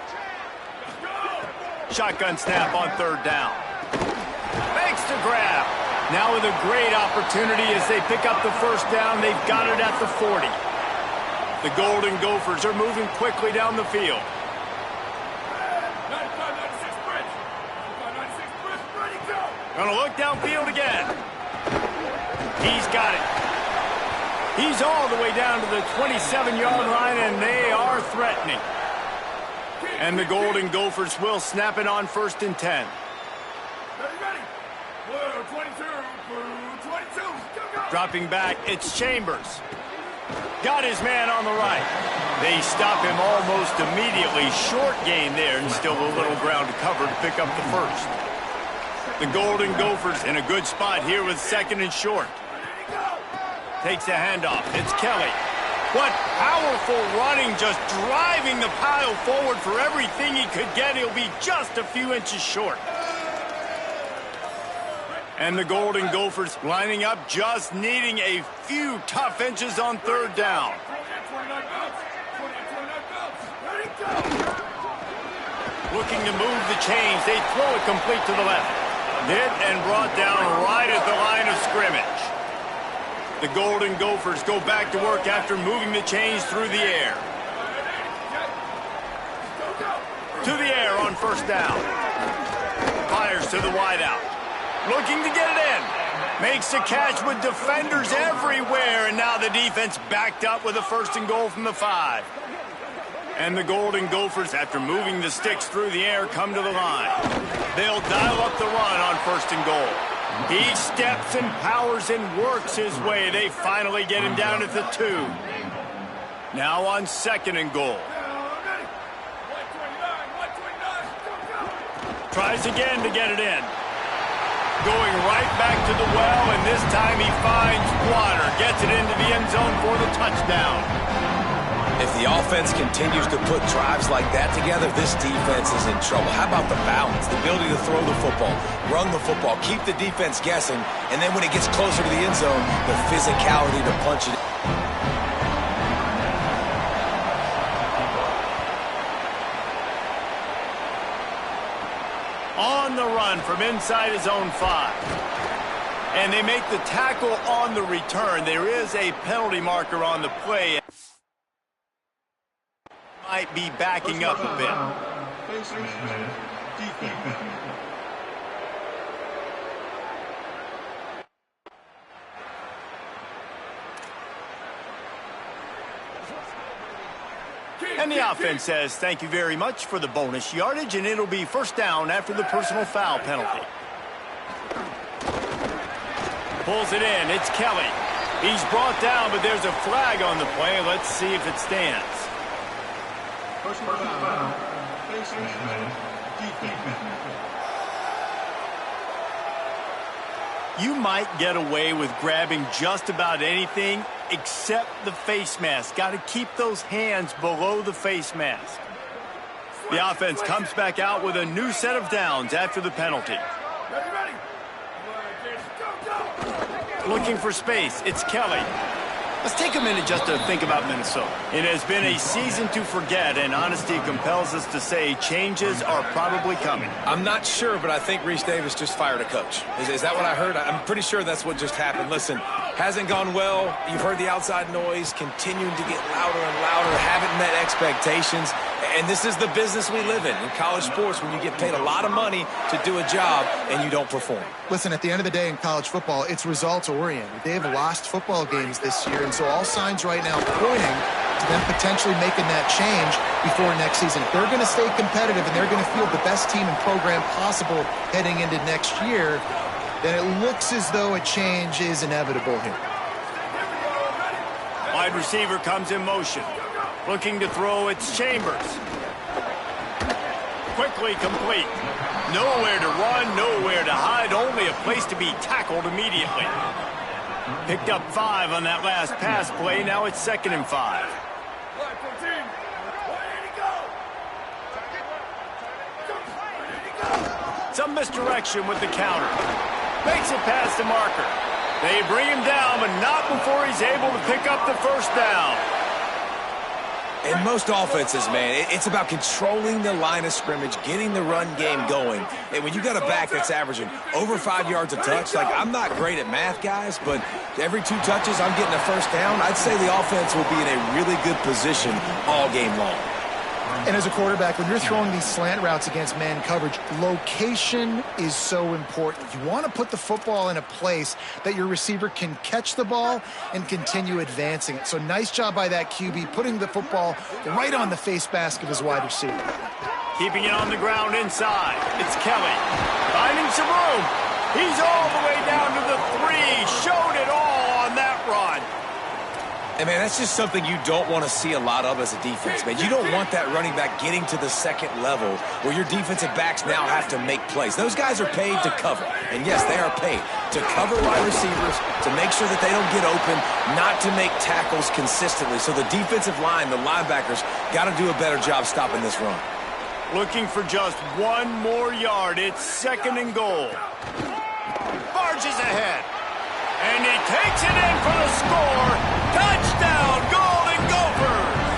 Shotgun snap on third down. Makes the grab. Now with a great opportunity as they pick up the first down. They've got it at the 40. The Golden Gophers are moving quickly down the field. Gonna look downfield again. He's got it. He's all the way down to the 27-yard line, and they are threatening. And the Golden Gophers will snap it on 1st and 10. Ready. Blue 22, blue 22. Go. Dropping back, it's Chambers. Got his man on the right. They stop him almost immediately. Short gain there, and still a little ground to cover to pick up the first. The Golden Gophers in a good spot here with 2nd and short. Takes a handoff. It's Kelly. What powerful running, just driving the pile forward for everything he could get. He'll be just a few inches short. And the Golden Gophers lining up, just needing a few tough inches on 3rd down. Looking to move the chains. They throw it complete to the left. Hit and brought down right at the line of scrimmage. The Golden Gophers go back to work after moving the chains through the air. To the air on 1st down. Fires to the wideout. Looking to get it in. Makes the catch with defenders everywhere, and now the defense backed up with a 1st and goal from the 5. And the Golden Gophers, after moving the sticks through the air, come to the line. They'll dial up the run on 1st and goal. He steps and powers and works his way. They finally get him down at the 2. Now on 2nd and goal. Tries again to get it in. Going right back to the well, and this time he finds water. Gets it into the end zone for the touchdown. If the offense continues to put drives like that together, this defense is in trouble. How about the balance, the ability to throw the football, run the football, keep the defense guessing, and then when it gets closer to the end zone, the physicality to punch it. On the run from inside his own 5. And they make the tackle on the return. There is a penalty marker on the play. Might be backing up a bit. And the offense says thank you very much for the bonus yardage, and it'll be 1st down after the personal foul penalty. Pulls it in. It's Kelly. He's brought down, but there's a flag on the play. Let's see if it stands. Personal foul. You might get away with grabbing just about anything except the face mask. Got to keep those hands below the face mask. The offense comes back out with a new set of downs after the penalty. Looking for space. It's Kelly. Let's take a minute just to think about Minnesota. It has been a season to forget, and honesty compels us to say changes are probably coming. I'm not sure, but I think Reese Davis just fired a coach. Is that what I heard? I'm pretty sure that's what just happened. Listen, hasn't gone well. You've heard the outside noise, continuing to get louder and louder, haven't met expectations. And this is the business we live in college sports, when you get paid a lot of money to do a job and you don't perform. Listen, at the end of the day in college football, it's results-oriented. They have lost football games this year, and so all signs right now pointing to them potentially making that change before next season. If they're going to stay competitive and they're going to field the best team and program possible heading into next year, then it looks as though a change is inevitable here. Wide receiver comes in motion. Looking to throw, it's Chambers. Quickly complete. Nowhere to run, nowhere to hide, only a place to be tackled immediately. Picked up 5 on that last pass play. Now it's 2nd and 5. some misdirection with the counter. Makes it past the marker. They bring him down, but not before he's able to pick up the first down. In most offenses, man, it's about controlling the line of scrimmage, getting the run game going. And when you got a back that's averaging over 5 yards a touch, like, I'm not great at math, guys, but every 2 touches, I'm getting a first down. I'd say the offense will be in a really good position all game long. And as a quarterback, when you're throwing these slant routes against man coverage, location is so important. You want to put the football in a place that your receiver can catch the ball and continue advancing it. So nice job by that QB, putting the football right on the face mask of his wide receiver. Keeping it on the ground inside. It's Kelly. Finding some room. He's all the way down to the 3. Showed it all on that run. And, man, that's just something you don't want to see a lot of as a defense, man. You don't want that running back getting to the second level where your defensive backs now have to make plays. Those guys are paid to cover. And, yes, they are paid to cover wide receivers, to make sure that they don't get open, not to make tackles consistently. So the defensive line, the linebackers, got to do a better job stopping this run. Looking for just 1 more yard. It's 2nd and goal. Barges ahead. And he takes it in for the score. Touchdown, Golden Gophers!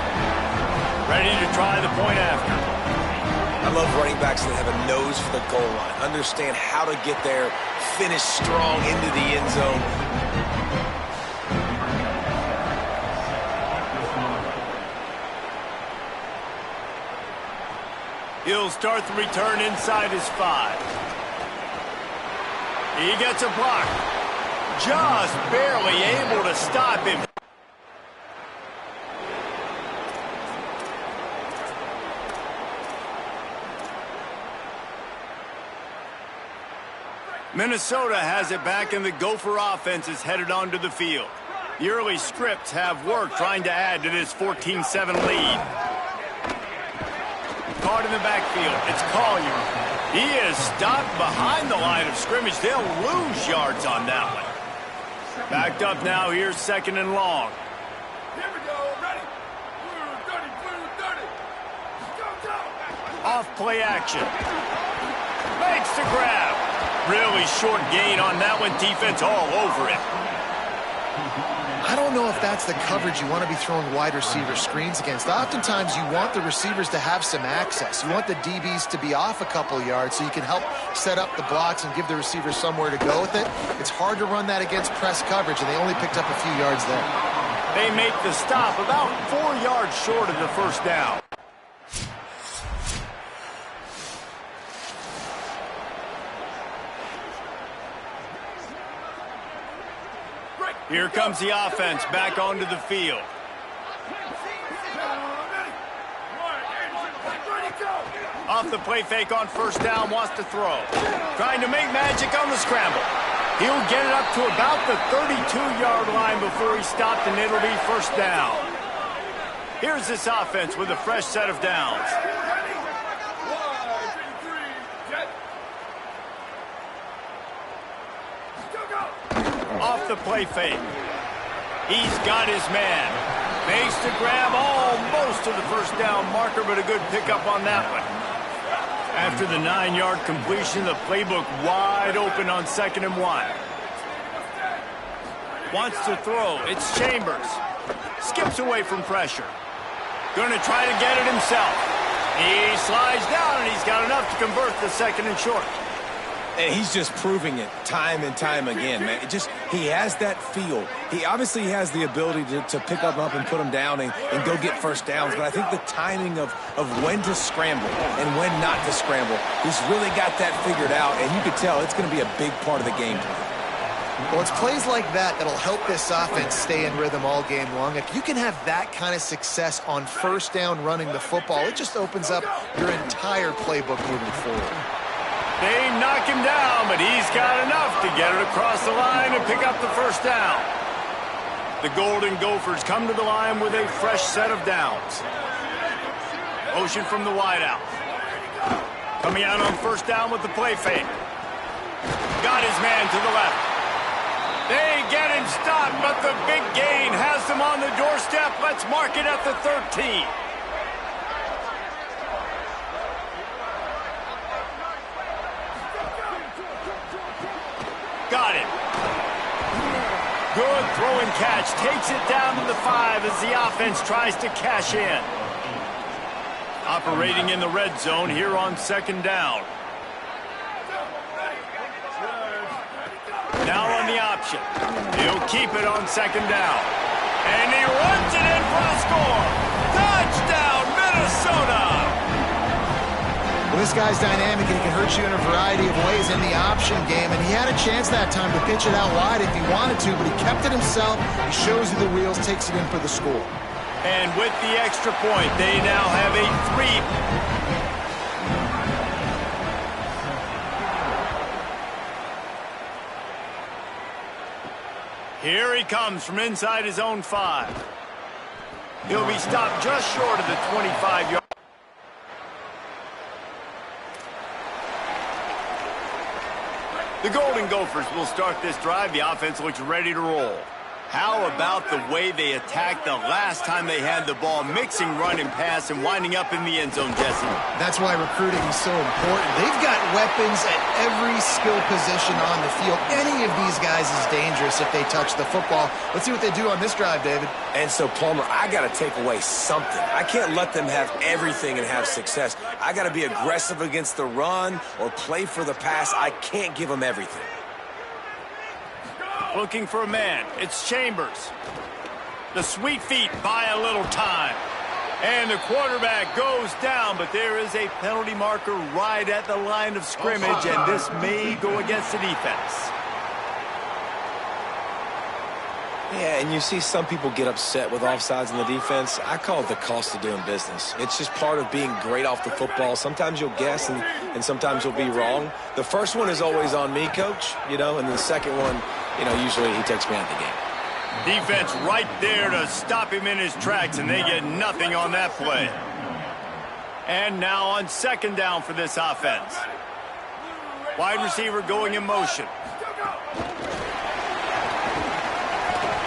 Ready to try the point after. I love running backs that have a nose for the goal line. Understand how to get there, finish strong into the end zone. He'll start the return inside his 5. He gets a block. Just barely able to stop him. Minnesota has it back, and the Gopher offense is headed onto the field. The early scripts have worked trying to add to this 14-7 lead. Caught in the backfield. It's Collier. He is stopped behind the line of scrimmage. They'll lose yards on that one. Backed up now. Here's 2nd and long. Here we go. Ready. Blue 30. Go, go. Off play action. Makes the grab. Really short gain on that one. Defense all over it. I don't know if that's the coverage you want to be throwing wide receiver screens against. Oftentimes, you want the receivers to have some access. You want the DBs to be off a couple yards so you can help set up the blocks and give the receiver somewhere to go with it. It's hard to run that against press coverage, and they only picked up a few yards there. They make the stop about 4 yards short of the first down. Here comes the offense back onto the field. Off the play fake on first down, wants to throw. Trying to make magic on the scramble. He'll get it up to about the 32-yard line before he's stopped, and it'll be first down. Here's this offense with a fresh set of downs. Off the play fake. He's got his man. Makes the grab almost to the first down marker, but a good pickup on that one. After the 9-yard completion, the playbook wide open on 2nd and 1. Wants to throw. It's Chambers. Skips away from pressure. Going to try to get it himself. He slides down, and he's got enough to convert the 2nd and short. And he's just proving it time and time again, man. He has that feel. He obviously has the ability to pick up and put him down and go get first downs. But I think the timing of when to scramble and when not to scramble, he's really got that figured out. And you can tell it's going to be a big part of the game plan. Well, it's plays like that that'll help this offense stay in rhythm all game long. If you can have that kind of success on first down running the football, it just opens up your entire playbook moving forward. They knock him down, but he's got enough to get it across the line and pick up the first down. The Golden Gophers come to the line with a fresh set of downs. Motion from the wideout. Coming out on first down with the play fake. Got his man to the left. They get him stopped, but the big gain has them on the doorstep. Let's mark it at the 13. got it. Good throw and catch. Takes it down to the 5 as the offense tries to cash in. Operating in the red zone here on 2nd down. Now on the option. He'll keep it on 2nd down. And he runs it in for a score. Touchdown, Minnesota! Well, this guy's dynamic, and he can hurt you in a variety of ways in the option game, and he had a chance that time to pitch it out wide if he wanted to, but he kept it himself. He shows you the wheels, takes it in for the score. And with the extra point, they now have a 3. Here he comes from inside his own 5. He'll be stopped just short of the 25-yard. The Golden Gophers will start this drive. The offense looks ready to roll. How about the way they attacked the last time they had the ball, mixing run and pass and winding up in the end zone, Jesse? That's why recruiting is so important. They've got weapons at every skill position on the field. Any of these guys is dangerous if they touch the football. Let's see what they do on this drive, David. And so, Palmer, I got to take away something. I can't let them have everything and have success. I got to be aggressive against the run or play for the pass. I can't give them everything. Looking for a man. It's Chambers. The sweet feet buy a little time. And the quarterback goes down, but there is a penalty marker right at the line of scrimmage, and this may go against the defense. Yeah, and you see some people get upset with offsides in the defense. I call it the cost of doing business. It's just part of being great off the football. Sometimes you'll guess and sometimes you'll be wrong. The first one is always on me, Coach, and the second one, usually he takes me out of the game. Defense right there to stop him in his tracks, and they get nothing on that play. And now on 2nd down for this offense. Wide receiver going in motion.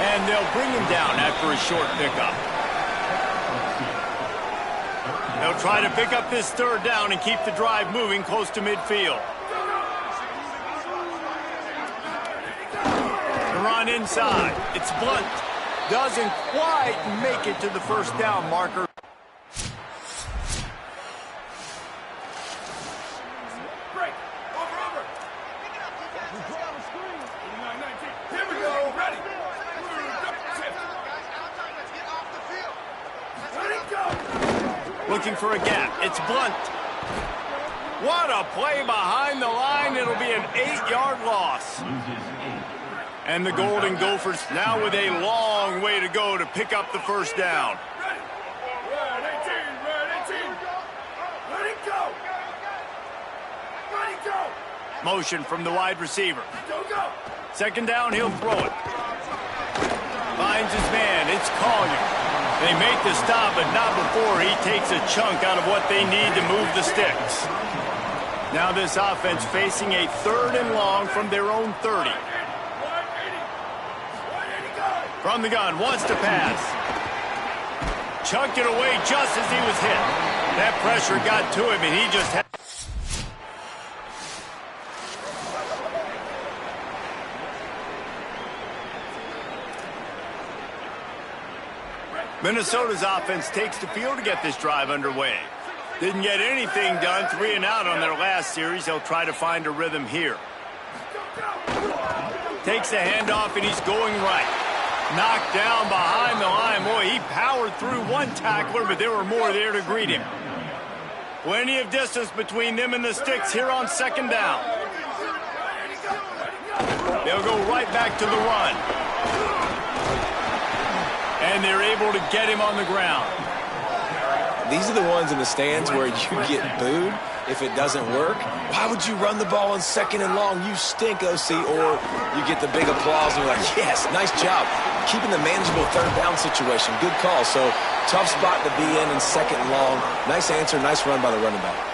And they'll bring him down after a short pickup. They'll try to pick up this 3rd down and keep the drive moving close to midfield. The run inside. It's Blunt. Doesn't quite make it to the 1st down marker. Break. Over. Here we go. Ready. Looking for a gap. It's Blunt. What a play behind the line. It'll be an 8-yard loss. And the Golden Gophers now with a long way to go to pick up the 1st down. Red 18. Ready, go. Motion from the wide receiver. Go. 2nd down, he'll throw it. Finds his man. It's Collier. They make the stop, but not before he takes a chunk out of what they need to move the sticks. Now this offense facing a 3rd and long from their own 30. From the gun, wants to pass. Chucked it away just as he was hit. That pressure got to him, and he just had... Minnesota's offense takes the field to get this drive underway. Didn't get anything done, 3 and out on their last series. They'll try to find a rhythm here. Takes the handoff, and he's going right. Knocked down behind the line. Boy, he powered through one tackler, but there were more there to greet him. Plenty of distance between them and the sticks here on 2nd down. They'll go right back to the run. And they're able to get him on the ground. These are the ones in the stands where you get booed if it doesn't work. Why would you run the ball on 2nd and long? You stink, OC. Or you get the big applause and you're like, yes, nice job. Keeping the manageable 3rd down situation. Good call. So tough spot to be in 2nd and long. Nice answer, nice run by the running back.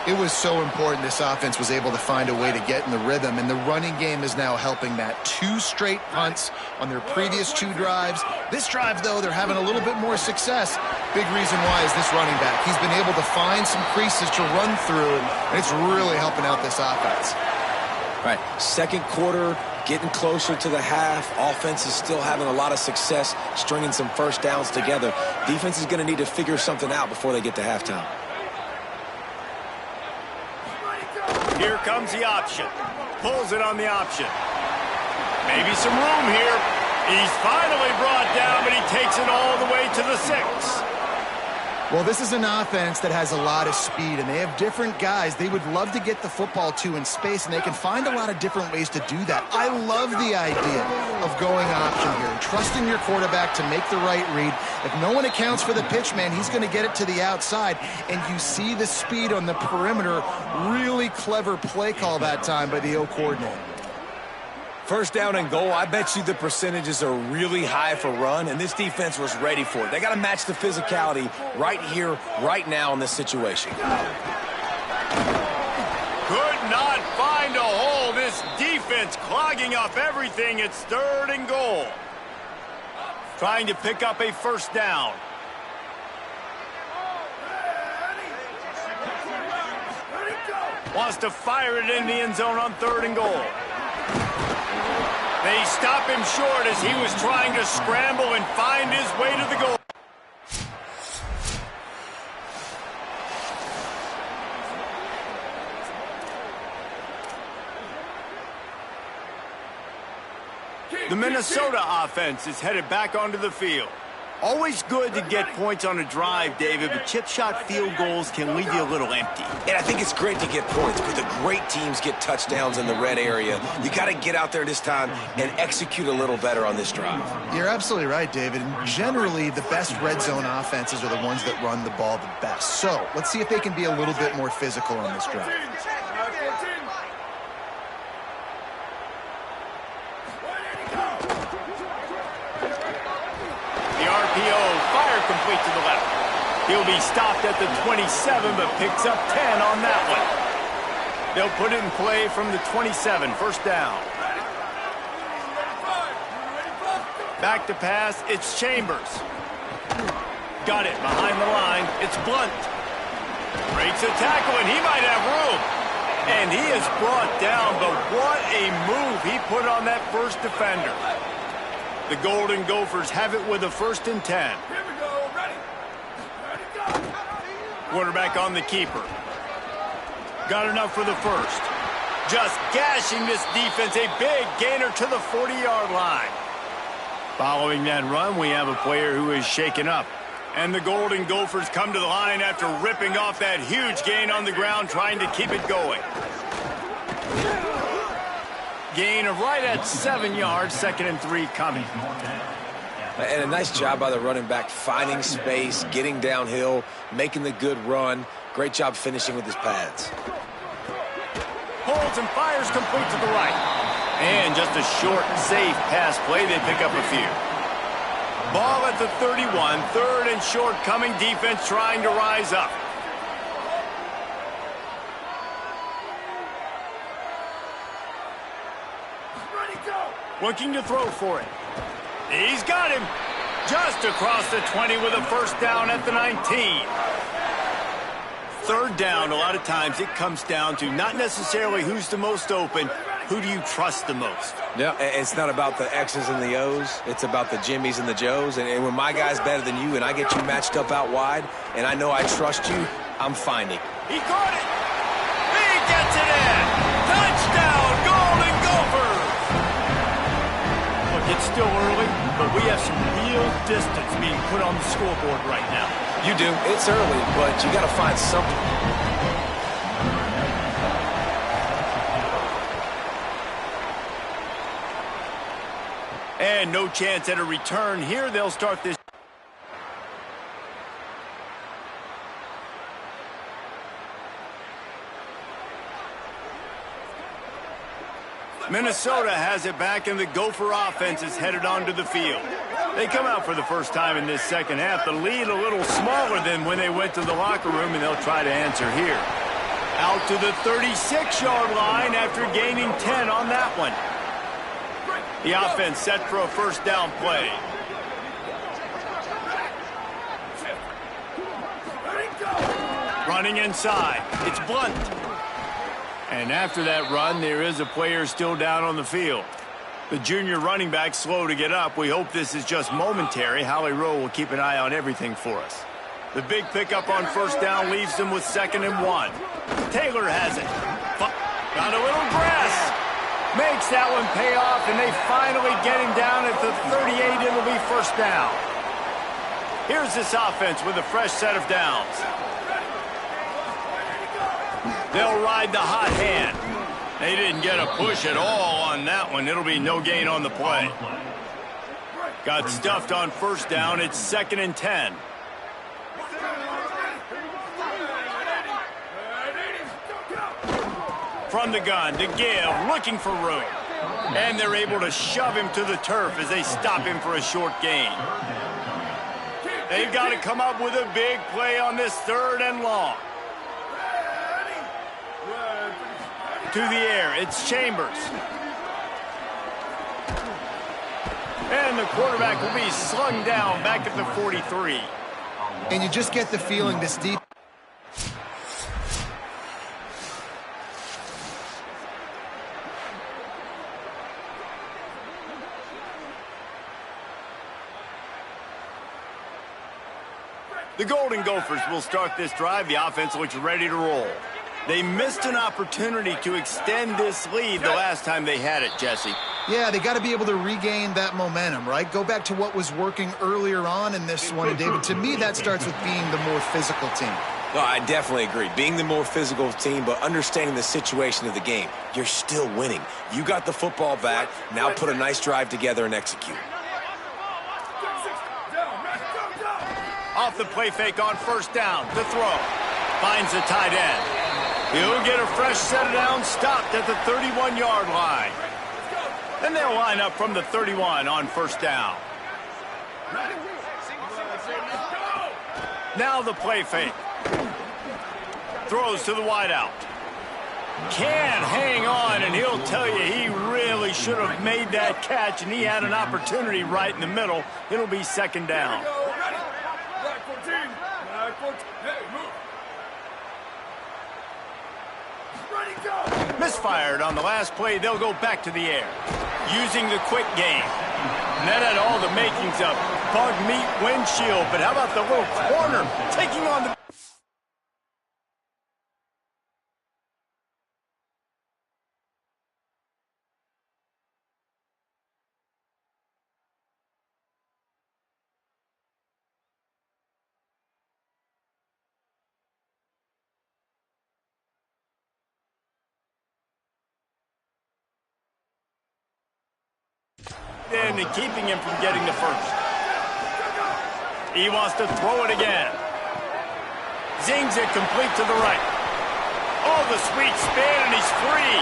It was so important this offense was able to find a way to get in the rhythm, and the running game is now helping that. 2 straight punts on their previous 2 drives. This drive, though, they're having a little bit more success. Big reason why is this running back. He's been able to find some creases to run through, and it's really helping out this offense. Right, second quarter, getting closer to the half. Offense is still having a lot of success stringing some first downs together. Defense is going to need to figure something out before they get to halftime. Here comes the option. Pulls it on the option. Maybe some room here. He's finally brought down, but he takes it all the way to the 6. Well, this is an offense that has a lot of speed, and they have different guys they would love to get the football to in space, and they can find a lot of different ways to do that. I love the idea of going option here and trusting your quarterback to make the right read. If no one accounts for the pitch, man, he's going to get it to the outside, and you see the speed on the perimeter. Really clever play call that time by the O coordinator. First down and goal, I bet you the percentages are really high for run, and this defense was ready for it. They got to match the physicality right here, right now in this situation. Could not find a hole. This defense clogging up everything. It's 3rd and goal. Trying to pick up a first down. Wants to fire it in the end zone on 3rd and goal. They stop him short as he was trying to scramble and find his way to the goal. The Minnesota offense is headed back onto the field. Always good to get points on a drive, David, but chip shot field goals can leave you a little empty. And I think it's great to get points, but the great teams get touchdowns in the red area. You got to get out there this time and execute a little better on this drive. You're absolutely right, David. And generally, the best red zone offenses are the ones that run the ball the best. So let's see if they can be a little bit more physical on this drive. Complete to the left. He'll be stopped at the 27, but picks up 10 on that one. They'll put it in play from the 27, first down. Back to pass, it's Chambers. Got it behind the line, it's Blunt. Breaks a tackle, and he might have room. And he is brought down, but what a move he put on that first defender. The Golden Gophers have it with a 1st and 10. Quarterback on the keeper. Got enough for the first. Just gashing this defense. A big gainer to the 40-yard line. Following that run, we have a player who is shaken up. And the Golden Gophers come to the line after ripping off that huge gain on the ground, trying to keep it going. Gain of right at 7 yards, 2nd and 3 coming. And a nice job by the running back, finding space, getting downhill, making the good run. Great job finishing with his pads. Holds and fires complete to the right. And just a short, safe pass play. They pick up a few. Ball at the 31, 3rd and short coming. Defense trying to rise up. Looking to throw for it. He's got him just across the 20 with a first down at the 19. 3rd down, a lot of times it comes down to not necessarily who's the most open, who do you trust the most? Yeah, it's not about the X's and the O's. It's about the Jimmys and the Joes. And when my guy's better than you and I get you matched up out wide and I know I trust you, I'm finding. He caught it. He gets it in. Touchdown, Golden Gophers. Look, it's still early, but we have some real distance being put on the scoreboard right now. You do. It's early, but you got to find something. And no chance at a return here. They'll start this. Minnesota has it back, and the Gopher offense is headed onto the field. They come out for the first time in this second half. The lead a little smaller than when they went to the locker room, and they'll try to answer here. Out to the 36-yard line after gaining 10 on that one. The offense set for a first down play. Running inside. It's Blunt. And after that run, there is a player still down on the field. The junior running back slow to get up. We hope this is just momentary. Howie Rowe will keep an eye on everything for us. The big pickup on first down leaves them with 2nd and 1. Taylor has it. Got a little grass. Makes that one pay off, and they finally get him down at the 38. It'll be first down. Here's this offense with a fresh set of downs. They'll ride the hot hand. They didn't get a push at all on that one. It'll be no gain on the play. Got stuffed on first down. It's 2nd and 10. From the gun to give, looking for room. And they're able to shove him to the turf as they stop him for a short gain. They've got to come up with a big play on this 3rd and long. To the air, it's Chambers. And the quarterback will be slung down back at the 43. And you just get the feeling this deep. The Golden Gophers will start this drive. The offense looks ready to roll. They missed an opportunity to extend this lead the last time they had it, Jesse. Yeah, they got to be able to regain that momentum, right? Go back to what was working earlier on in this one. And David, to me, that starts with being the more physical team. Well, I definitely agree. Being the more physical team, but understanding the situation of the game. You're still winning. You got the football back. Now put a nice drive together and execute. Off the play fake on first down. The throw. Finds the tight end. He'll get a fresh set of downs, stopped at the 31-yard line. And they'll line up from the 31 on first down. Now the play fake. Throws to the wideout. Can't hang on, and he'll tell you he really should have made that catch, and he had an opportunity right in the middle. It'll be 2nd down. Misfired on the last play. They'll go back to the air. Using the quick game. And that had all the makings of bug meat windshield. But how about the little corner taking on the... and keeping him from getting the first. He wants to throw it again. Zings it complete to the right. Oh, the sweet spin, and he's free.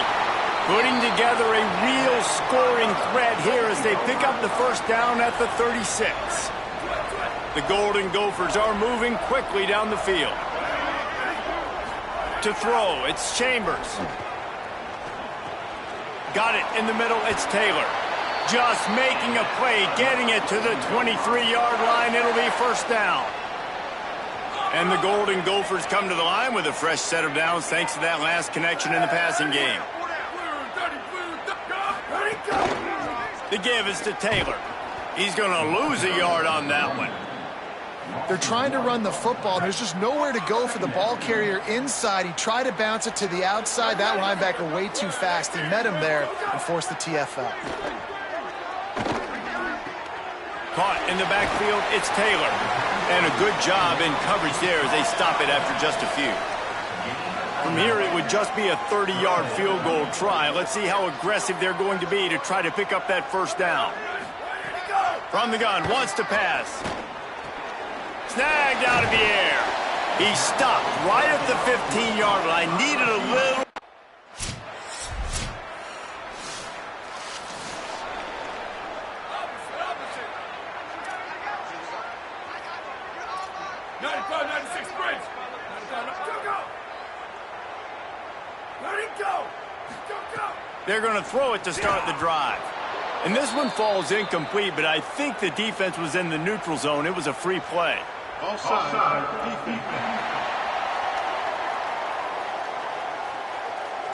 Putting together a real scoring threat here as they pick up the first down at the 36. The Golden Gophers are moving quickly down the field. To throw, it's Chambers. Got it in the middle, it's Taylor. Just making a play, getting it to the 23-yard line. It'll be first down. And the Golden Gophers come to the line with a fresh set of downs thanks to that last connection in the passing game. The give is to Taylor. He's going to lose a yard on that one. They're trying to run the football. There's just nowhere to go for the ball carrier inside. He tried to bounce it to the outside. That linebacker way too fast. He met him there and forced the TFL. Caught in the backfield, it's Taylor. And a good job in coverage there as they stop it after just a few. From here, it would just be a 30-yard field goal try. Let's see how aggressive they're going to be to try to pick up that first down. From the gun, wants to pass. Snagged out of the air. He stopped right at the 15-yard line. Needed a little. They're going to throw it to start the drive. And this one falls incomplete, but I think the defense was in the neutral zone. It was a free play.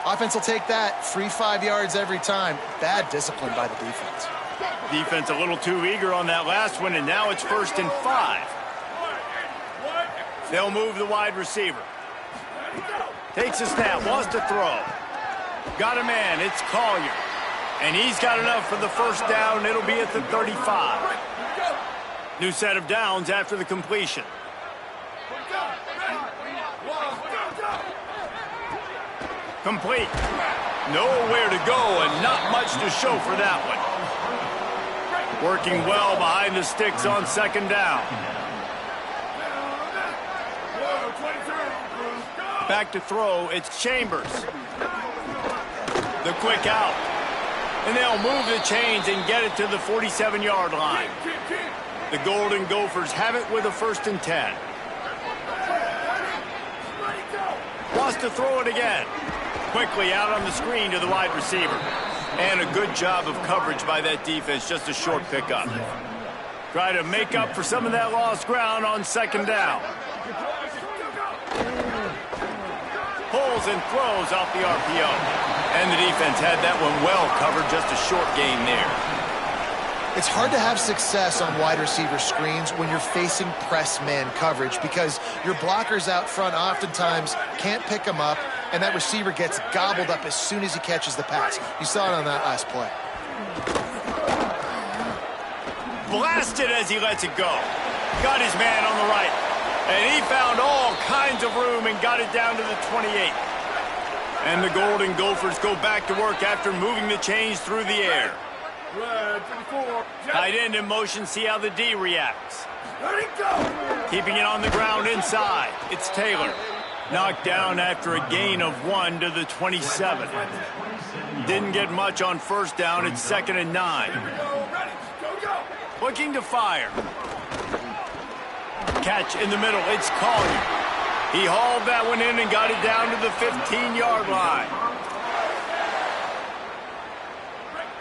Offense will take that. Free 5 yards every time. Bad discipline by the defense. Defense a little too eager on that last one, and now it's 1st and 5. They'll move the wide receiver. Takes a snap, wants to throw. Got a man, it's Collier. And he's got enough for the first down. It'll be at the 35. New set of downs after the completion. Complete. Nowhere to go and not much to show for that one. Working well behind the sticks on 2nd down. Back to throw, it's Chambers. The quick out. And they'll move the chains and get it to the 47-yard line. The Golden Gophers have it with a 1st and 10. Wants to throw it again. Quickly out on the screen to the wide receiver. And a good job of coverage by that defense, just a short pickup. Try to make up for some of that lost ground on 2nd down. Pulls and throws off the RPO. And the defense had that one well covered, just a short gain there. It's hard to have success on wide receiver screens when you're facing press man coverage because your blockers out front oftentimes can't pick them up, and that receiver gets gobbled up as soon as he catches the pass. You saw it on that last play. Blasted as he lets it go. Got his man on the right. And he found all kinds of room and got it down to the 28. And the Golden Gophers go back to work after moving the chains through the air. Tight end in motion, see how the D reacts. Keeping it on the ground inside. It's Taylor. Knocked down after a gain of 1 to the 27. Didn't get much on 1st down. It's 2nd and 9. Looking to fire. Catch in the middle. It's Collier. He hauled that one in and got it down to the 15-yard line.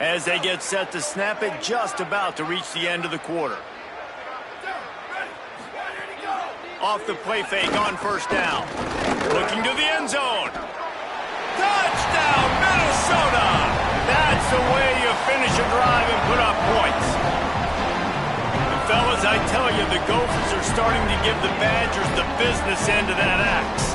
As they get set to snap it, just about to reach the end of the quarter. Off the play fake on 1st down. Looking to the end zone. Touchdown, Minnesota! That's the way you finish a drive and put up points. Fellas, I tell you, the Gophers are starting to give the Badgers the business end of that axe.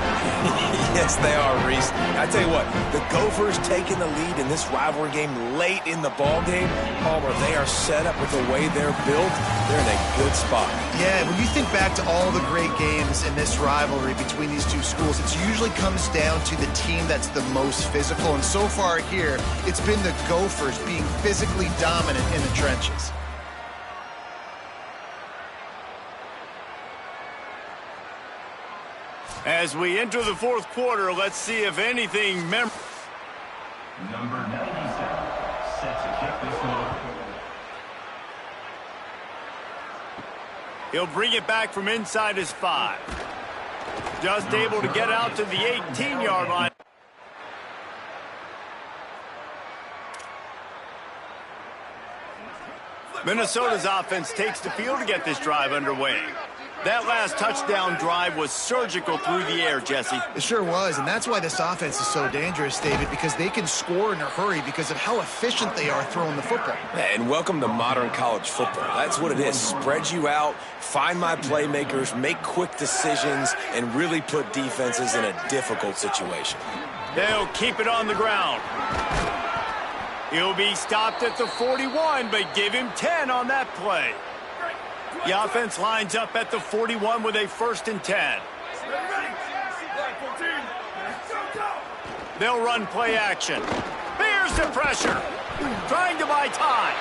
Yes, they are, Reese. I tell you what, the Gophers taking the lead in this rivalry game late in the ballgame. Palmer, they are set up with the way they're built. They're in a good spot. Yeah, when you think back to all the great games in this rivalry between these two schools, it usually comes down to the team that's the most physical. And so far here, it's been the Gophers being physically dominant in the trenches. As we enter the 4th quarter, let's see if anything Number 97, set to kick this one off. He'll bring it back from inside his 5. Just able to get out to the 18-yard line. Minnesota's offense takes the field to get this drive underway. That last touchdown drive was surgical through the air, Jesse. It sure was, and that's why this offense is so dangerous, David, because they can score in a hurry because of how efficient they are throwing the football. And welcome to modern college football. That's what it is. Spread you out, find my playmakers, make quick decisions, and really put defenses in a difficult situation. They'll keep it on the ground. He'll be stopped at the 41, but give him 10 on that play. The offense lines up at the 41 with a 1st and 10. They'll run play action. Here's the pressure. Trying to buy time.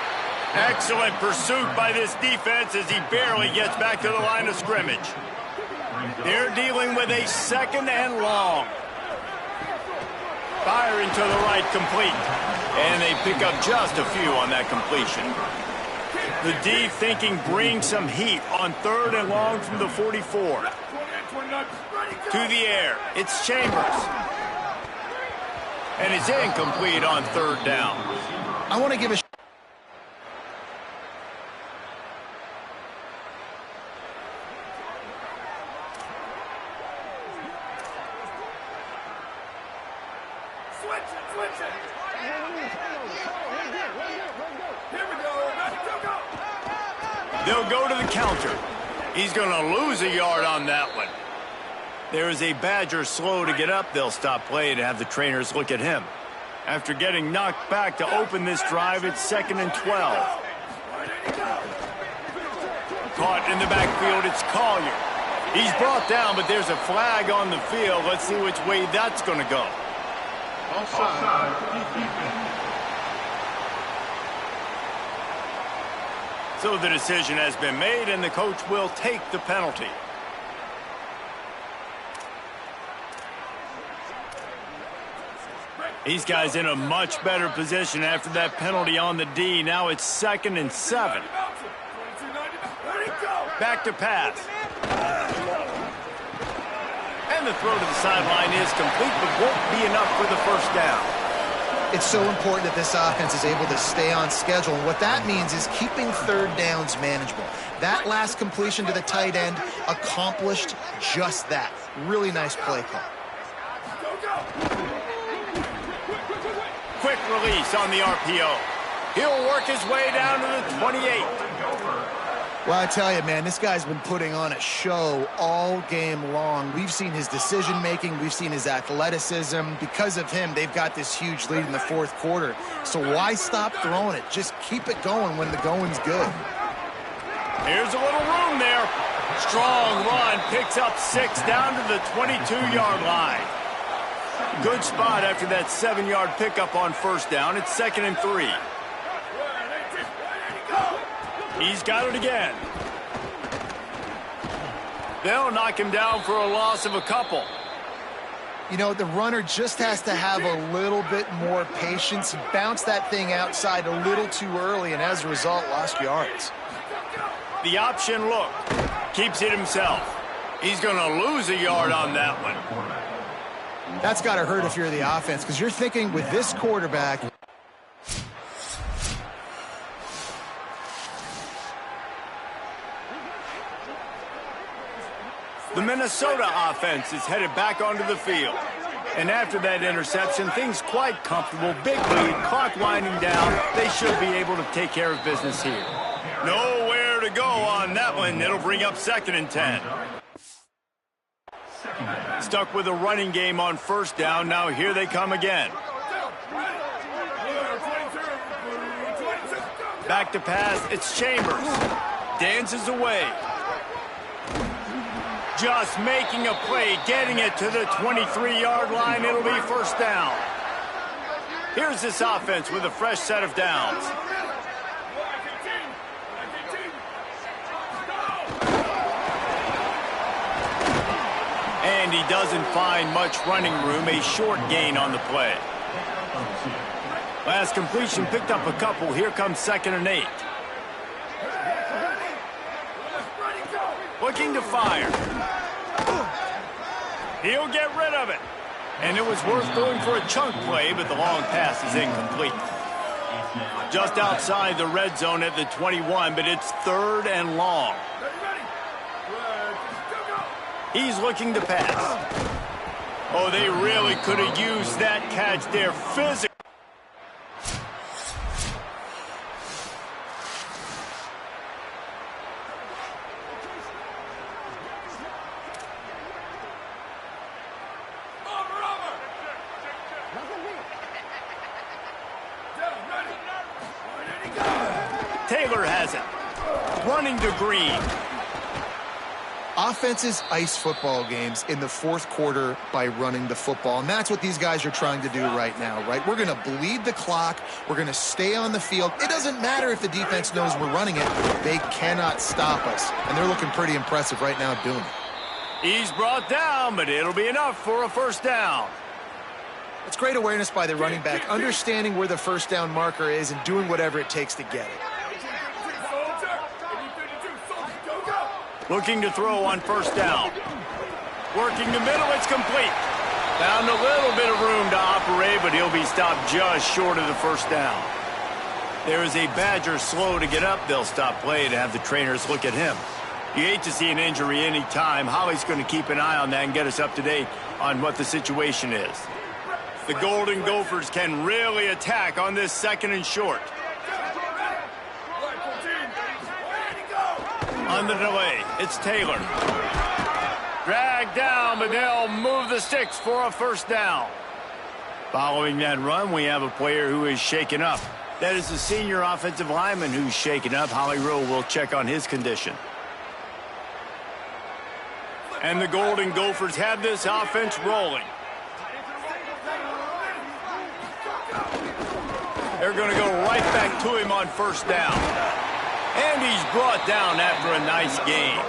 Excellent pursuit by this defense as he barely gets back to the line of scrimmage. They're dealing with a 2nd and long. Firing to the right, complete. And they pick up just a few on that completion. The D thinking bring some heat on 3rd and long from the 44. To the air, it's Chambers. And it's incomplete on 3rd down. I want to give a Switch They'll go to the counter. He's going to lose a yard on that one. There is a Badger slow to get up. They'll stop play to have the trainers look at him. After getting knocked back to open this drive, it's 2nd and 12. Caught in the backfield, it's Collier. He's brought down, but there's a flag on the field. Let's see which way that's going to go. Offside. So the decision has been made, and the coach will take the penalty. These guys in a much better position after that penalty on the D. Now it's 2nd and 7. Back to pass. And the throw to the sideline is complete, but won't be enough for the first down. It's so important that this offense is able to stay on schedule. And what that means is keeping third downs manageable. That last completion to the tight end accomplished just that. Really nice play call. Quick release on the RPO. He'll work his way down to the 28. Well, I tell you, man, this guy's been putting on a show all game long. We've seen his decision-making. We've seen his athleticism. Because of him, they've got this huge lead in the fourth quarter. So why stop throwing it? Just keep it going when the going's good. Here's a little room there. Strong run, picks up 6 down to the 22-yard line. Good spot after that 7-yard pickup on first down. It's 2nd and 3. He's got it again. They'll knock him down for a loss of a couple. You know, the runner just has to have a little bit more patience. He bounced that thing outside a little too early, and as a result, lost yards. The option look. Keeps it himself. He's going to lose a yard on that one. That's got to hurt if you're the offense, because you're thinking with this quarterback. The Minnesota offense is headed back onto the field. And after that interception, things quite comfortable. Big lead, clock winding down. They should be able to take care of business here. Nowhere to go on that one. It'll bring up 2nd and 10. Stuck with a running game on first down. Now here they come again. Back to pass. It's Chambers. Dances away. Just making a play, getting it to the 23-yard line. It'll be first down. Here's this offense with a fresh set of downs. And he doesn't find much running room. A short gain on the play. Last completion picked up a couple. Here comes 2nd and 8. Looking to fire. He'll get rid of it. And it was worth going for a chunk play, but the long pass is incomplete. Just outside the red zone at the 21, but it's 3rd and long. He's looking to pass. Oh, they really could have used that catch there physically. Taylor has it. Running to Green. Offenses ice football games in the fourth quarter by running the football, and that's what these guys are trying to do right now, right? We're going to bleed the clock. We're going to stay on the field. It doesn't matter if the defense knows we're running it. They cannot stop us, and they're looking pretty impressive right now doing it. He's brought down, but it'll be enough for a first down. It's great awareness by the running back, understanding where the first down marker is and doing whatever it takes to get it. Looking to throw on first down. Working the middle, it's complete. Found a little bit of room to operate, but he'll be stopped just short of the first down. There is a Badger slow to get up. They'll stop play to have the trainers look at him. You hate to see an injury any time. Holly's going to keep an eye on that and get us up to date on what the situation is. The Golden Gophers can really attack on this 2nd and short. On the delay, it's Taylor. Dragged down, but they'll move the sticks for a first down. Following that run, we have a player who is shaken up. That is the senior offensive lineman who's shaken up. Holly Rowe will check on his condition. And the Golden Gophers have this offense rolling. They're going to go right back to him on first down. And he's brought down after a nice game.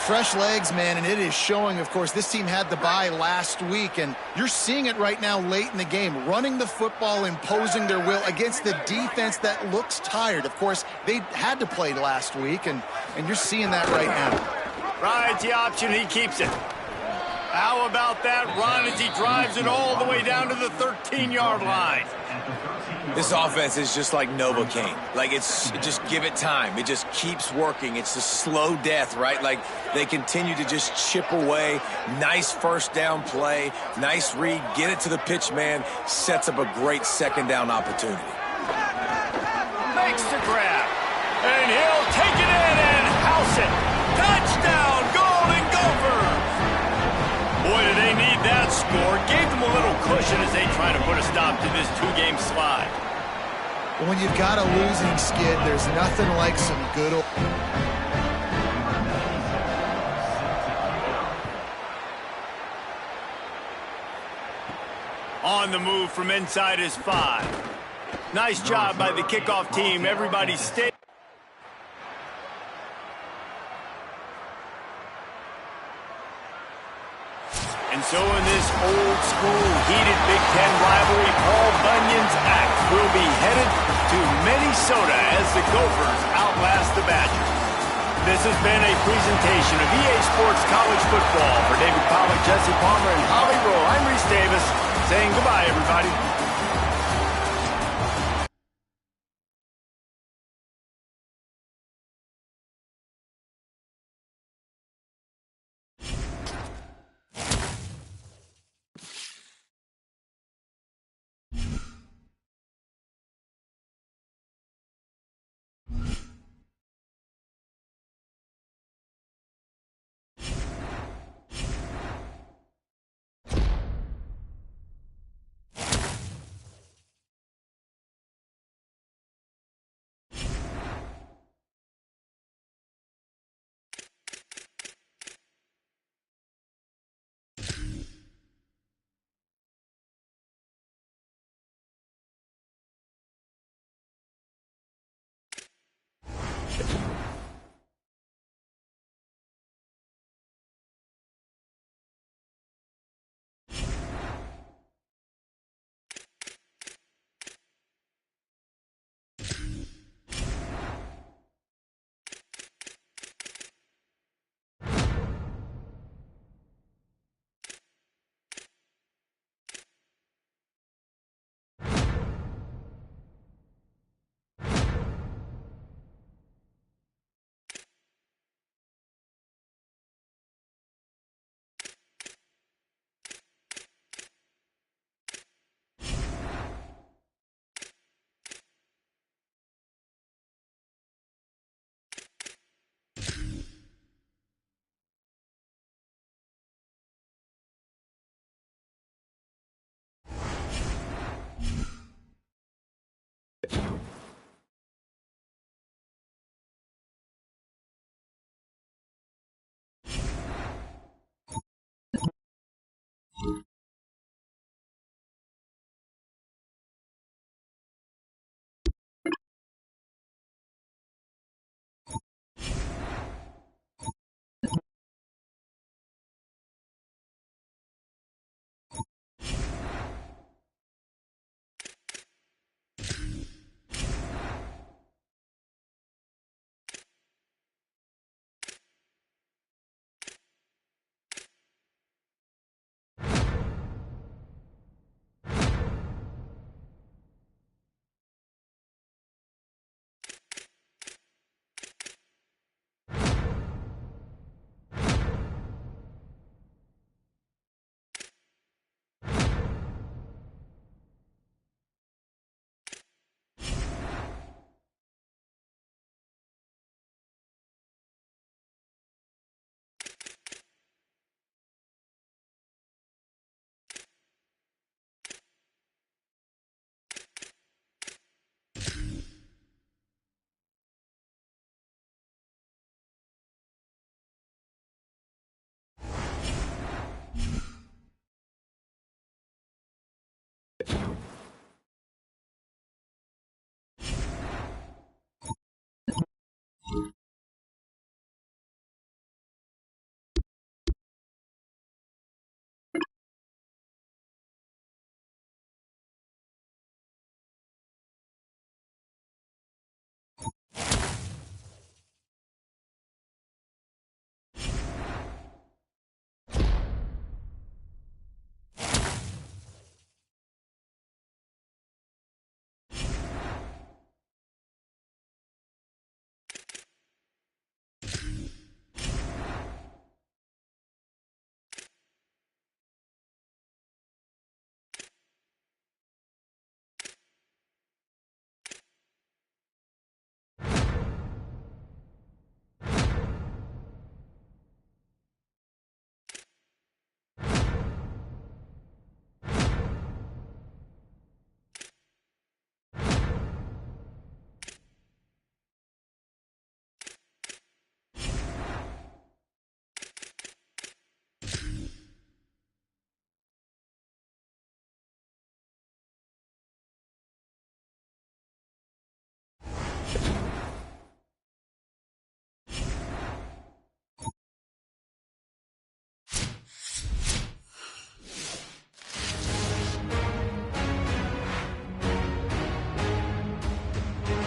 Fresh legs, man, and it is showing, of course. This team had the bye last week, and you're seeing it right now late in the game. Running the football, imposing their will against the defense that looks tired. Of course, they had to play last week, and you're seeing that right now. Rides the option, he keeps it. How about that run as he drives it all the way down to the 13-yard line? This offense is just like Novocaine. Like, just give it time. It just keeps working. It's a slow death, right? Like, they continue to just chip away. Nice first down play. Nice read. Get it to the pitch man. Sets up a great second down opportunity. Makes the grab. And he'll take it in and house it. Touchdown, Golden Gophers! Boy, do they need that score. Gave them a little cushion as they try to put a stop to this two-game slide. When you've got a losing skid, there's nothing like some good old... On the move from inside his 5. Nice job by the kickoff team. Everybody stay. And so in this old-school, heated Big Ten rivalry, Paul Bunyan's act will be headed to Minnesota as the Gophers outlast the Badgers. This has been a presentation of EA Sports College Football. For David Pollack, Jesse Palmer, and Holly Rowe, I'm Reese Davis, saying goodbye, everybody.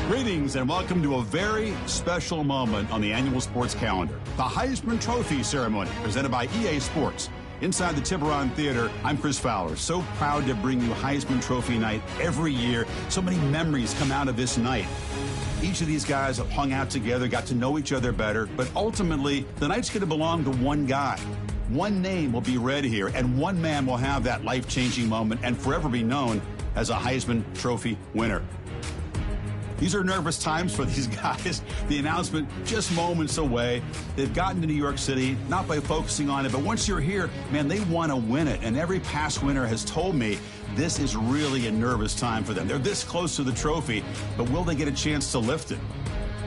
Greetings and welcome to a very special moment on the annual sports calendar. The Heisman Trophy ceremony presented by EA Sports. Inside the Tiburon Theater, I'm Chris Fowler. So proud to bring you Heisman Trophy night every year. So many memories come out of this night. Each of these guys have hung out together, got to know each other better, but ultimately, the night's going to belong to one guy. One name will be read here, and one man will have that life-changing moment and forever be known as a Heisman Trophy winner. These are nervous times for these guys. The announcement just moments away. They've gotten to New York City, not by focusing on it, but once you're here, man, they want to win it. And every past winner has told me this is really a nervous time for them. They're this close to the trophy, but will they get a chance to lift it?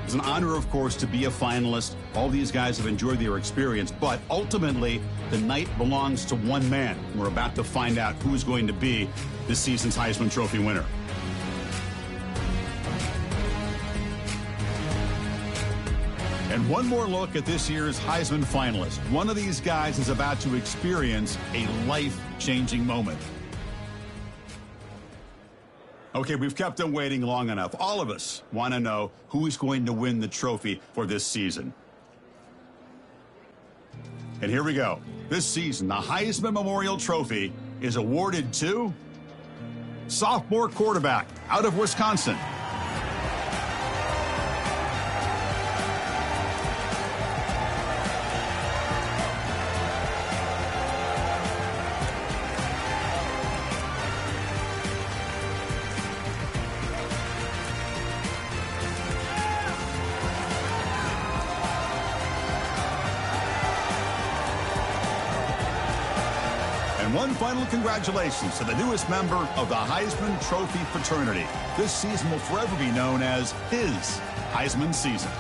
It's an honor, of course, to be a finalist. All these guys have enjoyed their experience, but ultimately, the night belongs to one man. We're about to find out who's going to be this season's Heisman Trophy winner. And one more look at this year's Heisman finalist. One of these guys is about to experience a life-changing moment. Okay, we've kept them waiting long enough. All of us want to know who is going to win the trophy for this season. And here we go. This season, the Heisman Memorial Trophy is awarded to sophomore quarterback out of Wisconsin. And one final congratulations to the newest member of the Heisman Trophy fraternity. This season will forever be known as his Heisman season.